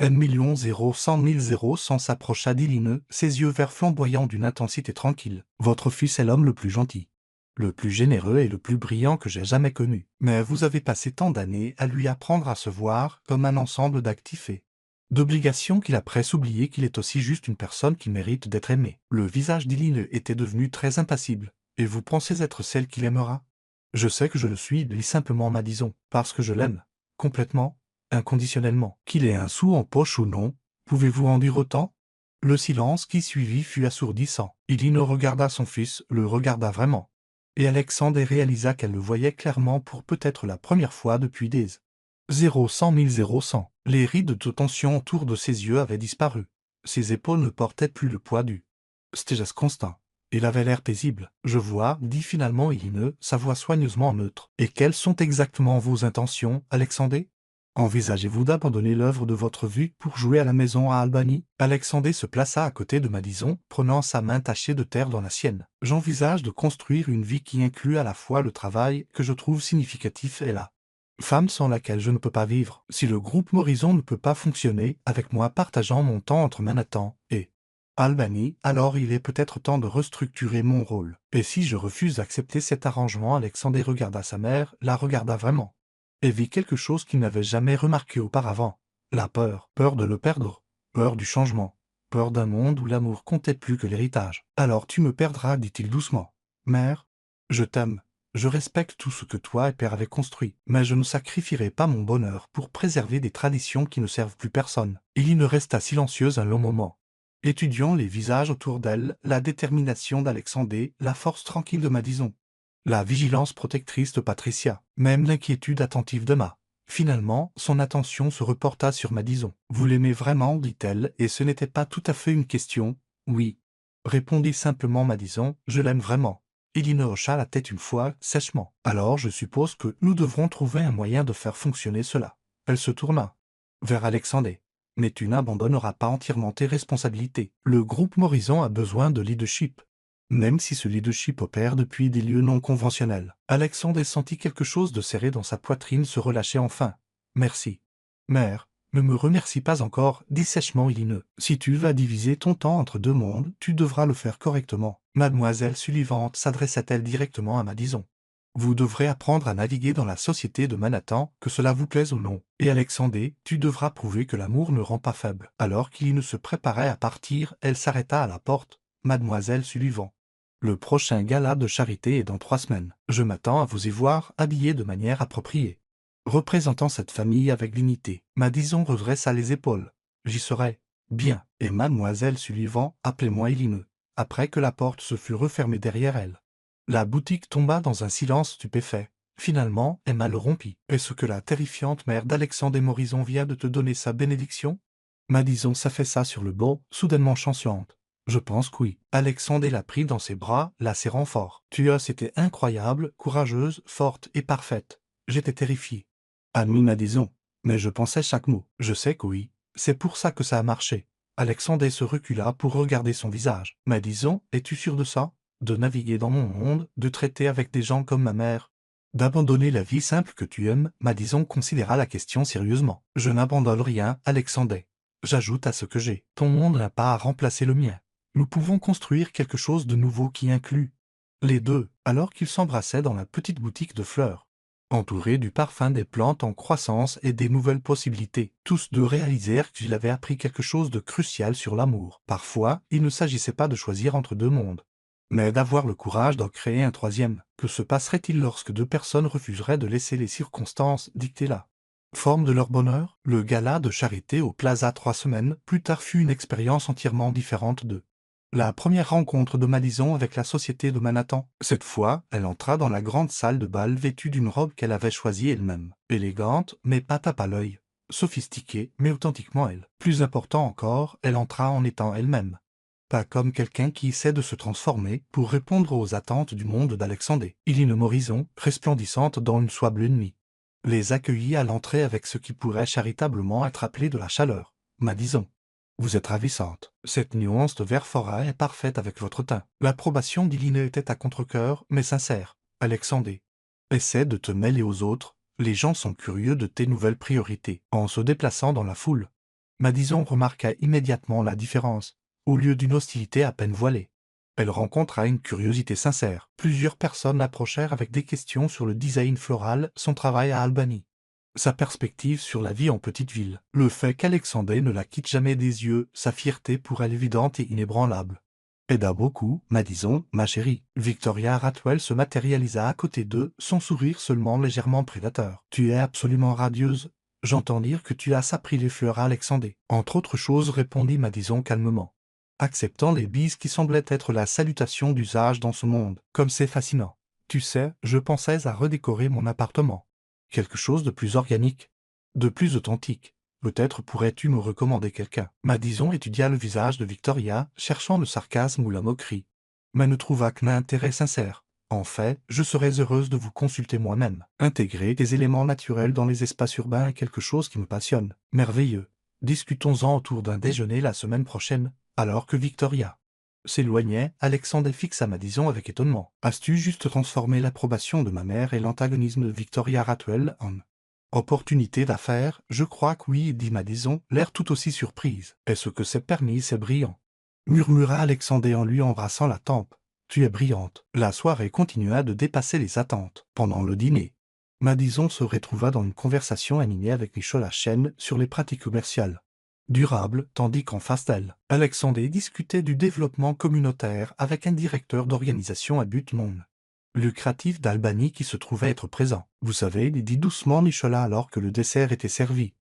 1 000 000 s'approcha d'Iline, ses yeux verts flamboyants d'une intensité tranquille. Votre fils est l'homme le plus gentil, le plus généreux et le plus brillant que j'ai jamais connu. Mais vous avez passé tant d'années à lui apprendre à se voir comme un ensemble d'actifs et d'obligations qu'il a presque oublié qu'il est aussi juste une personne qui mérite d'être aimée. Le visage d'Iline était devenu très impassible. Et vous pensez être celle qu'il aimera? Je sais que je le suis, dit simplement Madison, parce que je l'aime. Complètement, inconditionnellement. Qu'il ait un sou en poche ou non, pouvez-vous en dire autant? Le silence qui suivit fut assourdissant. Iline regarda son fils, le regarda vraiment. Et Alexandre réalisa qu'elle le voyait clairement pour peut-être la première fois depuis des 0 100 000 0 100. Les rides de tension autour de ses yeux avaient disparu. Ses épaules ne portaient plus le poids du geste constant. Il avait l'air paisible. Je vois, dit finalement Iline, sa voix soigneusement neutre. Et quelles sont exactement vos intentions, Alexandre? Envisagez-vous d'abandonner l'œuvre de votre vie pour jouer à la maison à Albany? Alexandre se plaça à côté de Madison, prenant sa main tachée de terre dans la sienne. J'envisage de construire une vie qui inclut à la fois le travail, que je trouve significatif, et la femme sans laquelle je ne peux pas vivre. Si le groupe Morison ne peut pas fonctionner, avec moi partageant mon temps entre Manhattan et Albany, alors il est peut-être temps de restructurer mon rôle. Et si je refuse d'accepter cet arrangement? Alexandre regarda sa mère, la regarda vraiment, et vit quelque chose qu'il n'avait jamais remarqué auparavant. La peur. Peur de le perdre. Peur du changement. Peur d'un monde où l'amour comptait plus que l'héritage. Alors tu me perdras, dit-il doucement. Mère, je t'aime. Je respecte tout ce que toi et père avez construit, mais je ne sacrifierai pas mon bonheur pour préserver des traditions qui ne servent plus personne. Iline resta silencieuse un long moment, étudiant les visages autour d'elle, la détermination d'Alexandre, la force tranquille de Madison, la vigilance protectrice de Patricia, même l'inquiétude attentive d'Emma. Finalement, son attention se reporta sur Madison. Vous l'aimez vraiment, dit-elle, et ce n'était pas tout à fait une question. Oui, répondit simplement Madison, je l'aime vraiment. Iline hocha la tête une fois, sèchement. Alors je suppose que nous devrons trouver un moyen de faire fonctionner cela. Elle se tourna vers Alexandre. Mais tu n'abandonneras pas entièrement tes responsabilités. Le groupe Morison a besoin de leadership, même si ce leadership opère depuis des lieux non conventionnels. Alexandre sentit quelque chose de serré dans sa poitrine se relâcher enfin. Merci. Mère, ne me remercie pas encore, dit sèchement Iline. Si tu vas diviser ton temps entre deux mondes, tu devras le faire correctement. Mademoiselle Sullivan s'adressa-t-elle directement à Madison. Vous devrez apprendre à naviguer dans la société de Manhattan, que cela vous plaise ou non. Et Alexandre, tu devras prouver que l'amour ne rend pas faible. Alors qu'Iline se préparait à partir, elle s'arrêta à la porte. Mademoiselle Sullivan, le prochain gala de charité est dans 3 semaines. Je m'attends à vous y voir, habillée de manière appropriée, représentant cette famille avec dignité. Madison redressa les épaules. J'y serai. Bien. Et Mademoiselle Sullivan, appelez-moi Iline. Après que la porte se fut refermée derrière elle, la boutique tomba dans un silence stupéfait. Finalement, Emma le rompit. Est-ce que la terrifiante mère d'Alexandre Morison vient de te donner sa bénédiction? Madison s'affaissa sur le banc, soudainement chancelante. Je pense que oui. Alexandre la prit dans ses bras, la serrant fort. Tu as été incroyable, courageuse, forte et parfaite. J'étais terrifié. Admis Madison. Mais je pensais chaque mot. Je sais que oui. C'est pour ça que ça a marché. Alexandre se recula pour regarder son visage. Madison, es-tu sûr de ça? De naviguer dans mon monde, de traiter avec des gens comme ma mère? D'abandonner la vie simple que tu aimes, Madison considéra la question sérieusement. Je n'abandonne rien, Alexandre. J'ajoute à ce que j'ai. Ton monde n'a pas à remplacer le mien. Nous pouvons construire quelque chose de nouveau qui inclut les deux, alors qu'ils s'embrassaient dans la petite boutique de fleurs. Entourés du parfum des plantes en croissance et des nouvelles possibilités, tous deux réalisèrent qu'il avait appris quelque chose de crucial sur l'amour. Parfois, il ne s'agissait pas de choisir entre deux mondes, mais d'avoir le courage d'en créer un troisième. Que se passerait-il lorsque deux personnes refuseraient de laisser les circonstances dicter la forme de leur bonheur? Le gala de charité au Plaza 3 semaines plus tard fut une expérience entièrement différente de la première rencontre de Madison avec la société de Manhattan. Cette fois, elle entra dans la grande salle de bal vêtue d'une robe qu'elle avait choisie elle-même. Élégante, mais pas tape à l'œil. Sophistiquée, mais authentiquement elle. Plus important encore, elle entra en étant elle-même. Pas comme quelqu'un qui essaie de se transformer pour répondre aux attentes du monde d'Alexandre. Il y une horizon, resplendissante dans une soie bleue nuit. Les accueillit à l'entrée avec ce qui pourrait charitablement être appelé de la chaleur. Madison. Vous êtes ravissante. Cette nuance de vert fora est parfaite avec votre teint. L'approbation d'Iline était à contre-cœur, mais sincère. Alexandre. Essaie de te mêler aux autres. Les gens sont curieux de tes nouvelles priorités. En se déplaçant dans la foule, Madison remarqua immédiatement la différence. Au lieu d'une hostilité à peine voilée, elle rencontra une curiosité sincère. Plusieurs personnes l'approchèrent avec des questions sur le design floral, son travail à Albany, sa perspective sur la vie en petite ville, le fait qu'Alexandre ne la quitte jamais des yeux, sa fierté pour elle évidente et inébranlable. Aida beaucoup, Madison, ma chérie. Victoria Ratwell se matérialisa à côté d'eux, son sourire seulement légèrement prédateur. Tu es absolument radieuse. J'entends dire que tu as appris les fleurs à Alexandre. Entre autres choses, répondit Madison calmement, acceptant les bises qui semblaient être la salutation d'usage dans ce monde. Comme c'est fascinant. Tu sais, je pensais à redécorer mon appartement. Quelque chose de plus organique, de plus authentique. Peut-être pourrais-tu me recommander quelqu'un. Madison étudia le visage de Victoria, cherchant le sarcasme ou la moquerie, mais ne trouva qu'un intérêt sincère. En fait, je serais heureuse de vous consulter moi-même. Intégrer des éléments naturels dans les espaces urbains est quelque chose qui me passionne. Merveilleux. Discutons-en autour d'un déjeuner la semaine prochaine. Alors que Victoria s'éloignait, Alexandre fixa Madison avec étonnement. As-tu juste transformé l'approbation de ma mère et l'antagonisme de Victoria Ratwell en opportunité d'affaires? Je crois que oui, dit Madison, l'air tout aussi surprise. Est-ce que c'est permis, c'est brillant, murmura Alexandre en lui embrassant la tempe. Tu es brillante. La soirée continua de dépasser les attentes. Pendant le dîner, Madison se retrouva dans une conversation animée avec Nicholas Chen sur les pratiques commerciales durable, tandis qu'en face d'elle, Alexandre discutait du développement communautaire avec un directeur d'organisation à but non lucratif d'Albany qui se trouvait être présent. Vous savez, dit doucement Nicholas alors que le dessert était servi.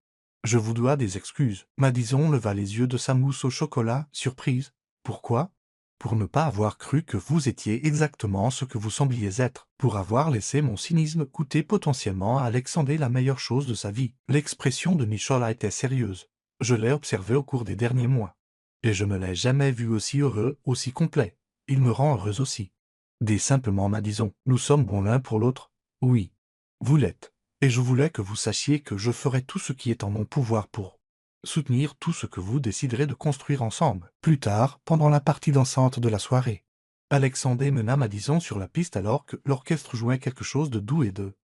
Je vous dois des excuses. Madison leva les yeux de sa mousse au chocolat, surprise. Pourquoi? Pour ne pas avoir cru que vous étiez exactement ce que vous sembliez être, pour avoir laissé mon cynisme coûter potentiellement à Alexandre la meilleure chose de sa vie. L'expression de Nicholas était sérieuse. Je l'ai observé au cours des derniers mois. Et je me l'ai jamais vu aussi heureux, aussi complet. Il me rend heureuse aussi. Dis simplement Madison, nous sommes bons l'un pour l'autre. Oui. Vous l'êtes. Et je voulais que vous sachiez que je ferai tout ce qui est en mon pouvoir pour soutenir tout ce que vous déciderez de construire ensemble. Plus tard, pendant la partie dansante de la soirée, Alexandre mena Madison sur la piste alors que l'orchestre jouait quelque chose de doux et de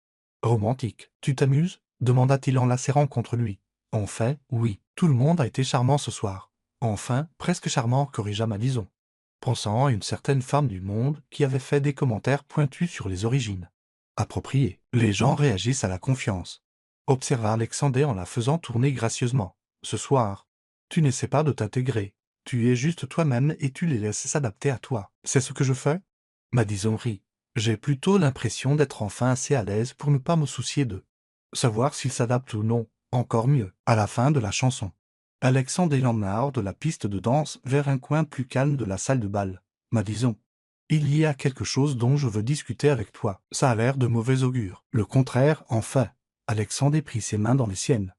romantique. Tu t'amuses? Demanda-t-il en la serrant contre lui. En fait, oui. Tout le monde a été charmant ce soir. Enfin, presque charmant, corrigea Madison, pensant à une certaine femme du monde qui avait fait des commentaires pointus sur les origines appropriées. Les gens réagissent à la confiance, observa Alexandre en la faisant tourner gracieusement. Ce soir, tu n'essaies pas de t'intégrer. Tu es juste toi-même et tu les laisses s'adapter à toi. C'est ce que je fais? Madison rit. J'ai plutôt l'impression d'être enfin assez à l'aise pour ne pas me soucier de savoir s'ils s'adaptent ou non. Encore mieux, à la fin de la chanson, Alexandre l'emmena hors de la piste de danse vers un coin plus calme de la salle de bal. Madison, il y a quelque chose dont je veux discuter avec toi. Ça a l'air de mauvais augure. Le contraire, enfin. Alexandre prit ses mains dans les siennes.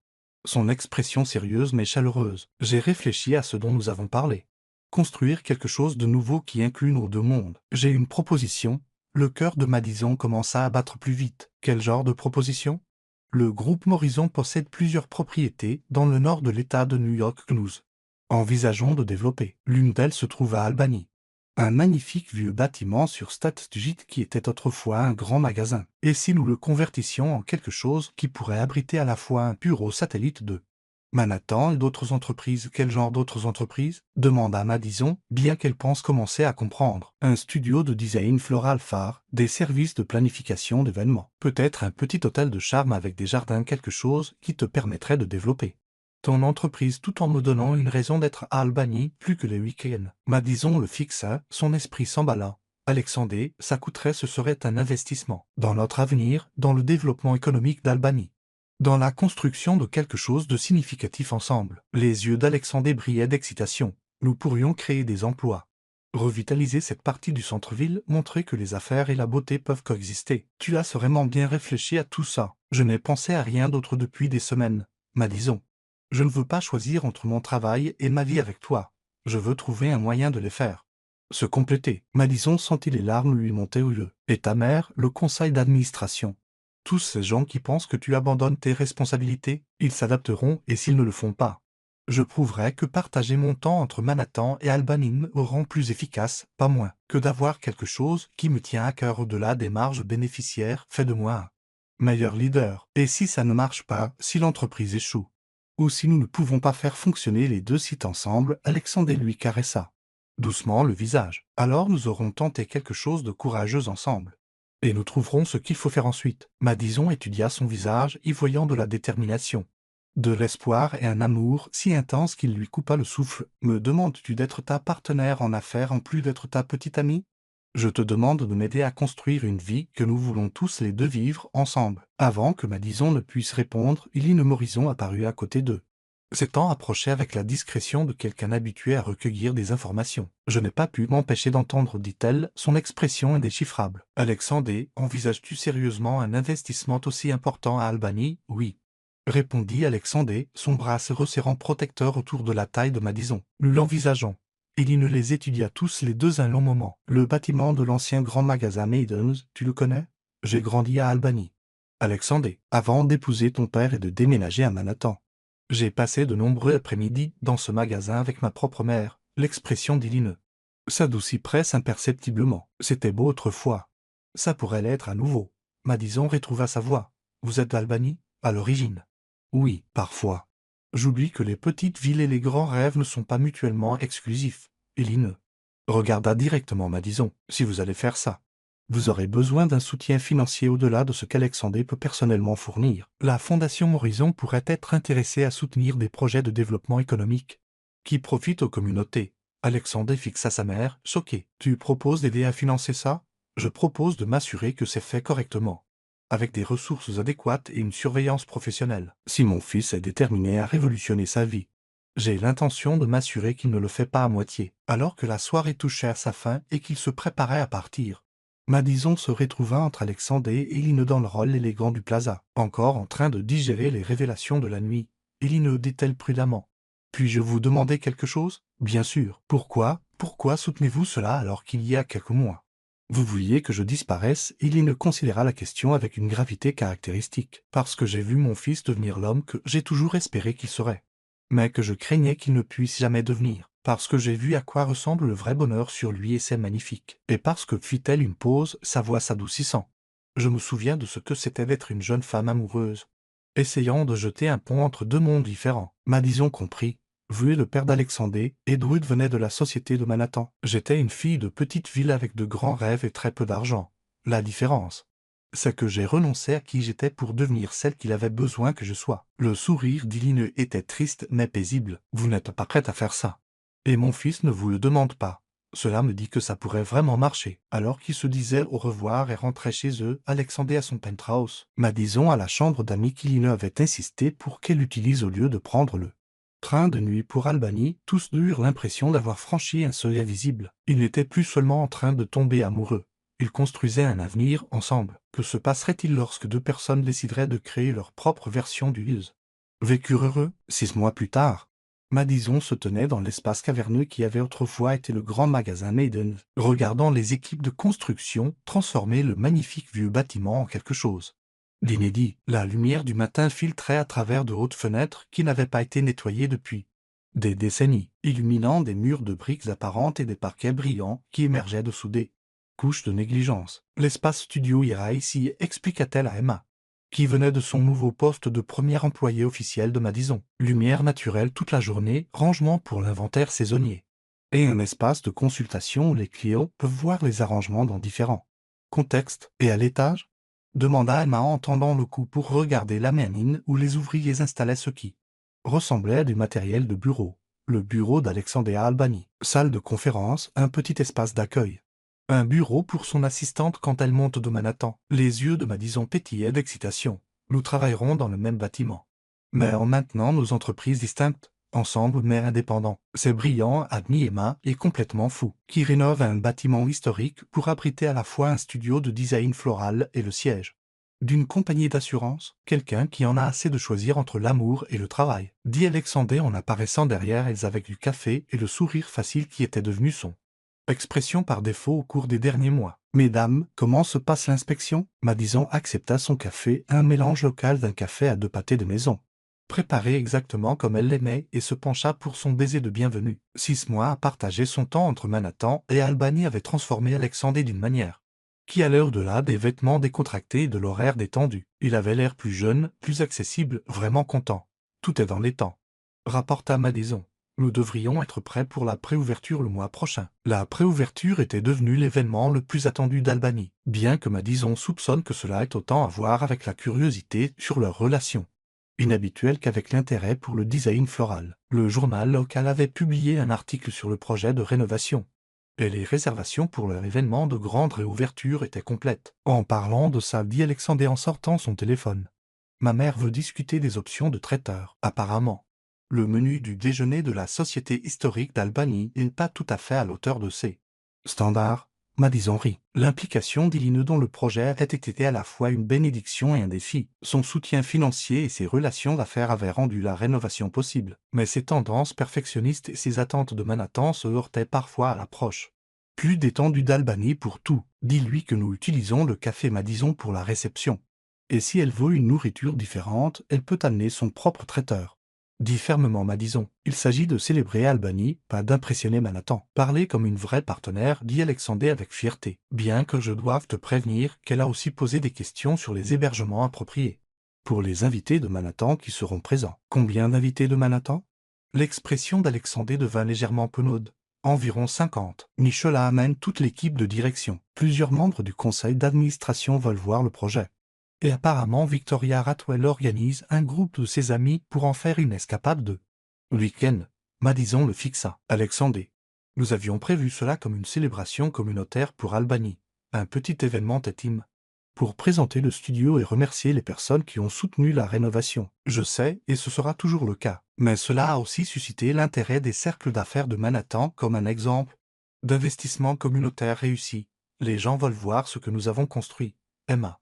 Son expression sérieuse mais chaleureuse. J'ai réfléchi à ce dont nous avons parlé. Construire quelque chose de nouveau qui inclut nos deux mondes. J'ai une proposition. Le cœur de Madison commença à battre plus vite. Quel genre de proposition? Le groupe Morison possède plusieurs propriétés dans le nord de l'État de New York. Nous envisageons de développer. L'une d'elles se trouve à Albany. Un magnifique vieux bâtiment sur State Street qui était autrefois un grand magasin. Et si nous le convertissions en quelque chose qui pourrait abriter à la fois un bureau satellite de Manhattan et d'autres entreprises? Quel genre d'autres entreprises? Demanda Madison, bien qu'elle pense commencer à comprendre. Un studio de design floral phare, des services de planification d'événements. Peut-être un petit hôtel de charme avec des jardins, quelque chose qui te permettrait de développer ton entreprise tout en me donnant une raison d'être à Albany plus que les week-ends. Madison le fixa, son esprit s'emballa. Alexandre, ça coûterait, ce serait un investissement dans notre avenir, dans le développement économique d'Albany, dans la construction de quelque chose de significatif ensemble. Les yeux d'Alexandre brillaient d'excitation. Nous pourrions créer des emplois, revitaliser cette partie du centre-ville, montrer que les affaires et la beauté peuvent coexister. Tu as vraiment bien réfléchi à tout ça. Je n'ai pensé à rien d'autre depuis des semaines. Madison. Je ne veux pas choisir entre mon travail et ma vie avec toi. Je veux trouver un moyen de les faire se compléter. Madison sentit les larmes lui monter aux yeux. Et ta mère, le conseil d'administration. Tous ces gens qui pensent que tu abandonnes tes responsabilités, ils s'adapteront, et s'ils ne le font pas, je prouverai que partager mon temps entre Manhattan et Albany me rend plus efficace, pas moins, que d'avoir quelque chose qui me tient à cœur au-delà des marges bénéficiaires fait de moi un meilleur leader. Et si ça ne marche pas, si l'entreprise échoue, ou si nous ne pouvons pas faire fonctionner les deux sites ensemble, Alexandre lui caressa doucement le visage. Alors nous aurons tenté quelque chose de courageux ensemble. Et nous trouverons ce qu'il faut faire ensuite. Madison étudia son visage, y voyant de la détermination, de l'espoir et un amour si intense qu'il lui coupa le souffle. Me demandes-tu d'être ta partenaire en affaires en plus d'être ta petite amie? Je te demande de m'aider à construire une vie que nous voulons tous les deux vivre ensemble. Avant que Madison ne puisse répondre, Eileen Morison apparut à côté d'eux, s'étant approché avec la discrétion de quelqu'un habitué à recueillir des informations. Je n'ai pas pu m'empêcher d'entendre, dit-elle, son expression indéchiffrable. Alexandre, envisages-tu sérieusement un investissement aussi important à Albany? Oui, répondit Alexandre, son bras se resserrant protecteur autour de la taille de Madison. Nous l'envisageons. Il les étudia tous les deux un long moment. Le bâtiment de l'ancien grand magasin Maidens, tu le connais? J'ai grandi à Albany. Alexandre, avant d'épouser ton père et de déménager à Manhattan. J'ai passé de nombreux après-midi dans ce magasin avec ma propre mère. L'expression d'Eileen s'adoucit presque imperceptiblement. C'était beau autrefois. Ça pourrait l'être à nouveau. Madison retrouva sa voix. Vous êtes d'Albany, à l'origine? Oui, parfois. J'oublie que les petites villes et les grands rêves ne sont pas mutuellement exclusifs. Eileen regarda directement Madison. Si vous allez faire ça, vous aurez besoin d'un soutien financier au-delà de ce qu'Alexandre peut personnellement fournir. La Fondation Morison pourrait être intéressée à soutenir des projets de développement économique qui profitent aux communautés. Alexandre fixa sa mère, choqué. Tu proposes d'aider à financer ça? Je propose de m'assurer que c'est fait correctement, avec des ressources adéquates et une surveillance professionnelle. Si mon fils est déterminé à révolutionner sa vie, j'ai l'intention de m'assurer qu'il ne le fait pas à moitié. Alors que la soirée touchait à sa fin et qu'il se préparait à partir, Madison se retrouva entre Alexandre et Eileen dans le rôle élégant du plaza, encore en train de digérer les révélations de la nuit. Eileen dit-elle prudemment. Puis-je vous demander quelque chose? Bien sûr. Pourquoi soutenez-vous cela alors qu'il y a quelques mois vous vouliez que je disparaisse? Eileen considéra la question avec une gravité caractéristique. Parce que j'ai vu mon fils devenir l'homme que j'ai toujours espéré qu'il serait, mais que je craignais qu'il ne puisse jamais devenir. Parce que j'ai vu à quoi ressemble le vrai bonheur sur lui et c'est magnifique. Et parce que, fit-elle une pause, sa voix s'adoucissant. Je me souviens de ce que c'était d'être une jeune femme amoureuse, essayant de jeter un pont entre deux mondes différents. Madison comprit. Vous êtes le père d'Alexandre, Edward venait de la société de Manhattan. J'étais une fille de petite ville avec de grands rêves et très peu d'argent. La différence, c'est que j'ai renoncé à qui j'étais pour devenir celle qu'il avait besoin que je sois. Le sourire d'Eileen était triste mais paisible. Vous n'êtes pas prête à faire ça. Et mon fils ne vous le demande pas. Cela me dit que ça pourrait vraiment marcher. Alors qu'ils se disaient au revoir et rentraient chez eux, Alexandre à son penthouse, Madison à la chambre d'amis qu'Eileen avait insisté pour qu'elle utilise au lieu de prendre le train de nuit pour Albany. Tous deux eurent l'impression d'avoir franchi un seuil invisible. Ils n'étaient plus seulement en train de tomber amoureux. Ils construisaient un avenir ensemble. Que se passerait-il lorsque deux personnes décideraient de créer leur propre version du Hills? vécurent heureux. 6 mois plus tard, Madison se tenait dans l'espace caverneux qui avait autrefois été le grand magasin Maiden, regardant les équipes de construction transformer le magnifique vieux bâtiment en quelque chose d'inédit. La lumière du matin filtrait à travers de hautes fenêtres qui n'avaient pas été nettoyées depuis des décennies, illuminant des murs de briques apparentes et des parquets brillants qui émergeaient dessous des couches de négligence. L'espace studio ira ici, expliqua-t-elle à Emma, qui venait de son nouveau poste de premier employé officiel de Madison. Lumière naturelle toute la journée, rangement pour l'inventaire saisonnier. Et un espace de consultation où les clients peuvent voir les arrangements dans différents contextes. Et à l'étage demanda Emma en tendant le cou pour regarder la mezzanine où les ouvriers installaient ce qui ressemblait à du matériel de bureau. Le bureau d'Alexandria Albany. Salle de conférence, un petit espace d'accueil. Un bureau pour son assistante quand elle monte de Manhattan. Les yeux de Madison pétillaient d'excitation. Nous travaillerons dans le même bâtiment, mais en maintenant nos entreprises distinctes, ensemble mais indépendants. C'est brillant, admit Emma, et complètement fou, qui rénove un bâtiment historique pour abriter à la fois un studio de design floral et le siège d'une compagnie d'assurance, quelqu'un qui en a assez de choisir entre l'amour et le travail, dit Alexandre en apparaissant derrière elles avec du café et le sourire facile qui était devenu son expression par défaut au cours des derniers mois. Mesdames, comment se passe l'inspection? Madison accepta son café, un mélange local d'un café à 2 pâtés de maison, préparé exactement comme elle l'aimait, et se pencha pour son baiser de bienvenue. 6 mois à partager son temps entre Manhattan et Albany avait transformé Alexandre d'une manière qui allait au-delà des vêtements décontractés et de l'horaire détendu. Il avait l'air plus jeune, plus accessible, vraiment content. Tout est dans les temps, rapporta Madison. Nous devrions être prêts pour la préouverture le mois prochain. La préouverture était devenue l'événement le plus attendu d'Albany, bien que Madison soupçonne que cela ait autant à voir avec la curiosité sur leur relation inhabituelle qu'avec l'intérêt pour le design floral. Le journal local avait publié un article sur le projet de rénovation, et les réservations pour leur événement de grande réouverture étaient complètes. En parlant de ça, dit Alexandre en sortant son téléphone. Ma mère veut discuter des options de traiteur. Apparemment, le menu du déjeuner de la Société historique d'Albany n'est pas tout à fait à l'auteur de ses standards. Madison rit. L'implication d'Iline dont le projet avait été à la fois une bénédiction et un défi. Son soutien financier et ses relations d'affaires avaient rendu la rénovation possible. Mais ses tendances perfectionnistes et ses attentes de Manhattan se heurtaient parfois à l'approche plus détendue d'Albany pour tout. Dis-lui que nous utilisons le café Madison pour la réception. Et si elle veut une nourriture différente, elle peut amener son propre traiteur. Dit fermement Madison. Il s'agit de célébrer Albany, pas d'impressionner Manhattan. Parler comme une vraie partenaire, dit Alexandre avec fierté. Bien que je doive te prévenir qu'elle a aussi posé des questions sur les hébergements appropriés pour les invités de Manhattan qui seront présents. Combien d'invités de Manhattan? L'expression d'Alexandre devint légèrement penaude. Environ 50. Nicholas amène toute l'équipe de direction. Plusieurs membres du conseil d'administration veulent voir le projet. Et apparemment Victoria Ratwell organise un groupe de ses amis pour en faire une escapade de week-end. Madison le fixa. Alexandre. Nous avions prévu cela comme une célébration communautaire pour Albany. Un petit événement intime pour présenter le studio et remercier les personnes qui ont soutenu la rénovation. Je sais, et ce sera toujours le cas. Mais cela a aussi suscité l'intérêt des cercles d'affaires de Manhattan comme un exemple d'investissement communautaire réussi. Les gens veulent voir ce que nous avons construit. Emma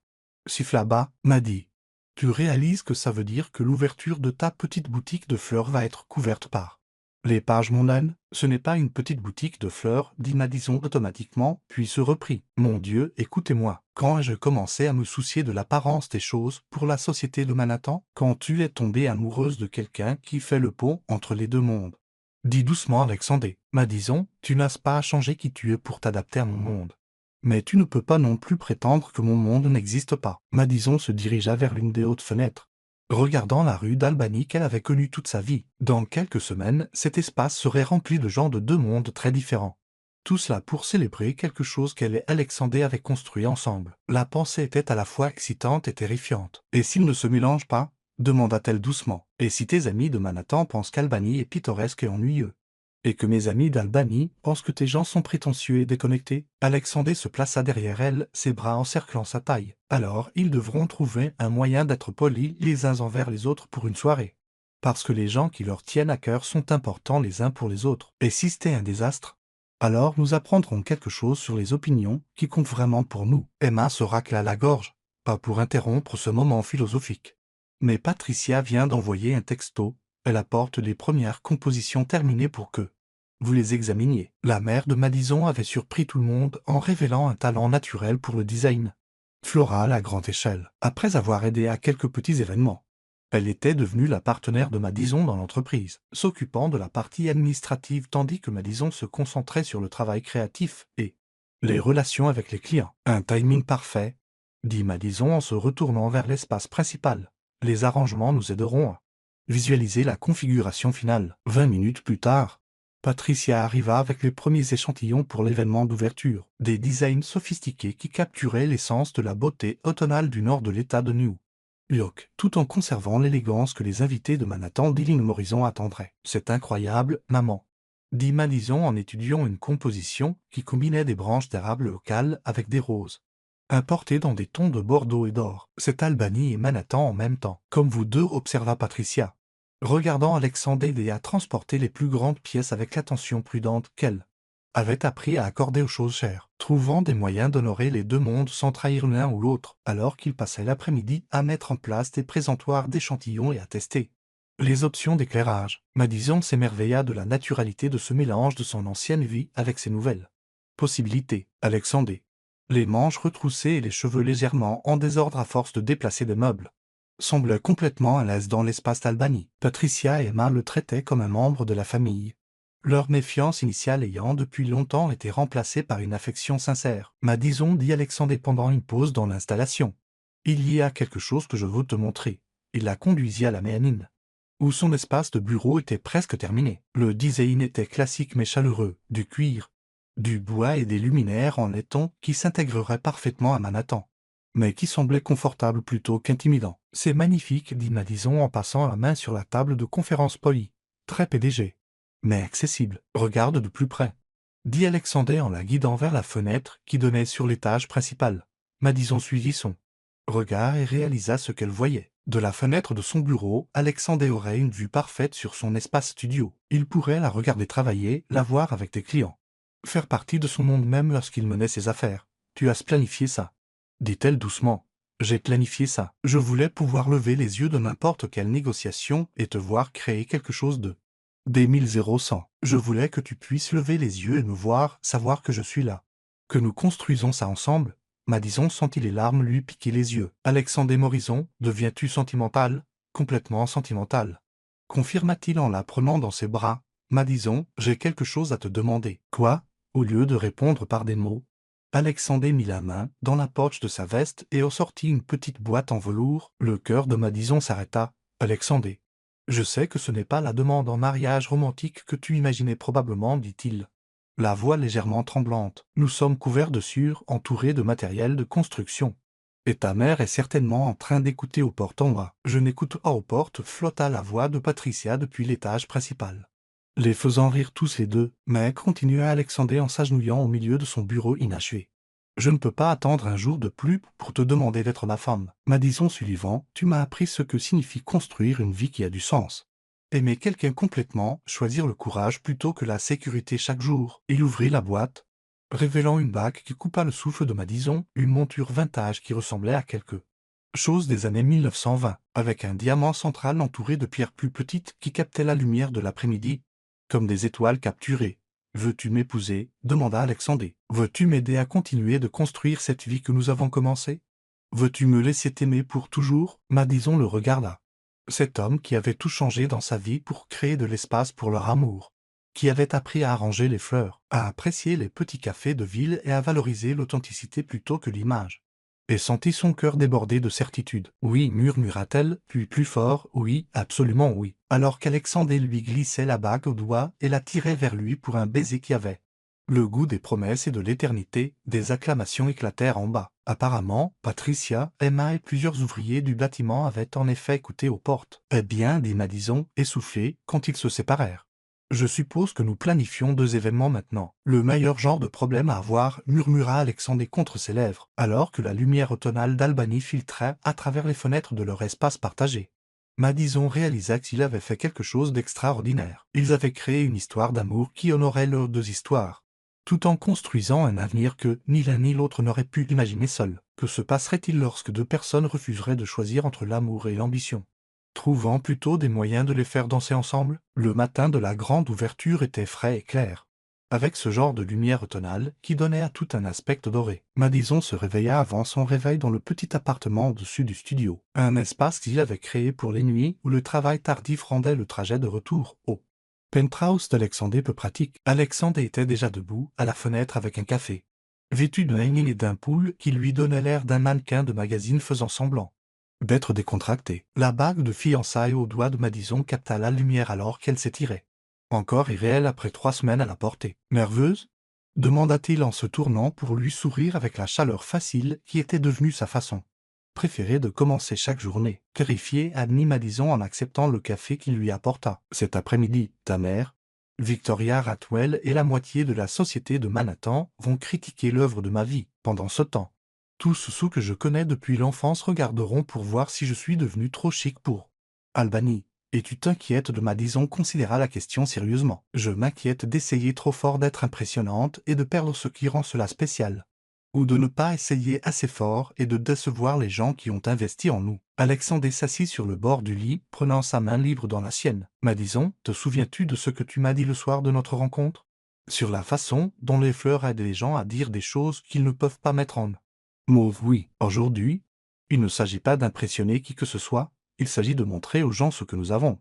siffla bas, m'a dit. Tu réalises que ça veut dire que l'ouverture de ta petite boutique de fleurs va être couverte par les pages mondaines? Ce n'est pas une petite boutique de fleurs, dit Madison automatiquement, puis se reprit. Mon Dieu, écoutez-moi. Quand ai-je commencé à me soucier de l'apparence des choses pour la société de Manhattan? Quand tu es tombée amoureuse de quelqu'un qui fait le pont entre les deux mondes. Dis doucement Alexandre. Madison, tu n'as pas changé qui tu es pour t'adapter à mon monde. Mais tu ne peux pas non plus prétendre que mon monde n'existe pas. Madison se dirigea vers l'une des hautes fenêtres, regardant la rue d'Albany qu'elle avait connue toute sa vie. Dans quelques semaines, cet espace serait rempli de gens de deux mondes très différents. Tout cela pour célébrer quelque chose qu'elle et Alexandre avaient construit ensemble. La pensée était à la fois excitante et terrifiante. Et s'ils ne se mélangent pas? Demanda-t-elle doucement. Et si tes amis de Manhattan pensent qu'Albany est pittoresque et ennuyeux? Et que mes amis d'Albany pensent que tes gens sont prétentieux et déconnectés? Alexandre se plaça derrière elle, ses bras encerclant sa taille. Alors, ils devront trouver un moyen d'être polis les uns envers les autres pour une soirée. Parce que les gens qui leur tiennent à cœur sont importants les uns pour les autres. Et si c'était un désastre? Alors nous apprendrons quelque chose sur les opinions qui comptent vraiment pour nous. Emma se racla la gorge, pas pour interrompre ce moment philosophique, Mais Patricia vient d'envoyer un texto, elle apporte les premières compositions terminées pour que vous les examiniez. La mère de Madison avait surpris tout le monde en révélant un talent naturel pour le design floral à grande échelle, après avoir aidé à quelques petits événements. Elle était devenue la partenaire de Madison dans l'entreprise, s'occupant de la partie administrative tandis que Madison se concentrait sur le travail créatif et les relations avec les clients. Un timing parfait, dit Madison en se retournant vers l'espace principal. Les arrangements nous aideront à visualiser la configuration finale. 20 minutes plus tard, Patricia arriva avec les premiers échantillons pour l'événement d'ouverture, des designs sophistiqués qui capturaient l'essence de la beauté automnale du nord de l'État de New York, tout en conservant l'élégance que les invités de Manhattan d'Ealing Morrison attendraient. « C'est incroyable, maman », dit Madison en étudiant une composition qui combinait des branches d'érable locales avec des roses importées dans des tons de bordeaux et d'or. « C'est Albany et Manhattan en même temps, comme vous deux, observa Patricia, regardant Alexandre et à transporter les plus grandes pièces avec l'attention prudente qu'elle avait appris à accorder aux choses chères, trouvant des moyens d'honorer les deux mondes sans trahir l'un ou l'autre, alors qu'il passait l'après-midi à mettre en place des présentoirs d'échantillons et à tester les options d'éclairage. Madison s'émerveilla de la naturalité de ce mélange de son ancienne vie avec ses nouvelles possibilités. Alexandre, les manches retroussées et les cheveux légèrement en désordre à force de déplacer des meubles, semblait complètement à l'aise dans l'espace d'Albany. Patricia et Emma le traitaient comme un membre de la famille, leur méfiance initiale ayant depuis longtemps été remplacée par une affection sincère. Madison, dit Alexandre pendant une pause dans l'installation. Il y a quelque chose que je veux te montrer. Il la conduisit à la mezzanine, où son espace de bureau était presque terminé. Le design était classique mais chaleureux, du cuir, du bois et des luminaires en laiton qui s'intégreraient parfaitement à Manhattan, mais qui semblait confortable plutôt qu'intimidant. « C'est magnifique, dit Madison en passant la main sur la table de conférence polie. Très PDG, mais accessible. Regarde de plus près, dit Alexandre en la guidant vers la fenêtre qui donnait sur l'étage principal. Madison suivit son regard et réalisa ce qu'elle voyait. De la fenêtre de son bureau, Alexandre aurait une vue parfaite sur son espace studio. Il pourrait la regarder travailler, la voir avec des clients, faire partie de son monde même lorsqu'il menait ses affaires. « Tu as planifié ça ?» dit-elle doucement. « J'ai planifié ça. Je voulais pouvoir lever les yeux de n'importe quelle négociation et te voir créer quelque chose de des 1000-100. Je voulais que tu puisses lever les yeux et me voir, savoir que je suis là. Que nous construisons ça ensemble. » Madison sentit les larmes lui piquer les yeux. « Alexandre Morrison, deviens-tu sentimental ?»« Complètement sentimental. » confirma-t-il en la prenant dans ses bras. « Madison, j'ai quelque chose à te demander. »« Quoi ?» Au lieu de répondre par des mots, Alexandre mit la main dans la poche de sa veste et en sortit une petite boîte en velours. Le cœur de Madison s'arrêta. « Alexandre, je sais que ce n'est pas la demande en mariage romantique que tu imaginais probablement, dit-il, la voix légèrement tremblante. Nous sommes couverts de sueur, entourés de matériel de construction. Et ta mère est certainement en train d'écouter aux portes en bas. Je n'écoute pas aux portes, flotta la voix de Patricia depuis l'étage principal, les faisant rire tous les deux. Mais continua Alexandre en s'agenouillant au milieu de son bureau inachevé. Je ne peux pas attendre un jour de plus pour te demander d'être ma femme. Madison Sullivan, tu m'as appris ce que signifie construire une vie qui a du sens. Aimer quelqu'un complètement, choisir le courage plutôt que la sécurité chaque jour. Il ouvrit la boîte, révélant une bague qui coupa le souffle de Madison, une monture vintage qui ressemblait à quelque chose des années 1920, avec un diamant central entouré de pierres plus petites qui captaient la lumière de l'après-midi, comme des étoiles capturées. « Veux-tu m'épouser ?» demanda Alexandre. « Veux-tu m'aider à continuer de construire cette vie que nous avons commencée ? Veux-tu me laisser t'aimer pour toujours ?» Madison le regarda. Cet homme qui avait tout changé dans sa vie pour créer de l'espace pour leur amour, qui avait appris à arranger les fleurs, à apprécier les petits cafés de ville et à valoriser l'authenticité plutôt que l'image, et sentit son cœur déborder de certitude. « Oui, murmura-t-elle, puis plus fort, oui, absolument oui. » Alors qu'Alexandre lui glissait la bague au doigt et la tirait vers lui pour un baiser qui avait le goût des promesses et de l'éternité, des acclamations éclatèrent en bas. Apparemment, Patricia, Emma et plusieurs ouvriers du bâtiment avaient en effet écouté aux portes. « Eh bien, dit Madison, essoufflé, quand ils se séparèrent. Je suppose que nous planifions 2 événements maintenant. Le meilleur genre de problème à avoir, murmura Alexandre contre ses lèvres, alors que la lumière automnale d'Albany filtrait à travers les fenêtres de leur espace partagé. Madison réalisa qu'il avait fait quelque chose d'extraordinaire. Ils avaient créé une histoire d'amour qui honorait leurs 2 histoires, tout en construisant un avenir que ni l'un ni l'autre n'aurait pu imaginer seul. Que se passerait-il lorsque 2 personnes refuseraient de choisir entre l'amour et l'ambition ? trouvant plutôt des moyens de les faire danser ensemble. Le matin de la grande ouverture était frais et clair, avec ce genre de lumière automnale qui donnait à tout un aspect doré. Madison se réveilla avant son réveil dans le petit appartement au-dessus du studio, un espace qu'il avait créé pour les nuits où le travail tardif rendait le trajet de retour au penthouse d'Alexandre peu pratique. Alexandre était déjà debout, à la fenêtre avec un café, vêtu d'un hanging et d'un pull qui lui donnait l'air d'un mannequin de magazine faisant semblant d'être décontracté. La bague de fiançailles au doigt de Madison capta la lumière alors qu'elle s'étirait. Encore irréelle après 3 semaines à la portée. Nerveuse demanda-t-il en se tournant pour lui sourire avec la chaleur facile qui était devenue sa façon préférée de commencer chaque journée. Terrifiée, admit Madison en acceptant le café qu'il lui apporta. Cet après-midi, ta mère, Victoria Ratwell et la moitié de la société de Manhattan vont critiquer l'œuvre de ma vie. Pendant ce temps, tous ceux que je connais depuis l'enfance regarderont pour voir si je suis devenu trop chic pour Albany. Et tu t'inquiètes de Madison considéra la question sérieusement. Je m'inquiète d'essayer trop fort d'être impressionnante et de perdre ce qui rend cela spécial. Ou de ne pas essayer assez fort et de décevoir les gens qui ont investi en nous. Alexandre s'assit sur le bord du lit, prenant sa main libre dans la sienne. Madison, te souviens-tu de ce que tu m'as dit le soir de notre rencontre? Sur la façon dont les fleurs aident les gens à dire des choses qu'ils ne peuvent pas mettre en mots. Oui, aujourd'hui, il ne s'agit pas d'impressionner qui que ce soit, il s'agit de montrer aux gens ce que nous avons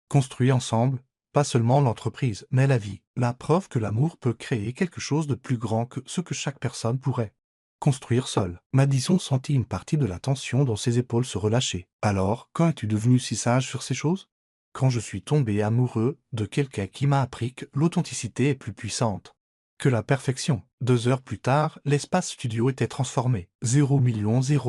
construit ensemble, pas seulement l'entreprise, mais la vie. La preuve que l'amour peut créer quelque chose de plus grand que ce que chaque personne pourrait construire seule. Madison sentit une partie de la tension dans ses épaules se relâcher. Alors, quand es-tu devenu si sage sur ces choses? Quand je suis tombé amoureux de quelqu'un qui m'a appris que l'authenticité est plus puissante que la perfection. 2 heures plus tard, l'espace studio était transformé. 0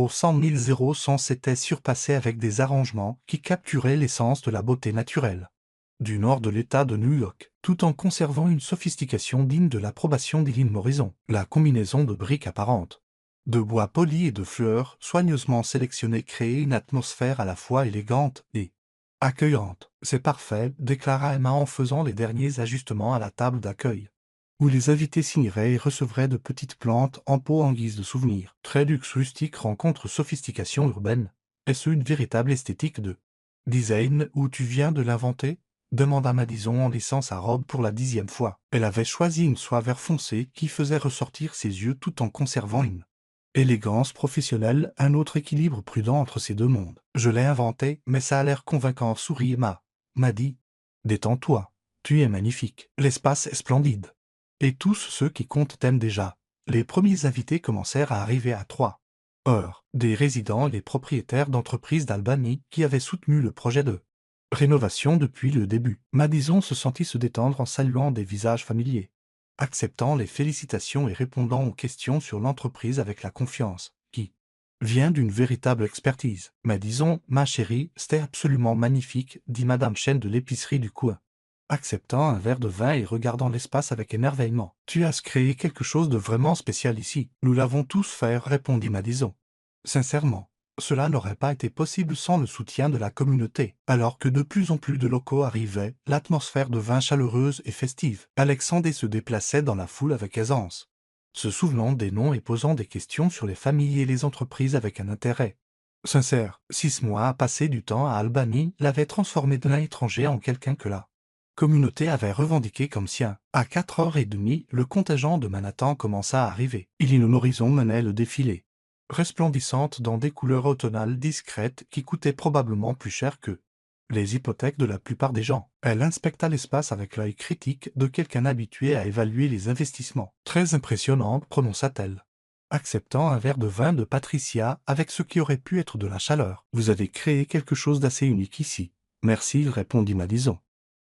100 000 s'était surpassé avec des arrangements qui capturaient l'essence de la beauté naturelle du nord de l'État de New York, tout en conservant une sophistication digne de l'approbation d'Eileen Morrison. La combinaison de briques apparentes, de bois poli et de fleurs soigneusement sélectionnées créait une atmosphère à la fois élégante et accueillante. C'est parfait, déclara Emma en faisant les derniers ajustements à la table d'accueil, où les invités signeraient et recevraient de petites plantes en pot en guise de souvenir. Très luxe rustique rencontre sophistication urbaine. Est-ce une véritable esthétique de design où tu viens de l'inventer? Demanda Madison en lissant sa robe pour la 10e fois. Elle avait choisi une soie vert foncé qui faisait ressortir ses yeux tout en conservant une élégance professionnelle, un autre équilibre prudent entre ces deux mondes. Je l'ai inventé, mais ça a l'air convaincant, sourit Emma. M'a dit. Détends-toi. Tu es magnifique. L'espace est splendide. Et tous ceux qui comptent t'aiment déjà. Les premiers invités commencèrent à arriver à 3 heures. Des résidents et des propriétaires d'entreprises d'Albany qui avaient soutenu le projet de rénovation depuis le début. Madison se sentit se détendre en saluant des visages familiers, acceptant les félicitations et répondant aux questions sur l'entreprise avec la confiance qui vient d'une véritable expertise. Madison, ma chérie, c'était absolument magnifique, dit Madame Chen de l'épicerie du coin, acceptant un verre de vin et regardant l'espace avec émerveillement. Tu as créé quelque chose de vraiment spécial ici. Nous l'avons tous fait, répondit Madison. Sincèrement, cela n'aurait pas été possible sans le soutien de la communauté. Alors que de plus en plus de locaux arrivaient, l'atmosphère devint chaleureuse et festive. Alexandre se déplaçait dans la foule avec aisance, se souvenant des noms et posant des questions sur les familles et les entreprises avec un intérêt sincère. 6 mois à passer du temps à Albany l'avaient transformé d'un étranger en quelqu'un que la communauté avait revendiqué comme sien. À 4h30, le contingent de Manhattan commença à arriver. Illinois Horizon menait le défilé, resplendissante dans des couleurs automnales discrètes qui coûtaient probablement plus cher que les hypothèques de la plupart des gens. Elle inspecta l'espace avec l'œil critique de quelqu'un habitué à évaluer les investissements. Très impressionnante, prononça-t-elle, acceptant un verre de vin de Patricia avec ce qui aurait pu être de la chaleur. Vous avez créé quelque chose d'assez unique ici. Merci, répondit Madison,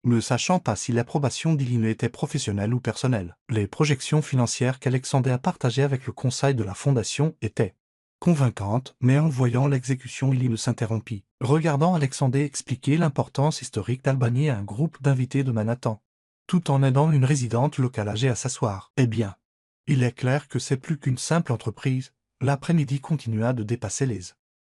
ne sachant pas si l'approbation d'Illinois était professionnelle ou personnelle. Les projections financières qu'Alexandre a partagées avec le conseil de la fondation étaient convaincante, mais en voyant l'exécution, il s'interrompit, regardant Alexandre expliquer l'importance historique d'Albany à un groupe d'invités de Manhattan, tout en aidant une résidente locale âgée à s'asseoir. Eh bien, il est clair que c'est plus qu'une simple entreprise. L'après-midi continua de dépasser les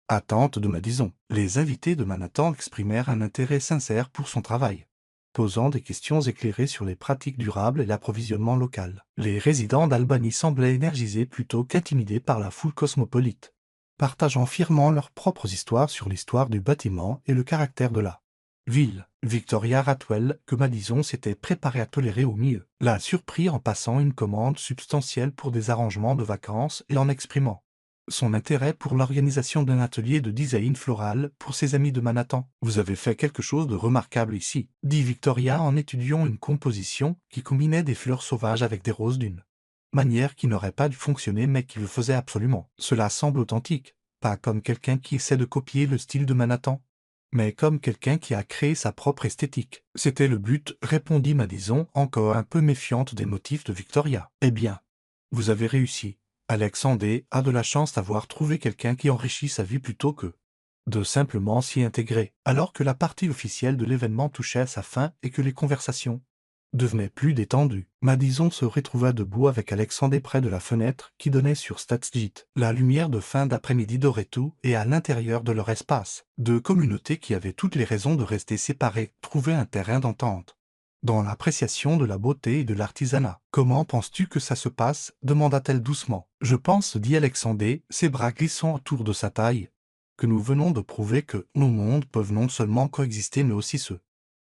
attentes de Madison. Les invités de Manhattan exprimèrent un intérêt sincère pour son travail, posant des questions éclairées sur les pratiques durables et l'approvisionnement local. Les résidents d'Albany semblaient énergisés plutôt qu'intimidés par la foule cosmopolite partageant fièrement leurs propres histoires sur l'histoire du bâtiment et le caractère de la ville. Victoria Ratwell, que Madison s'était préparé à tolérer au mieux, l'a surpris en passant une commande substantielle pour des arrangements de vacances et en exprimant son intérêt pour l'organisation d'un atelier de design floral pour ses amis de Manhattan. « Vous avez fait quelque chose de remarquable ici, » dit Victoria en étudiant une composition qui combinait des fleurs sauvages avec des roses d'une manière qui n'aurait pas dû fonctionner mais qui le faisait absolument. Cela semble authentique, pas comme quelqu'un qui essaie de copier le style de Manhattan, mais comme quelqu'un qui a créé sa propre esthétique. C'était le but, répondit Madison, encore un peu méfiante des motifs de Victoria. Eh bien, vous avez réussi. Alexandre a de la chance d'avoir trouvé quelqu'un qui enrichit sa vie plutôt que de simplement s'y intégrer. Alors que la partie officielle de l'événement touchait à sa fin et que les conversations devenaient plus détendues, Madison se retrouva debout avec Alexandre près de la fenêtre qui donnait sur Statsjet. La lumière de fin d'après-midi dorait tout, et à l'intérieur de leur espace, deux communautés qui avaient toutes les raisons de rester séparées trouvaient un terrain d'entente dans l'appréciation de la beauté et de l'artisanat. « Comment penses-tu que ça se passe » demanda-t-elle doucement. « Je pense, dit Alexandre, ses bras glissant autour de sa taille, que nous venons de prouver que nos mondes peuvent non seulement coexister mais aussi se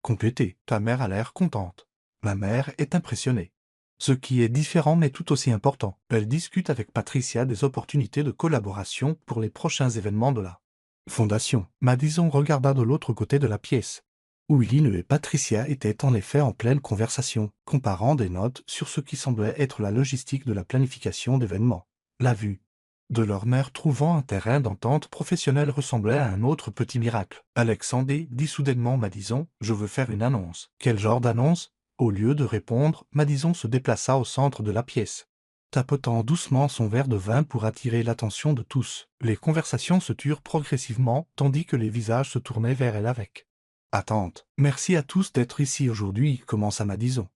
compléter. Ta mère a l'air contente. Ma mère est impressionnée. Ce qui est différent mais tout aussi important. Elle discute avec Patricia des opportunités de collaboration pour les prochains événements de la fondation. » Madison regarda de l'autre côté de la pièce, où Eileen et Patricia étaient en effet en pleine conversation, comparant des notes sur ce qui semblait être la logistique de la planification d'événements. La vue de leur mère trouvant un terrain d'entente professionnelle ressemblait à un autre petit miracle. « Alexandre, dit soudainement Madison, je veux faire une annonce. » « Quel genre d'annonce ?» Au lieu de répondre, Madison se déplaça au centre de la pièce, tapotant doucement son verre de vin pour attirer l'attention de tous. Les conversations se turent progressivement, tandis que les visages se tournaient vers elle avec attente. « Merci à tous d'être ici aujourd'hui, » commença Madison,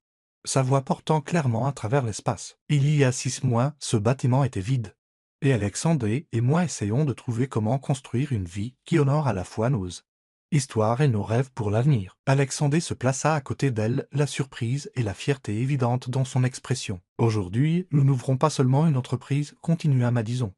sa voix portant clairement à travers l'espace. « Il y a 6 mois, ce bâtiment était vide. Et Alexandre et moi essayons de trouver comment construire une vie qui honore à la fois nos histoires et nos rêves pour l'avenir. » Alexandre se plaça à côté d'elle, la surprise et la fierté évidente dans son expression. « Aujourd'hui, nous n'ouvrons pas seulement une entreprise, » continua Madison,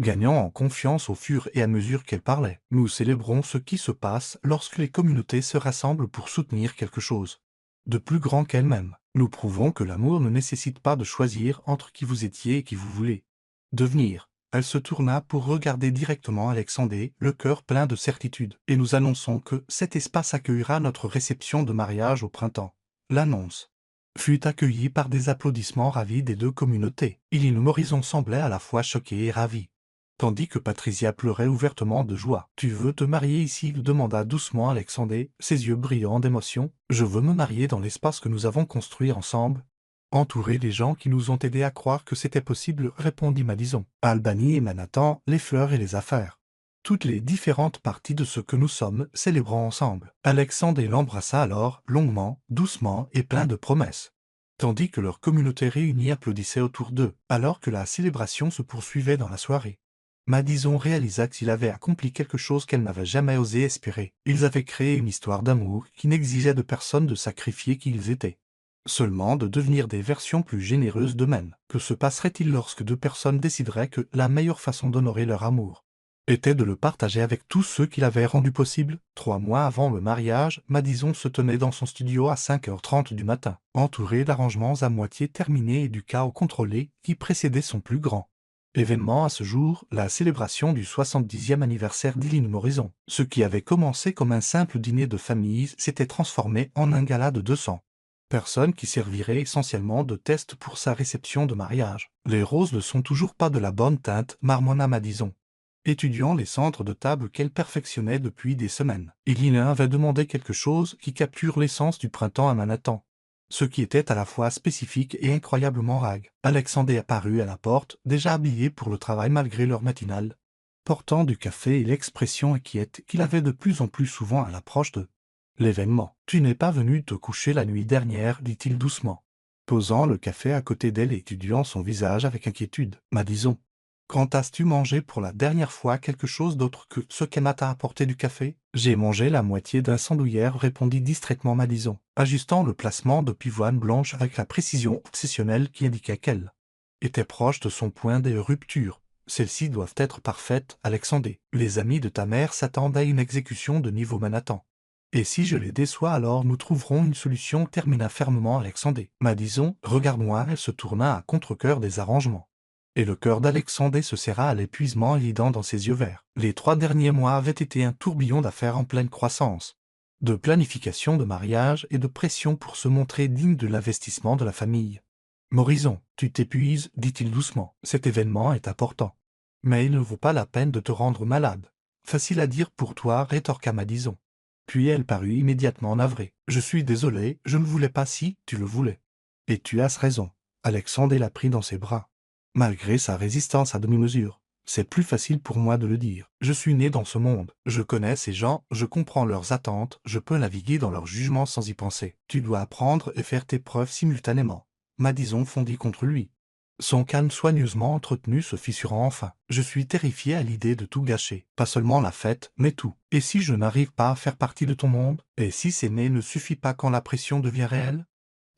gagnant en confiance au fur et à mesure qu'elle parlait. « Nous célébrons ce qui se passe lorsque les communautés se rassemblent pour soutenir quelque chose de plus grand qu'elles-mêmes. Nous prouvons que l'amour ne nécessite pas de choisir entre qui vous étiez et qui vous voulez devenir. » Elle se tourna pour regarder directement Alexandre, le cœur plein de certitude. « Et nous annonçons que cet espace accueillera notre réception de mariage au printemps. » L'annonce fut accueillie par des applaudissements ravis des deux communautés. Eileen Morrison semblait à la fois choquée et ravie, tandis que Patricia pleurait ouvertement de joie. « Tu veux te marier ici ?» demanda doucement Alexandre, ses yeux brillants d'émotion. « Je veux me marier dans l'espace que nous avons construit ensemble, entouré des gens qui nous ont aidés à croire que c'était possible, » répondit Madison. « Albany et Manhattan, les fleurs et les affaires. Toutes les différentes parties de ce que nous sommes, célébrons ensemble. » Alexandre l'embrassa alors, longuement, doucement et plein de promesses, tandis que leur communauté réunie applaudissait autour d'eux, alors que la célébration se poursuivait dans la soirée. Madison réalisa qu'il avait accompli quelque chose qu'elle n'avait jamais osé espérer. Ils avaient créé une histoire d'amour qui n'exigeait de personne de sacrifier qui ils étaient, seulement de devenir des versions plus généreuses d'eux-mêmes. Que se passerait-il lorsque deux personnes décideraient que la meilleure façon d'honorer leur amour était de le partager avec tous ceux qui l'avaient rendu possible? 3 mois avant le mariage, Madison se tenait dans son studio à 5h30 du matin, entouré d'arrangements à moitié terminés et du chaos contrôlé qui précédait son plus grand événement à ce jour, la célébration du 70e anniversaire d'Eileen Morrison. Ce qui avait commencé comme un simple dîner de famille s'était transformé en un gala de 200 personnes qui servirait essentiellement de test pour sa réception de mariage. « Les roses ne sont toujours pas de la bonne teinte, » marmonna Madison, étudiant les centres de table qu'elle perfectionnait depuis des semaines. Eileen avait demandé quelque chose qui capture l'essence du printemps à Manhattan, ce qui était à la fois spécifique et incroyablement vague. Alexandre apparut à la porte, déjà habillé pour le travail malgré l'heure matinale, portant du café et l'expression inquiète qu'il avait de plus en plus souvent à l'approche de l'événement. « Tu n'es pas venu te coucher la nuit dernière, dit-il doucement, posant le café à côté d'elle et étudiant son visage avec inquiétude. « Madison, quand as-tu mangé pour la dernière fois quelque chose d'autre que ce qu'Emma t'a apporté du café ?»« J'ai mangé la moitié d'un sandouillère, » répondit distraitement Madison, ajustant le placement de pivoine blanche avec la précision obsessionnelle qui indiquait qu'elle était proche de son point de rupture. Celles-ci doivent être parfaites, Alexandre. Les amis de ta mère s'attendent à une exécution de niveau Manhattan. Et si je les déçois, alors nous trouverons une solution, termina fermement Alexandre. Madison, regarde-moi, elle se tourna à contre-cœur des arrangements. Et le cœur d'Alexandre se serra à l'épuisement évident dans ses yeux verts. Les 3 derniers mois avaient été un tourbillon d'affaires en pleine croissance. De planification de mariage et de pression pour se montrer digne de l'investissement de la famille. Morison, tu t'épuises, dit-il doucement. Cet événement est important. Mais il ne vaut pas la peine de te rendre malade. Facile à dire pour toi, rétorqua Madison. Puis elle parut immédiatement navrée. Je suis désolé, je ne voulais pas si tu le voulais. Et tu as raison. Alexandre la prit dans ses bras. Malgré sa résistance à demi-mesure. C'est plus facile pour moi de le dire. Je suis né dans ce monde. Je connais ces gens, je comprends leurs attentes, je peux naviguer dans leur jugement sans y penser. Tu dois apprendre et faire tes preuves simultanément. Madison fondit contre lui. Son calme soigneusement entretenu se fissura enfin. Je suis terrifié à l'idée de tout gâcher. Pas seulement la fête, mais tout. Et si je n'arrive pas à faire partie de ton monde? Et si s'aimer ne suffit pas quand la pression devient réelle?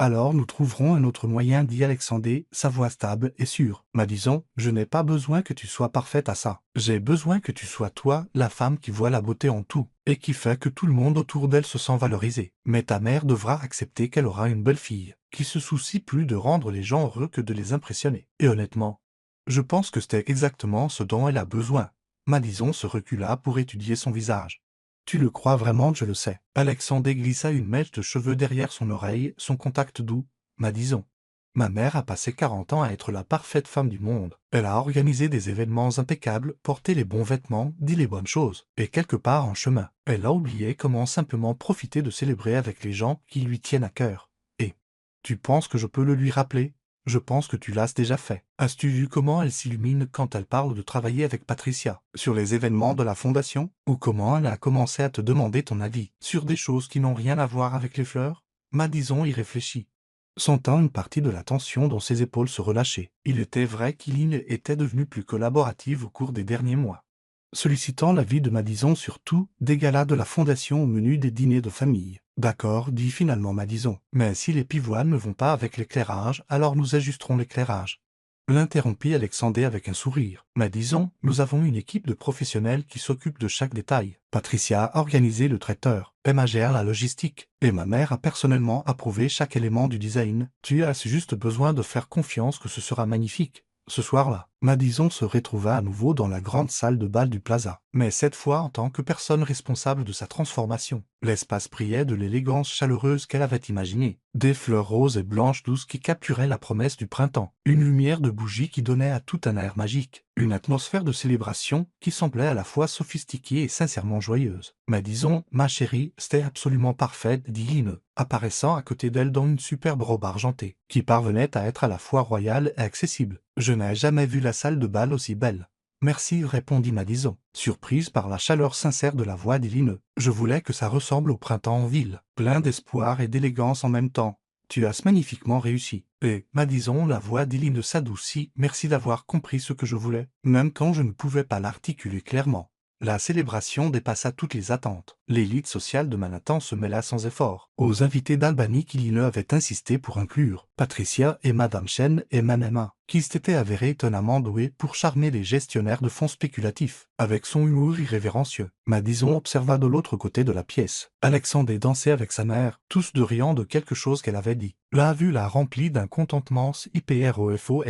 Alors nous trouverons un autre moyen, dit Alexandre, sa voix stable et sûre. Madison, je n'ai pas besoin que tu sois parfaite à ça. J'ai besoin que tu sois toi, la femme qui voit la beauté en tout, et qui fait que tout le monde autour d'elle se sent valorisé. Mais ta mère devra accepter qu'elle aura une belle fille, qui se soucie plus de rendre les gens heureux que de les impressionner. Et honnêtement, je pense que c'était exactement ce dont elle a besoin. Madison se recula pour étudier son visage. Tu le crois vraiment, je le sais. Alexandre glissa une mèche de cheveux derrière son oreille, son contact doux. Madison. Ma mère a passé 40 ans à être la parfaite femme du monde. Elle a organisé des événements impeccables, porté les bons vêtements, dit les bonnes choses. Et quelque part en chemin, elle a oublié comment simplement profiter de célébrer avec les gens qui lui tiennent à cœur. Et tu penses que je peux le lui rappeler? Je pense que tu l'as déjà fait. As-tu vu comment elle s'illumine quand elle parle de travailler avec Patricia sur les événements de la fondation? Ou comment elle a commencé à te demander ton avis sur des choses qui n'ont rien à voir avec les fleurs? Madison y réfléchit, sentant une partie de la tension dans ses épaules se relâcher. Il était vrai qu'Eileen était devenue plus collaborative au cours des derniers mois, sollicitant l'avis de Madison sur tout, des galas de la fondation au menu des dîners de famille. D'accord, dit finalement Madison. Mais si les pivoines ne vont pas avec l'éclairage, alors nous ajusterons l'éclairage. L'interrompit Alexandre avec un sourire. Madison, nous avons une équipe de professionnels qui s'occupe de chaque détail. Patricia a organisé le traiteur, Emma gère la logistique, et ma mère a personnellement approuvé chaque élément du design. Tu as juste besoin de faire confiance que ce sera magnifique. Ce soir-là, Madison se retrouva à nouveau dans la grande salle de bal du Plaza, mais cette fois en tant que personne responsable de sa transformation. L'espace brillait de l'élégance chaleureuse qu'elle avait imaginée, des fleurs roses et blanches douces qui capturaient la promesse du printemps, une lumière de bougies qui donnait à tout un air magique, une atmosphère de célébration qui semblait à la fois sophistiquée et sincèrement joyeuse. Madison, ma chérie, c'était absolument parfaite, dit Ine, apparaissant à côté d'elle dans une superbe robe argentée, qui parvenait à être à la fois royale et accessible. Je n'ai jamais vu la salle de bal aussi belle. Merci, répondit Madison, surprise par la chaleur sincère de la voix d'Eileen. Je voulais que ça ressemble au printemps en ville, plein d'espoir et d'élégance en même temps. Tu as magnifiquement réussi. Et, Madison, la voix d'Eileen s'adoucit, merci d'avoir compris ce que je voulais, même quand je ne pouvais pas l'articuler clairement. La célébration dépassa toutes les attentes. L'élite sociale de Manhattan se mêla sans effort aux invités d'Albany qu'Eileen avait insisté pour inclure, Patricia et Madame Chen et même Emma, qui s'était avérée étonnamment douée pour charmer les gestionnaires de fonds spéculatifs, avec son humour irrévérencieux. Madison observa de l'autre côté de la pièce. Alexandre dansait avec sa mère, tous deux riant de quelque chose qu'elle avait dit. La vue la remplit d'un contentement hyprofond,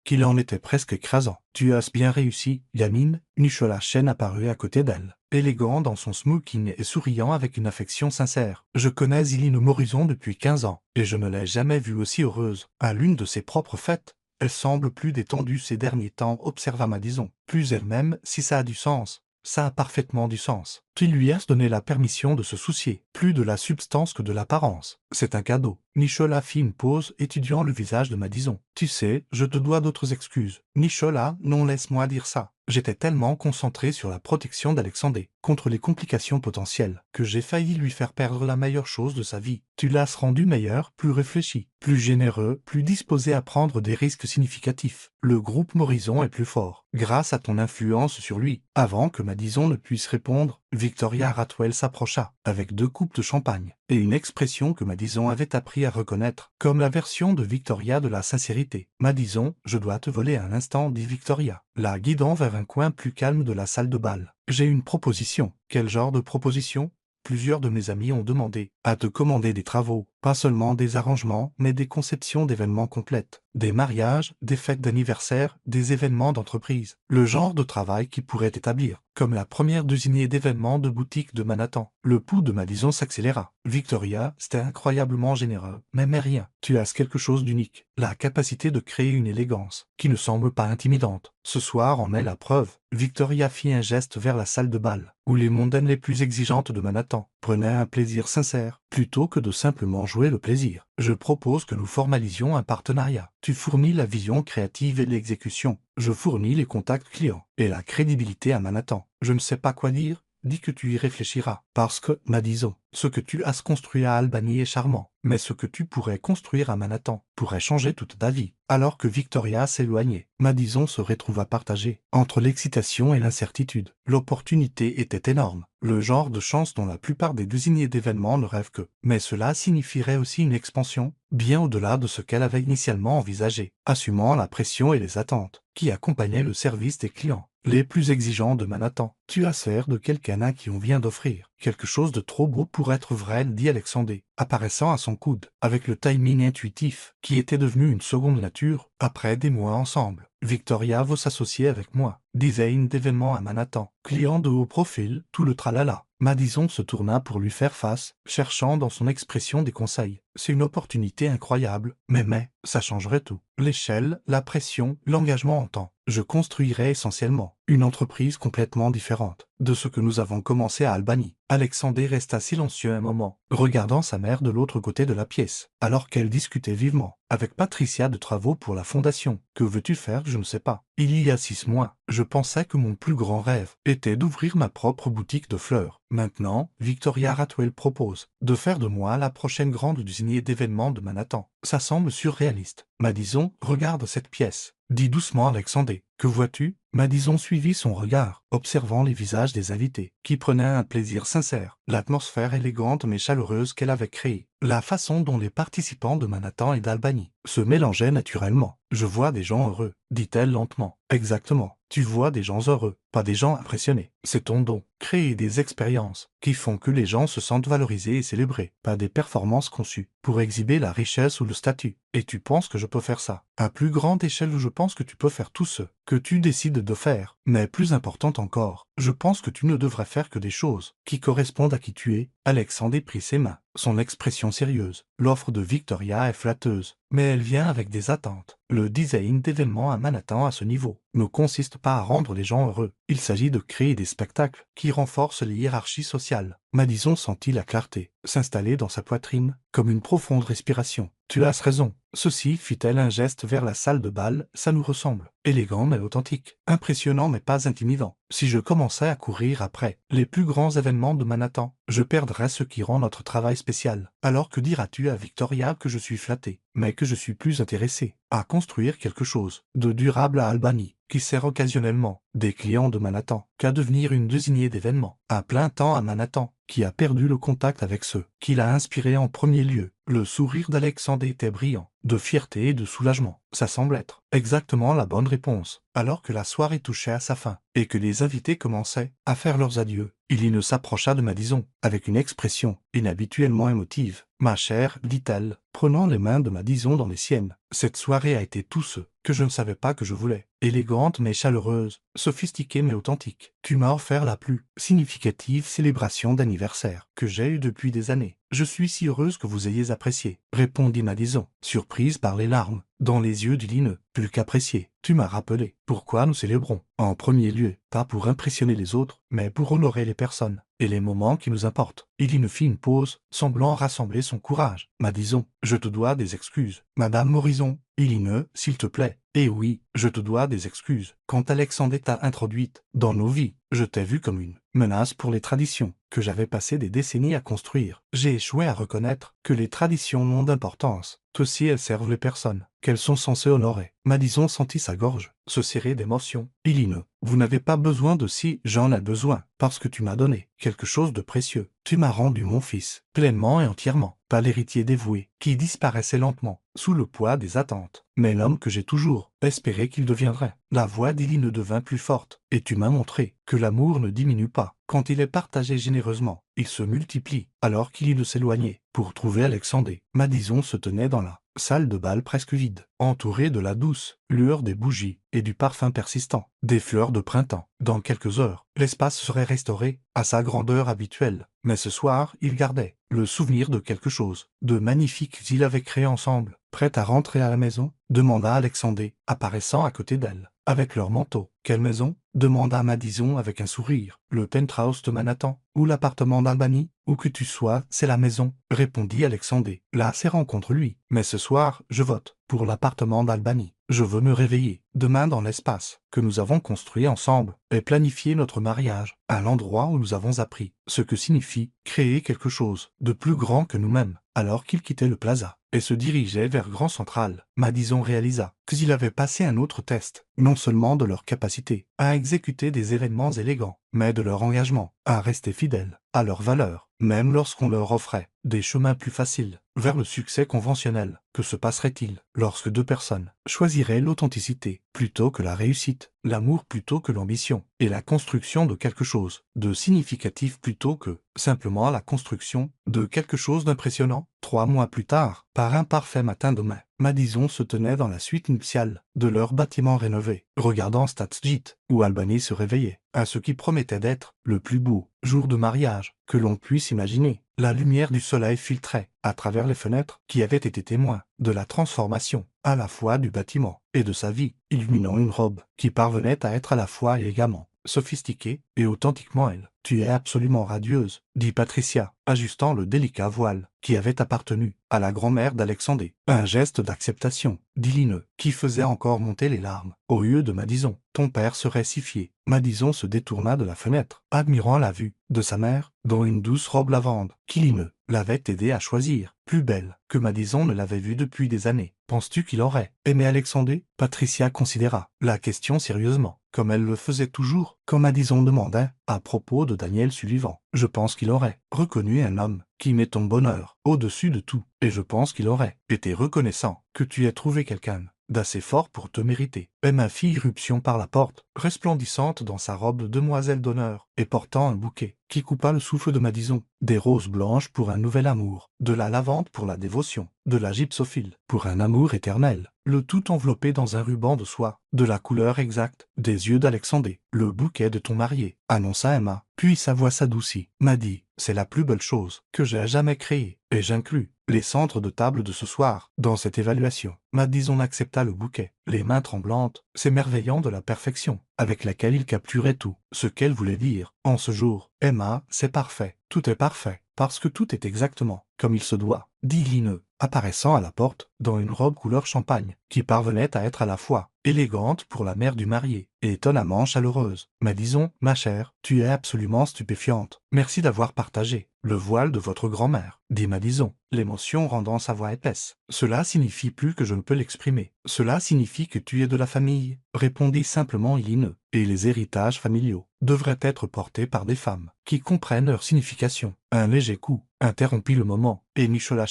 qu'il en était presque écrasant. Tu as bien réussi, Yamine. Nicholas Chen apparut à côté d'elle, élégant dans son smoking et souriant avec une affection sincère. Je connais Eileen Morison depuis 15 ans, et je ne l'ai jamais vue aussi heureuse. À l'une de ses propres fêtes, elle semble plus détendue ces derniers temps, observa Madison. Plus elle-même, si ça a du sens. Ça a parfaitement du sens. Tu lui as donné la permission de se soucier, plus de la substance que de l'apparence. C'est un cadeau. Nicholas fit une pause, étudiant le visage de Madison. Tu sais, je te dois d'autres excuses. Nicholas, non, laisse-moi dire ça. J'étais tellement concentré sur la protection d'Alexandre contre les complications potentielles que j'ai failli lui faire perdre la meilleure chose de sa vie. Tu l'as rendu meilleur, plus réfléchi, plus généreux, plus disposé à prendre des risques significatifs. Le groupe Morison est plus fort, grâce à ton influence sur lui. Avant que Madison ne puisse répondre, Victoria Ratwell s'approcha, avec 2 coupes de champagne, et une expression que Madison avait appris à reconnaître, comme la version de Victoria de la sincérité. Madison, je dois te voler un instant, dit Victoria, la guidant vers un coin plus calme de la salle de bal. J'ai une proposition. Quel genre de proposition? Plusieurs de mes amis ont demandé à te commander des travaux, pas seulement des arrangements, mais des conceptions d'événements complètes, des mariages, des fêtes d'anniversaire, des événements d'entreprise, le genre de travail qui pourrait établir, comme la première désignée d'événements de boutique de Manhattan. Le pouls de Madison s'accéléra. Victoria, c'était incroyablement généreux, mais rien. Tu as quelque chose d'unique, la capacité de créer une élégance qui ne semble pas intimidante. Ce soir en est la preuve. Victoria fit un geste vers la salle de bal, où les mondaines les plus exigeantes de Manhattan prenaient un plaisir sincère, plutôt que de simplement jouer le plaisir. Je propose que nous formalisions un partenariat. Tu fournis la vision créative et l'exécution. Je fournis les contacts clients et la crédibilité à Manhattan. Je ne sais pas quoi dire. Dis que tu y réfléchiras, parce que, Madison, ce que tu as construit à Albany est charmant, mais ce que tu pourrais construire à Manhattan pourrait changer toute ta vie. Alors que Victoria s'éloignait, Madison se retrouva partagée entre l'excitation et l'incertitude. L'opportunité était énorme, le genre de chance dont la plupart des désignés d'événements ne rêvent que. Mais cela signifierait aussi une expansion, bien au-delà de ce qu'elle avait initialement envisagé, assumant la pression et les attentes qui accompagnaient le service des clients les plus exigeants de Manhattan. Tu as l'air de quelqu'un à qui on vient d'offrir quelque chose de trop beau pour être vrai, dit Alexandre, apparaissant à son coude, avec le timing intuitif qui était devenu une seconde nature après des mois ensemble. Victoria veut s'associer avec moi, design d'événements à Manhattan, client de haut profil, tout le tralala. Madison se tourna pour lui faire face, cherchant dans son expression des conseils. C'est une opportunité incroyable, mais, ça changerait tout. L'échelle, la pression, l'engagement en temps. Je construirais essentiellement une entreprise complètement différente de ce que nous avons commencé à Albany. Alexandre resta silencieux un moment, regardant sa mère de l'autre côté de la pièce, alors qu'elle discutait vivement avec Patricia de travaux pour la fondation. Que veux-tu faire? Je ne sais pas. Il y a 6 mois, je pensais que mon plus grand rêve était d'ouvrir ma propre boutique de fleurs. Maintenant, Victoria Ratwell propose de faire de moi la prochaine grande désignée d'événements de Manhattan. Ça semble surréaliste. Madison, regarde cette pièce, dit doucement Alexandre. Que vois-tu? Madison suivit son regard, observant les visages des invités, qui prenaient un plaisir sincère, l'atmosphère élégante mais chaleureuse qu'elle avait créée, la façon dont les participants de Manhattan et d'Albany se mélangeaient naturellement. Je vois des gens heureux, dit-elle lentement. Exactement. Tu vois des gens heureux, pas des gens impressionnés. C'est ton don. Créer des expériences qui font que les gens se sentent valorisés et célébrés, pas des performances conçues pour exhiber la richesse ou le statut. Et tu penses que je peux faire ça? À plus grande échelle, je pense que tu peux faire tout ce que tu décides de faire. Mais plus important encore, je pense que tu ne devrais faire que des choses qui correspondent à qui tu es. Alexandre prit ses mains, son expression sérieuse. L'offre de Victoria est flatteuse, mais elle vient avec des attentes. Le design d'événements à Manhattan à ce niveau ne consiste pas à rendre les gens heureux. Il s'agit de créer des spectacles qui renforcent les hiérarchies sociales. Madison sentit la clarté s'installer dans sa poitrine, comme une profonde respiration. Tu as raison. Ceci fit-elle un geste vers la salle de bal, ça nous ressemble. Élégant mais authentique. Impressionnant mais pas intimidant. Si je commençais à courir après les plus grands événements de Manhattan, je perdrais ce qui rend notre travail spécial. Alors que diras-tu à Victoria que je suis flatté, mais que je suis plus intéressé à construire quelque chose de durable à Albany, qui sert occasionnellement des clients de Manhattan, qu'à devenir une désignée d'événements à plein temps à Manhattan, qui a perdu le contact avec ceux qui l'a inspiré en premier lieu. Le sourire d'Alexandre était brillant, de fierté et de soulagement. Ça semble être exactement la bonne réponse. Alors que la soirée touchait à sa fin, et que les invités commençaient à faire leurs adieux, il s'approcha de Madison, avec une expression inhabituellement émotive. « Ma chère, dit-elle, prenant les mains de Madison dans les siennes, cette soirée a été tout ce que je ne savais pas que je voulais. Élégante mais chaleureuse, sophistiquée mais authentique. Tu m'as offert la plus significative célébration d'anniversaire que j'ai eue depuis des années. Je suis si heureuse que vous ayez apprécié, répondit Madison, surprise par les larmes dans les yeux d'Iline, plus qu'apprécié. Tu m'as rappelé pourquoi nous célébrons. En premier lieu, pas pour impressionner les autres, mais pour honorer les personnes et les moments qui nous importent. Iline fit une pause, semblant rassembler son courage. Disons, je te dois des excuses. Madame Morison, Iline, s'il te plaît. Eh oui, je te dois des excuses. Quand Alexandre t'a introduite dans nos vies, je t'ai vu comme une menace pour les traditions que j'avais passé des décennies à construire. J'ai échoué à reconnaître que les traditions n'ont d'importance que si elles servent les personnes qu'elles sont censées honorer. Madison sentit sa gorge se serrer d'émotion. Iline, vous n'avez pas besoin de si j'en ai besoin, parce que tu m'as donné quelque chose de précieux. Tu m'as rendu mon fils, pleinement et entièrement, pas l'héritier dévoué, qui disparaissait lentement, sous le poids des attentes, mais l'homme que j'ai toujours espéré qu'il deviendrait. La voix d'Iline devint plus forte, et tu m'as montré que l'amour ne diminue pas. Quand il est partagé généreusement, il se multiplie, alors qu'Iline s'éloignait pour trouver Alexandre. Madison se tenait dans la salle de bal presque vide, entourée de la douce lueur des bougies et du parfum persistant des fleurs de printemps. Dans quelques heures, l'espace serait restauré à sa grandeur habituelle, mais ce soir, il gardait le souvenir de quelque chose de magnifique qu'ils avaient créé ensemble. Prête à rentrer à la maison, demanda Alexandre, apparaissant à côté d'elle, avec leur manteau. Quelle maison? Demanda Madison avec un sourire. Le penthouse de Manhattan, ou l'appartement d'Albany, où que tu sois, c'est la maison, répondit Alexandre, là serrant contre lui. Mais ce soir, je vote pour l'appartement d'Albany. Je veux me réveiller demain dans l'espace que nous avons construit ensemble et planifier notre mariage à l'endroit où nous avons appris ce que signifie créer quelque chose de plus grand que nous-mêmes. Alors qu'il quittait le plaza et se dirigeait vers Grand Central, Madison réalisa qu'il avait passé un autre test, non seulement de leur capacité à exécuter des événements élégants, mais de leur engagement à rester fidèles à leurs valeurs, même lorsqu'on leur offrait des chemins plus faciles vers le succès conventionnel. Que se passerait-il lorsque deux personnes choisiraient l'authenticité plutôt que la réussite, l'amour plutôt que l'ambition, et la construction de quelque chose de significatif plutôt que simplement la construction de quelque chose d'impressionnant? 3 mois plus tard, par un parfait matin de mai, Madison se tenait dans la suite nuptiale de leur bâtiment rénové, regardant Statgate, où Albany se réveillait, à ce qui promettait d'être le plus beau jour de mariage que l'on puisse imaginer. La lumière du soleil filtrait à travers les fenêtres qui avaient été témoins de la transformation à la fois du bâtiment et de sa vie, illuminant une robe qui parvenait à être à la fois élégamment sophistiquée et authentiquement elle. Tu es absolument radieuse, dit Patricia, ajustant le délicat voile qui avait appartenu à la grand-mère d'Alexandre. Un geste d'acceptation, dit Iline, qui faisait encore monter les larmes aux yeux de Madison. Ton père serait si fier. Madison se détourna de la fenêtre, admirant la vue de sa mère, dont une douce robe lavande, qu'Iline l'avait aidé à choisir, plus belle que Madison ne l'avait vue depuis des années. Penses-tu qu'il aurait aimé Alexandre? Patricia considéra la question sérieusement, comme elle le faisait toujours quand Madison demandait à propos de Daniel Sullivan. Je pense qu'il aurait reconnu un homme qui met ton bonheur au-dessus de tout, et je pense qu'il aurait été reconnaissant que tu aies trouvé quelqu'un d'assez fort pour te mériter. Emma fit irruption par la porte, resplendissante dans sa robe de demoiselle d'honneur, et portant un bouquet qui coupa le souffle de Madison. Des roses blanches pour un nouvel amour, de la lavande pour la dévotion, de la gypsophile pour un amour éternel, le tout enveloppé dans un ruban de soie, de la couleur exacte des yeux d'Alexandre. Le bouquet de ton marié, annonça Emma, puis sa voix s'adoucit. Maddy, c'est la plus belle chose que j'ai jamais créée, et j'inclus les centres de table de ce soir dans cette évaluation. Madison accepta le bouquet, les mains tremblantes, s'émerveillant de la perfection avec laquelle il capturait tout ce qu'elle voulait dire. En ce jour, Emma, c'est parfait, tout est parfait, parce que tout est exactement comme il se doit, dit Iline, apparaissant à la porte dans une robe couleur champagne, qui parvenait à être à la fois élégante pour la mère du marié et étonnamment chaleureuse. Mais disons, ma chère, tu es absolument stupéfiante. Merci d'avoir partagé le voile de votre grand-mère, dit Madison, l'émotion rendant sa voix épaisse. Cela signifie plus que je ne peux l'exprimer. Cela signifie que tu es de la famille, répondit simplement Iline, et les héritages familiaux devraient être portés par des femmes qui comprennent leur signification. Un léger coup interrompit le moment, et Michel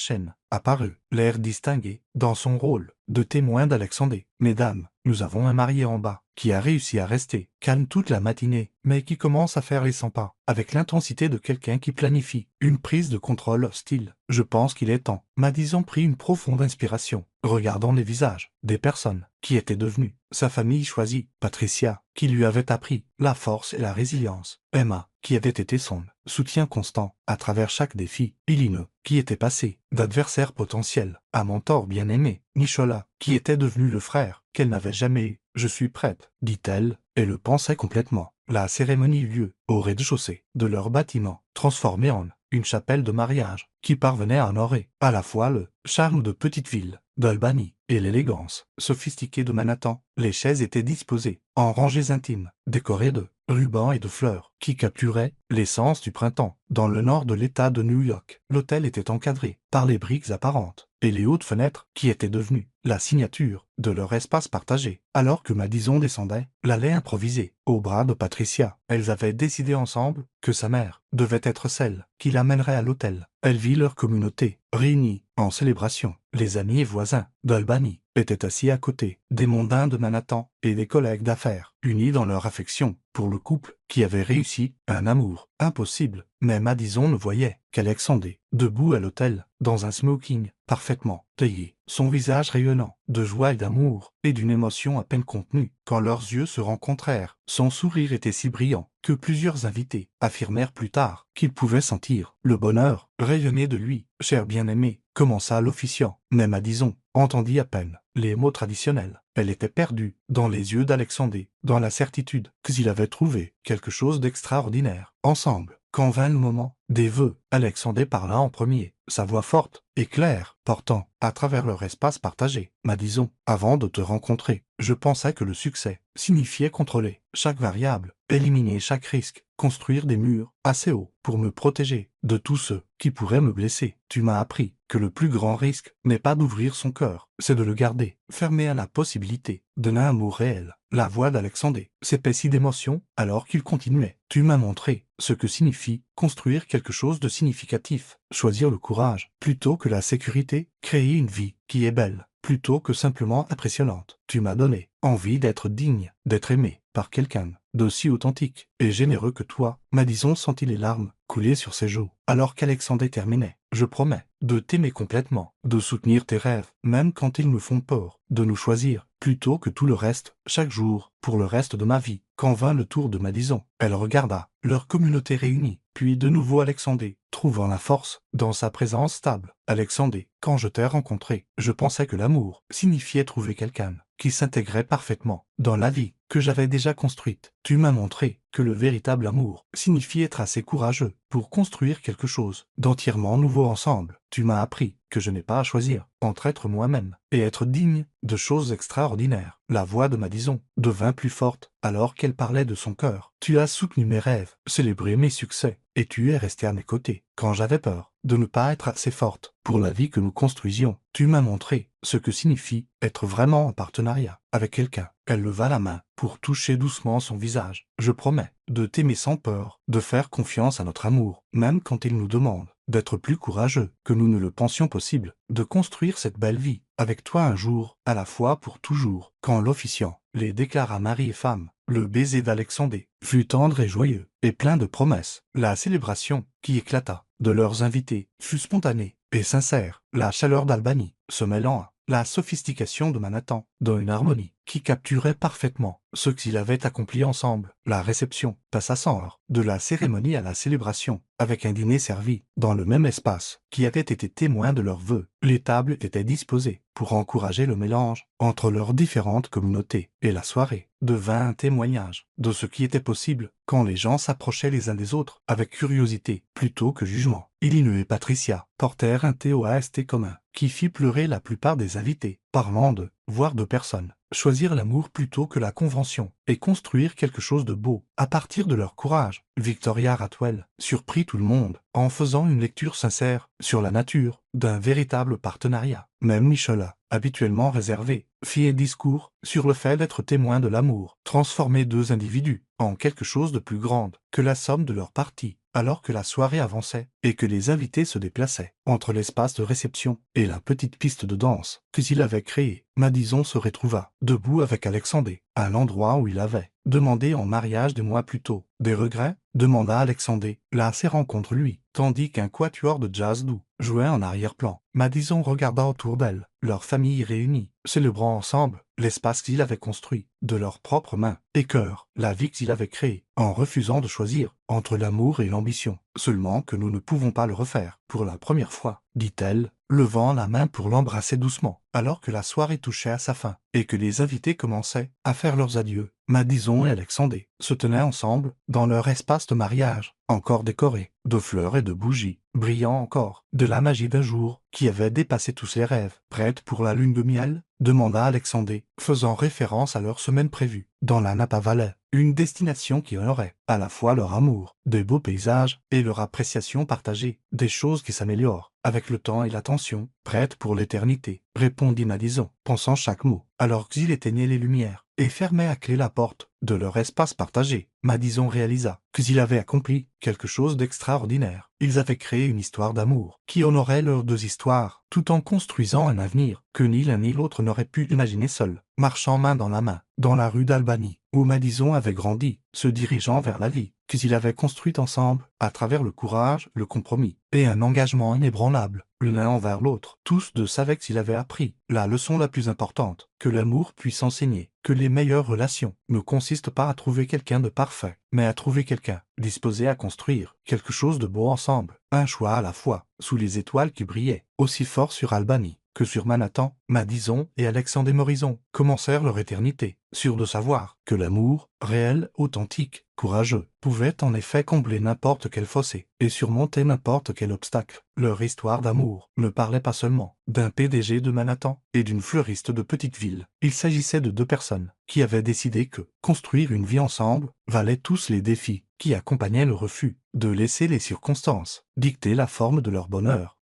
apparut, l'air distingué, dans son rôle de témoin d'Alexandre. Mesdames, nous avons un marié en bas, qui a réussi à rester calme toute la matinée, mais qui commence à faire les 100 pas, avec l'intensité de quelqu'un qui planifie une prise de contrôle hostile. Je pense qu'il est temps. Madison prit une profonde inspiration, regardant les visages des personnes qui étaient devenues sa famille choisie. Patricia, qui lui avait appris la force et la résilience. Emma, qui avait été son soutien constant à travers chaque défi. Iline, qui était passé d'adversaire potentiel à mentor bien-aimé, Nicholas, qui était devenu le frère qu'elle n'avait jamais eu. « Je suis prête, dit-elle, et le pensait complètement. » La cérémonie eut lieu au rez-de-chaussée de leur bâtiment, transformé en une chapelle de mariage, qui parvenait à honorer à la fois le charme de petite ville d'Albany et l'élégance sophistiquée de Manhattan. Les chaises étaient disposées en rangées intimes, décorées de rubans et de fleurs, qui capturaient l'essence du printemps. Dans le nord de l'État de New York, l'hôtel était encadré par les briques apparentes et les hautes fenêtres qui étaient devenues la signature de leur espace partagé. Alors que Madison descendait l'allée improvisée au bras de Patricia, elles avaient décidé ensemble que sa mère devait être celle qui l'amènerait à l'hôtel. Elle vit leur communauté réunie en célébration. Les amis et voisins d'Albany étaient assis à côté des mondains de Manhattan et des collègues d'affaires, unis dans leur affection pour le couple qui avait réussi un amour impossible. Mais Madison ne voyait qu'Alexandre, debout à l'hôtel, dans un smoking parfaitement taillé, son visage rayonnant de joie et d'amour et d'une émotion à peine contenue. Quand leurs yeux se rencontrèrent, son sourire était si brillant que plusieurs invités affirmèrent plus tard qu'ils pouvaient sentir le bonheur rayonner de lui. « Cher bien-aimé », commença l'officiant, mais Madison entendit à peine les mots traditionnels. Elle était perdue dans les yeux d'Alexandre, dans la certitude qu'ils avaient trouvé quelque chose d'extraordinaire ensemble. Quand vint le moment des vœux, Alexandre parla en premier, sa voix forte et claire, portant à travers leur espace partagé. « Madison, avant de te rencontrer, je pensais que le succès signifiait contrôler chaque variable, éliminer chaque risque, construire des murs assez hauts pour me protéger de tous ceux qui pourraient me blesser. Tu m'as appris que le plus grand risque n'est pas d'ouvrir son cœur, c'est de le garder fermé à la possibilité d'un amour réel. » La voix d'Alexandre s'épaissit d'émotion alors qu'il continuait. « Tu m'as montré ce que signifie construire quelque chose de significatif, choisir le courage plutôt que la sécurité, créer une vie qui est belle plutôt que simplement impressionnante. Tu m'as donné envie d'être digne, d'être aimé par quelqu'un d'aussi authentique et généreux que toi. » Madison sentit les larmes couler sur ses joues alors qu'Alexandre terminait. « Je promets de t'aimer complètement, de soutenir tes rêves, même quand ils me font peur, de nous choisir plutôt que tout le reste, chaque jour, pour le reste de ma vie. » Quand vint le tour de Madison, elle regarda leur communauté réunie, puis de nouveau Alexandre, trouvant la force dans sa présence stable. « Alexandre, quand je t'ai rencontré, je pensais que l'amour signifiait trouver quelqu'un qui s'intégrait parfaitement dans la vie que j'avais déjà construite. Tu m'as montré que le véritable amour signifie être assez courageux pour construire quelque chose d'entièrement nouveau ensemble. Tu m'as appris que je n'ai pas à choisir entre être moi-même et être digne de choses extraordinaires. » La voix de Madison devint plus forte alors qu'elle parlait de son cœur. « Tu as soutenu mes rêves, célébré mes succès, et tu es resté à mes côtés quand j'avais peur de ne pas être assez forte pour la vie que nous construisions. Tu m'as montré ce que signifie être vraiment en partenariat avec quelqu'un. » Elle leva la main pour toucher doucement son visage. « Je promets de t'aimer sans peur, de faire confiance à notre amour, même quand il nous demande d'être plus courageux que nous ne le pensions possible, de construire cette belle vie avec toi un jour, à la fois pour toujours. » Quand l'officiant les déclara mari et femme, le baiser d'Alexandre fut tendre et joyeux, et plein de promesses. La célébration qui éclata de leurs invités fut spontanée et sincère, la chaleur d'Albany se mêlant à la sophistication de Manhattan dans une harmonie qui capturait parfaitement ce qu'ils avaient accompli ensemble. La réception passa sans heurts, de la cérémonie à la célébration, avec un dîner servi dans le même espace qui avait été témoin de leurs vœux. Les tables étaient disposées pour encourager le mélange entre leurs différentes communautés, et la soirée devint un témoignage de ce qui était possible quand les gens s'approchaient les uns des autres avec curiosité plutôt que jugement. Illinois et Patricia portèrent un TOAST commun qui fit pleurer la plupart des invités, parlant de, voire de personnes, choisir l'amour plutôt que la convention, et construire quelque chose de beau à partir de leur courage. Victoria Ratwell surprit tout le monde en faisant une lecture sincère sur la nature d'un véritable partenariat. Même Nicholas, habituellement réservé, fit un discours sur le fait d'être témoin de l'amour, transformer deux individus en quelque chose de plus grand que la somme de leurs parties. Alors que la soirée avançait et que les invités se déplaçaient entre l'espace de réception et la petite piste de danse qu'ils avaient créée, Madison se retrouva debout avec Alexandre, à l'endroit où il avait demandé en mariage des mois plus tôt. Des regrets demanda Alexandre, serrant contre lui, tandis qu'un quatuor de jazz doux jouait en arrière-plan. Madison regarda autour d'elle, leur famille réunie, célébrant ensemble l'espace qu'ils avaient construit, de leurs propres mains et cœurs, la vie qu'ils avaient créée, en refusant de choisir entre l'amour et l'ambition. Seulement que nous ne pouvons pas le refaire, pour la première fois, dit-elle, levant la main pour l'embrasser doucement, alors que la soirée touchait à sa fin, et que les invités commençaient à faire leurs adieux. Madison et Alexandre se tenaient ensemble dans leur espace de mariage, encore décoré de fleurs et de bougies, brillant encore de la magie d'un jour qui avait dépassé tous les rêves. Prête pour la lune de miel demanda Alexandre, faisant référence à leur semaine prévue dans la Napa Valley, une destination qui honorait à la fois leur amour, des beaux paysages, et leur appréciation partagée, des choses qui s'améliorent avec le temps et l'attention. Prête pour l'éternité, répondit Madison, pensant chaque mot, alors qu'il éteignait les lumières et fermait à clé la porte de leur espace partagé. Madison réalisa qu'ils avaient accompli quelque chose d'extraordinaire. Ils avaient créé une histoire d'amour qui honorait leurs deux histoires, tout en construisant un avenir que ni l'un ni l'autre n'aurait pu imaginer seul. Marchant main dans la main, dans la rue d'Albany, où Madison avait grandi, se dirigeant vers la vie qu'ils avaient construite ensemble, à travers le courage, le compromis, et un engagement inébranlable, l'un envers l'autre. Tous deux savaient qu'ils avaient appris la leçon la plus importante que l'amour puisse enseigner, que les meilleures relations ne consistent pas à trouver quelqu'un de parfait, mais à trouver quelqu'un disposé à construire quelque chose de beau ensemble, un choix à la fois, sous les étoiles qui brillaient, aussi fort sur Albany que sur Manhattan. Madison et Alexandre Morison commencèrent leur éternité, sûrs de savoir que l'amour, réel, authentique, courageux, pouvait en effet combler n'importe quel fossé et surmonter n'importe quel obstacle. Leur histoire d'amour ne parlait pas seulement d'un PDG de Manhattan et d'une fleuriste de petite ville. Il s'agissait de deux personnes qui avaient décidé que construire une vie ensemble valait tous les défis qui accompagnaient le refus de laisser les circonstances dicter la forme de leur bonheur.